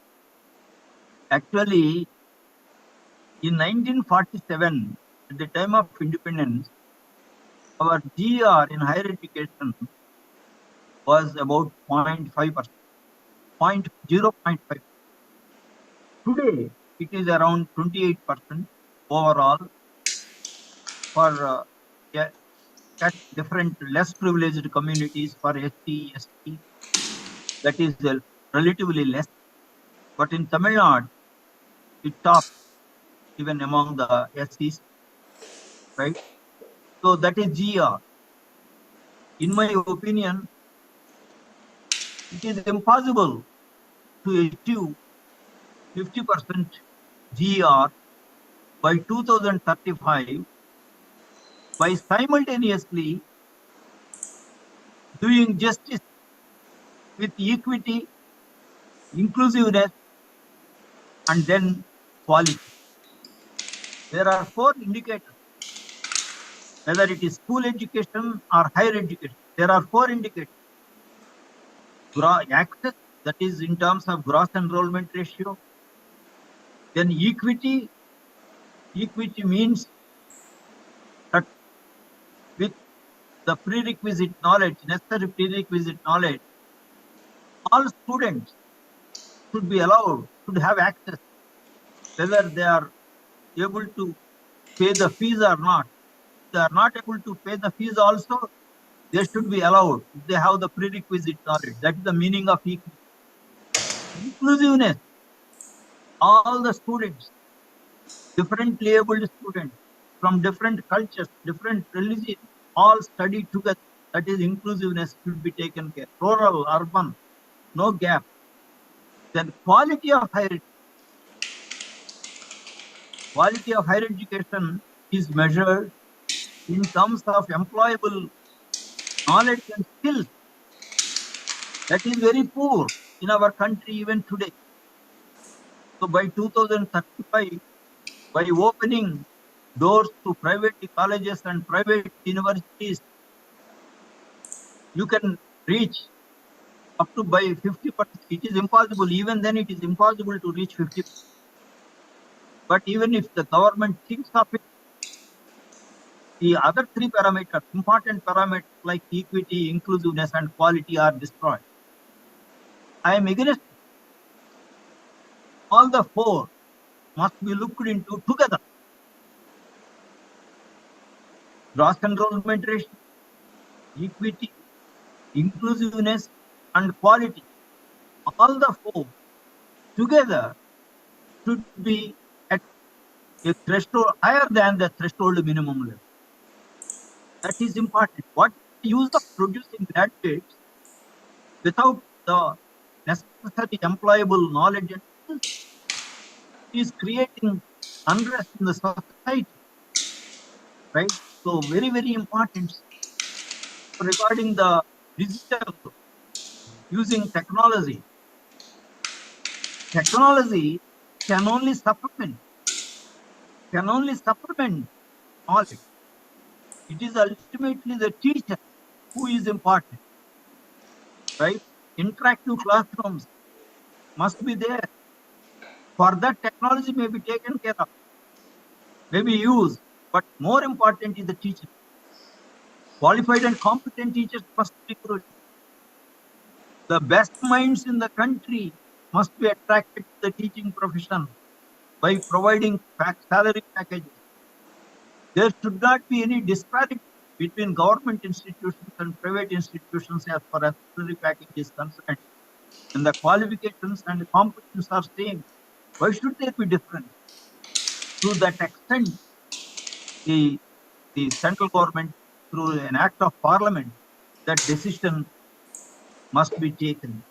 Actually, in 1947, at the time of independence, our GR in higher education was about 0.5%, 0.5. Today, it is around 28% overall for different less privileged communities. For SC, ST, that is relatively less. But in Tamil Nadu, it tops even among the SCs, right? So that is GR. In my opinion, it is impossible to achieve 50% GR by 2035 by simultaneously doing justice with equity, inclusiveness, and then quality. There are 4 indicators, whether it is school education or higher education. There are 4 indicators. Access, that is in terms of gross enrollment ratio. Then equity. Equity means that with the prerequisite knowledge, necessary prerequisite knowledge, all students should be allowed, should have access, whether they are able to pay the fees or not. If they are not able to pay the fees also, they should be allowed if they have the prerequisite knowledge. That is the meaning of equity. Inclusiveness, all the students, differently abled students from different cultures, different religions, all study together. That is inclusiveness should be taken care. Rural, urban, no gap. Then quality of higher education is measured in terms of employable knowledge and skills. That is very poor in our country even today. So by 2035, by opening doors to private colleges and private universities, you can reach up to by 50%. It is impossible. Even then, it is impossible to reach 50%. But even if the government thinks of it, the other three parameters, important parameters like equity, inclusiveness, and quality are destroyed. I am against it. All the four must be looked into together. Gross enrollment ratio, equity, inclusiveness, and quality. All the four together should be at a threshold higher than the threshold minimum level. That is important. What is the use of producing graduates without the necessary employable knowledge and skills? Is creating unrest in the society, right? So very, very important regarding the digital using technology. Technology can only supplement knowledge. It is ultimately the teacher who is important, right? Interactive classrooms must be there. For that, technology may be taken care of, may be used, but more important is the teacher. Qualified and competent teachers must be recruited. The best minds in the country must be attracted to the teaching profession by providing salary packages. There should not be any disparity between government institutions and private institutions as far as salary package is concerned. And the qualifications and the competence are same. Why should there be difference? To that extent, the central government, through an act of parliament, that decision must be taken.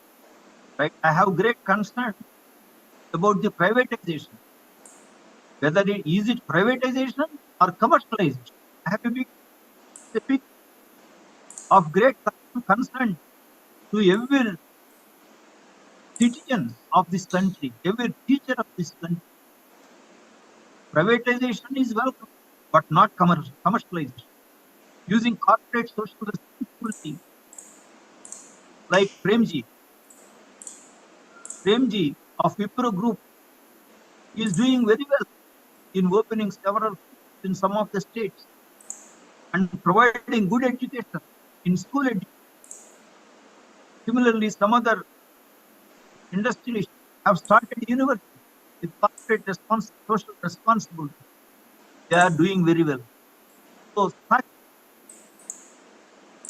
Right? I have great concern about the privatization. Whether is it privatization or commercialization? I have a big of great concern to every citizen of this country, every teacher of this country. Privatization is welcome, but not commercialization. Using corporate social responsibility like Premji of Wipro Group is doing very well in opening several in some of the states and providing good education in school education. Similarly, some other industries have started universities with corporate social responsibility. They are doing very well. So such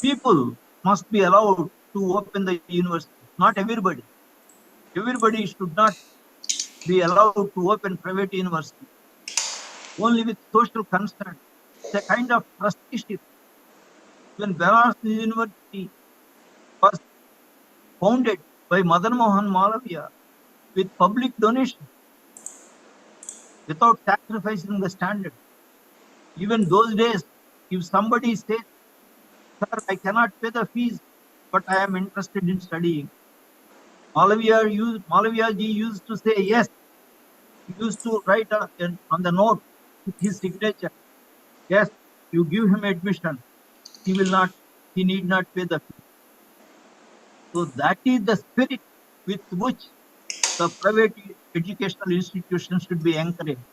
people must be allowed to open the university. Not everybody. Everybody should not be allowed to open private university. Only with social concern. It's a kind of trusteeship. When Banaras University was founded by Madan Mohan Malaviya with public donation, without sacrificing the standard. Even those days, if somebody says, "Sir, I cannot pay the fees, but I am interested in studying," Malaviya ji used to say yes. He used to write on the note with his signature, "Yes, you give him admission. He need not pay the fee." So that is the spirit with which the private educational institutions should be encouraged,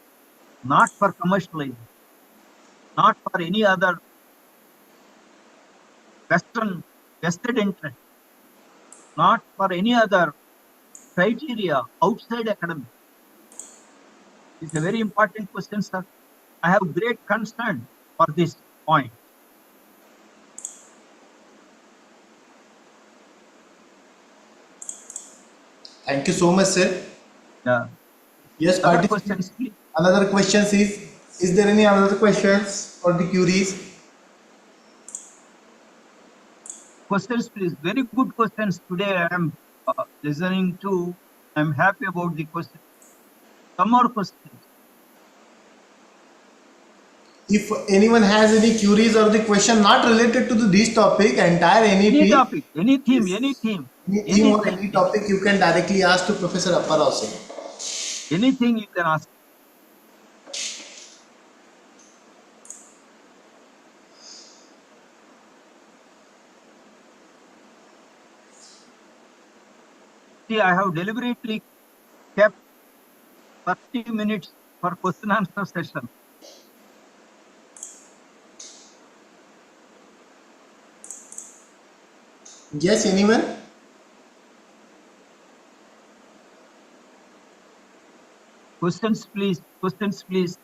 not for commercializing, not for any other vested interest, not for any other criteria outside academics. It's a very important question, sir. I have great concern for this point. Thank you so much, sir. Yeah. Yes, Other participant. questions, please. Another question is there any other questions or the queries? Questions, please. Very good questions today. I am listening to. I'm happy about the questions. Some more questions. If anyone has any queries or the question not related to this topic, entire Any NEP, topic, any theme, yes, any theme, any theme or anything, any topic, you can directly ask to Professor Apparao, sir. anything you can ask. See, I have deliberately kept 30 minutes for question answer session. Yes, anyone? Questions, please. Questions, please.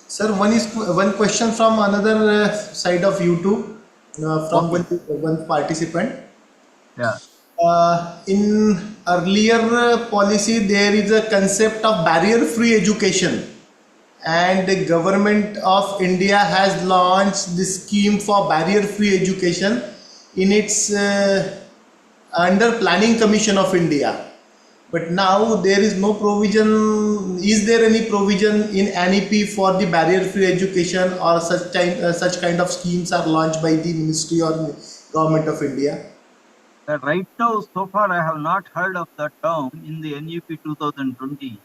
Sir, one question from another side of YouTube from Okay. one participant. Yeah. In earlier policy, there is a concept of barrier-free education, and the government of India has launched the scheme for barrier-free education in its under Planning Commission of India. But now there is no provision. Is there any provision in NEP for the barrier-free education, or such kind of schemes are launched by the Ministry or Government of India? Right now, so far, I have not heard of the term in the NEP 2020.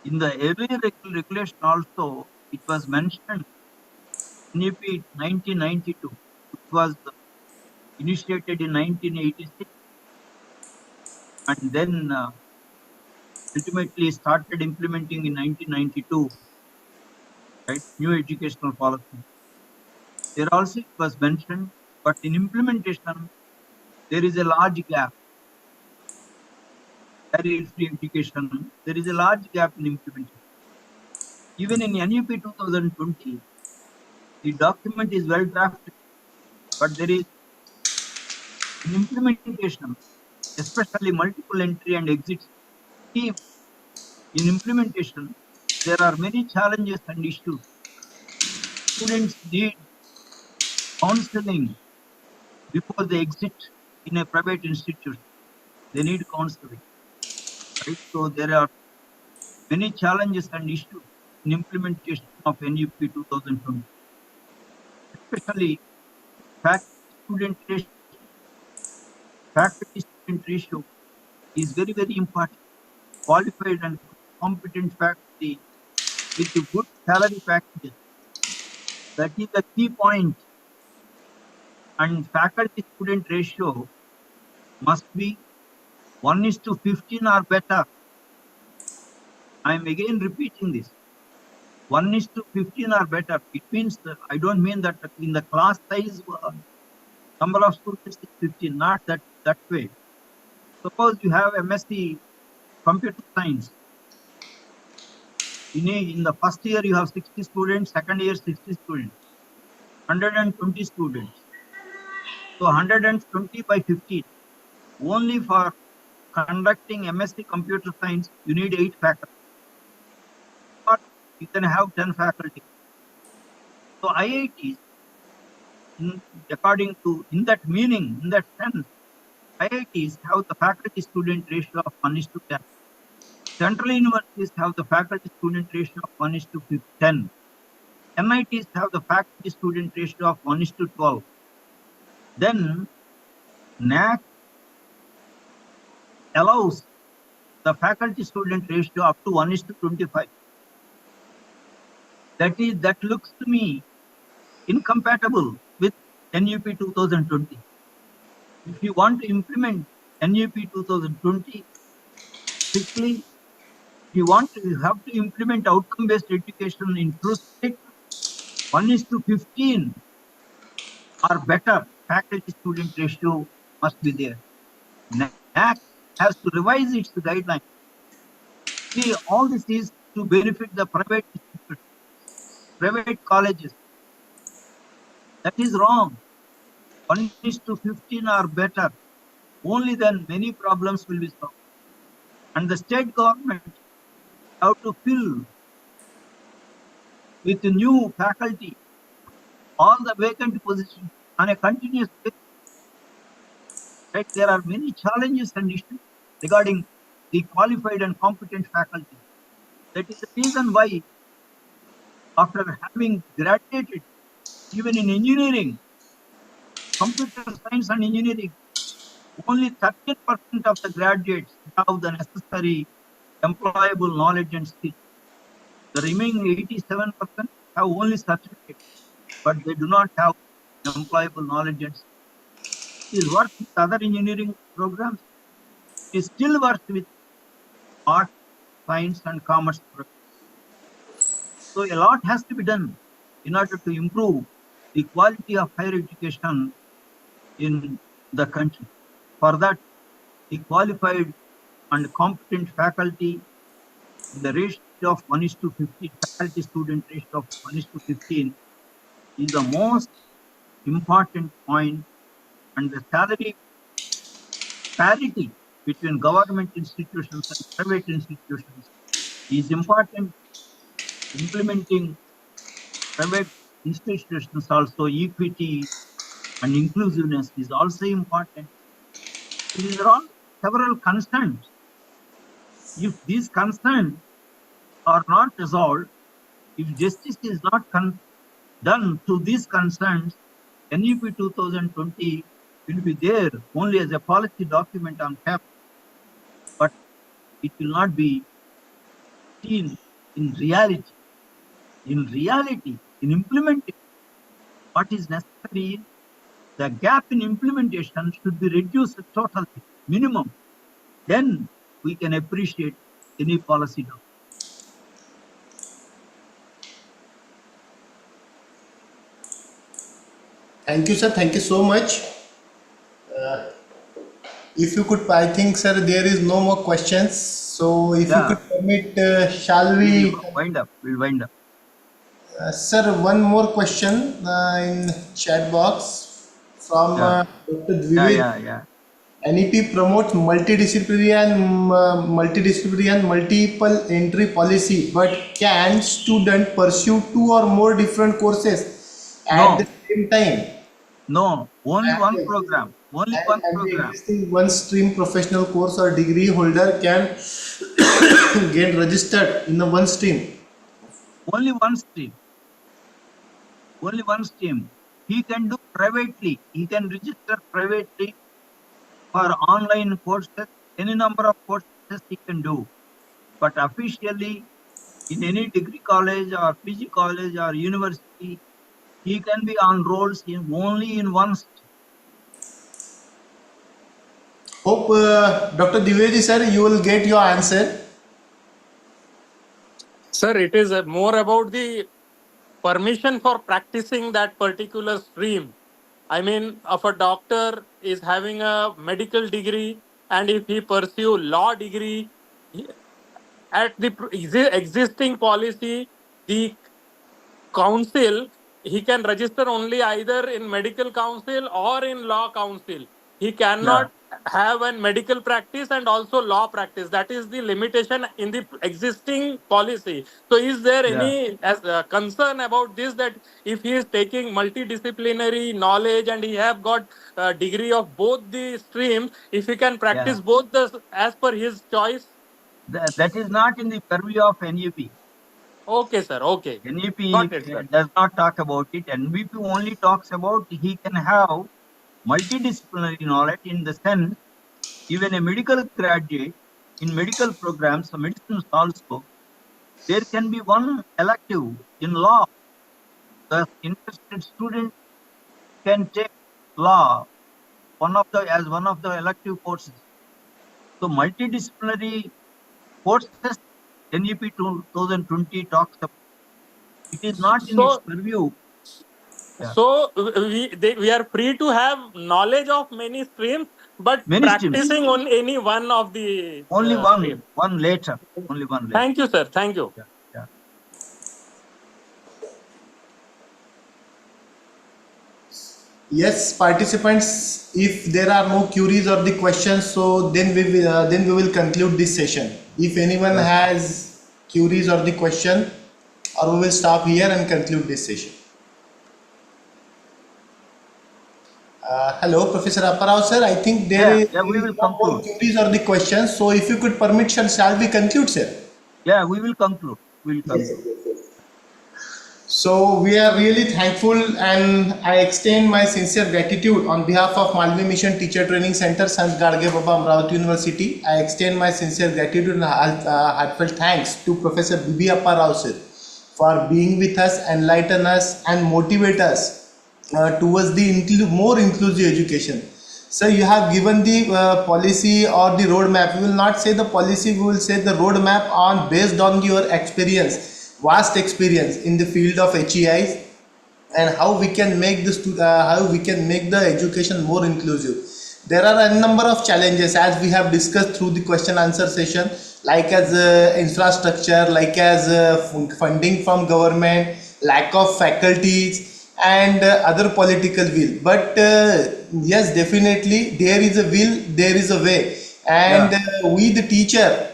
In the earlier regulation also, it was mentioned NEP 1992. It was initiated in 1986 and then ultimately started implementing in 1992, right? New educational policy. There also it was mentioned, but in implementation, there is a large gap. Barrier-free education, there is a large gap in implementation. Even in NEP 2020, the document is well drafted, but there is in implementation, especially multiple entry and exit scheme. In implementation, there are many challenges and issues. Students need counseling before they exit in a private institution. They need counseling, right? So there are many challenges and issues in implementation of NUP 2020, especially student ratio. Faculty student ratio is very, very important. Qualified and competent faculty with a good salary packages. That is the key point. And faculty student ratio must be 1:15 or better. I am again repeating this. 1:15 or better. It means that I don't mean that in the class size number of students is 15, not that way. Suppose you have MSc computer science. In the first year you have 60 students, second year 60 students, 120 students. So 120 by 15. Only for conducting MSc computer science, you need 8 faculty. Or you can have 10 faculty. So IITs, according to, in that meaning, in that sense, IITs have the faculty student ratio of 1:10. Central universities have the faculty student ratio of 1:10. NITs have the faculty student ratio of 1:12. Then NAC allows the faculty student ratio up to 1:25. That looks to me incompatible with NUP 2020. If you want to implement NUP 2020 quickly, you have to implement outcome-based education in true state. 1:15 or better faculty student ratio must be there. NAC has to revise its guidelines. See, all this is to benefit the private institutions. private colleges. That is wrong. 1:15 or better. Only then many problems will be solved. And the state government have to fill with new faculty all the vacant positions on a continuous basis. Right? There are many challenges and issues regarding the qualified and competent faculty. That is the reason why, after having graduated, even in engineering, computer science and engineering, only 13% of the graduates have the necessary employable knowledge and skill. The remaining 87% have only certificate, but they do not have employable knowledge and skill. It is worked with other engineering programs. It still works with art, science, and commerce programs. So a lot has to be done in order to improve the quality of higher education in the country. For that, the qualified and competent faculty in the ratio of 1:15, faculty student ratio of 1:15 is the most important point, and the salary parity between government institutions and private institutions is important. Implementing private institutions also, equity and inclusiveness is also important. These are all several concerns. If these concerns are not resolved, if justice is not done to these concerns, NEP 2020 will be there only as a policy document on paper, but it will not be seen in reality. In reality, in implementing what is necessary, the gap in implementation should be reduced totally, minimum. Then we can appreciate any policy document. Thank you, sir. Thank you so much. If you could, I think, sir, there is no more questions. So, if you could permit, shall we wind up? We'll wind up. Sir, one more question in chat box from Dr. Dvived. NEP promotes multidisciplinary and multiple entry policy, but can student pursue 2 or more different courses at the same time? No, only one program. Only one program. Existing one stream professional course or degree holder can get registered in the one stream. Only one stream. Only one stream. He can do privately. He can register privately for online courses. Any number of courses he can do. But officially, in any degree college or PG college or university, he can be enrolled only in one stream. Hope Dr. Divedi sir, you will get your answer. Sir, it is more about the permission for practicing that particular stream. I mean, if a doctor is having a medical degree and if he pursue law degree, at the existing policy, the council, he can register only either in medical council or in law council. He cannot have a medical practice and also law practice. That is the limitation in the existing policy. So is there any concern about this, that if he is taking multidisciplinary knowledge and he have got a degree of both the streams, if he can practice both as per his choice? That is not in the purview of NEP. Okay, sir. Okay. NEP does not talk about it. NEP only talks about he can have multidisciplinary knowledge, in the sense, even a medical graduate in medical programs, medicine also, there can be one elective in law. The interested student can take law as one of the elective courses. So multidisciplinary courses, NEP 2020 talks about. It is not in its purview. So we are free to have knowledge of many streams, but practicing on any one of the only one later. Only one later. Thank you, sir. Thank you. Yes, participants, if there are no queries or the questions, so then we will conclude this session. If anyone Yes. has queries or the question, or we will stop here and conclude this session. Hello, Professor Apparao sir. I think there Yeah, is, yeah, there we is will no more conclude. queries or the questions. So if you could permit, shall we conclude, sir? Yeah, we will conclude. We will conclude. So we are really thankful, and I extend my sincere gratitude on behalf of Malvi Mission Teacher Training Center, Sant Gadge Baba, Amravati University. I extend my sincere gratitude and heartfelt thanks to Professor B.B. Apparao sir for being with us, enlighten us, and motivate us towards the more inclusive education. So you have given the policy or the roadmap. We will not say the policy, we will say the roadmap on based on your experience, vast experience in the field of HEIs, and how we can make how we can make the education more inclusive. There are a number of challenges as we have discussed through the question answer session, like as infrastructure, like as funding from government, lack of faculties, and other political will. But yes, definitely there is a will, there is a way, Yeah. and we the teacher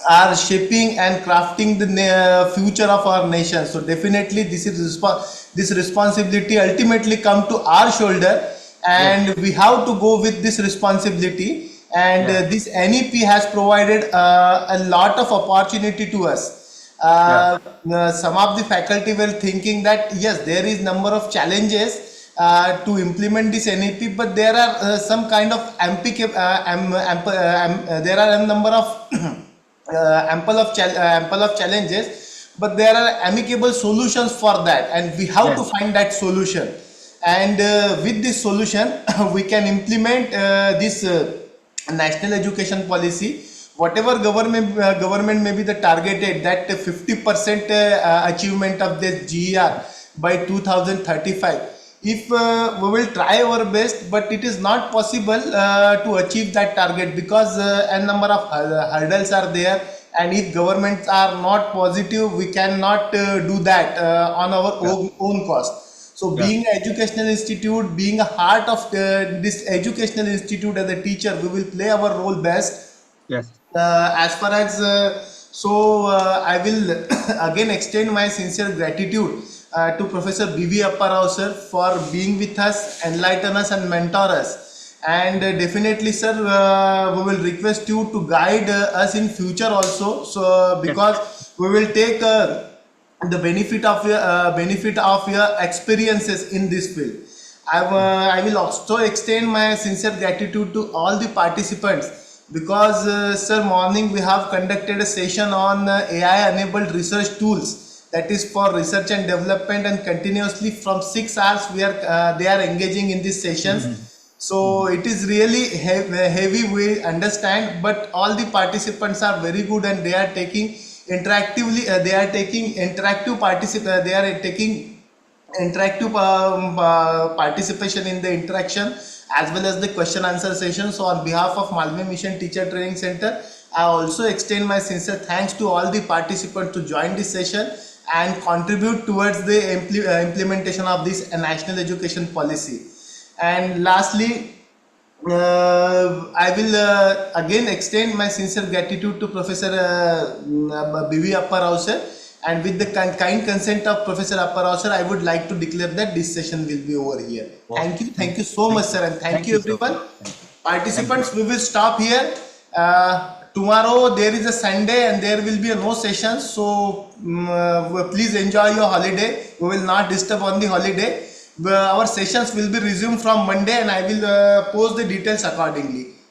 are shaping and crafting the future of our nation. So definitely this responsibility ultimately come to our shoulder, Yes. and we have to go with this responsibility. And Yeah. this NEP has provided a lot of opportunity to us. Yeah. Some of the faculty were thinking that yes, there is number of challenges to implement this NEP, but there are some kind of there are a number of ample of challenges, but there are amicable solutions for that, and we have to Yes. find that solution. And with this solution, we can implement this national education policy. Whatever government may be the targeted that 50% achievement of this GER by 2035. If we will try our best, but it is not possible to achieve that target because a number of hurdles are there, and if governments are not positive, we cannot do that on our Yeah. own cost. So Yeah. being an educational institute, being a heart of this educational institute as a teacher, we will play our role best. Yes. As far as I will again extend my sincere gratitude to Professor B.V. Apparao sir for being with us, enlighten us, and mentor us. And definitely, sir, we will request you to guide us in future also. So Yes. because we will take the benefit of your experiences in this field. I will also extend my sincere gratitude to all the participants because, sir, morning we have conducted a session on AI enabled research tools, that is for research and development, and continuously from 6 hours they are engaging in these sessions. Mhm. So it is really heavy, we understand, but all the participants are very good, and they are taking interactively, they are taking interactive they are taking interactive participation in the interaction as well as the question answer session. So on behalf of Malvi Mission Teacher Training Center, I also extend my sincere thanks to all the participants to join this session and contribute towards the implementation of this national education policy. And lastly, I will again extend my sincere gratitude to Professor B.V. Apparao sir, and with the kind consent of Professor Apparao sir, I would like to declare that this session will be over here. Okay. Thank you so much, sir, and thank you so everyone. much. Thank you. Participants, we will stop here. Tomorrow there is a Sunday and there will be no session, so please enjoy your holiday. We will not disturb on the holiday. Our sessions will be resumed from Monday, and I will post the details accordingly.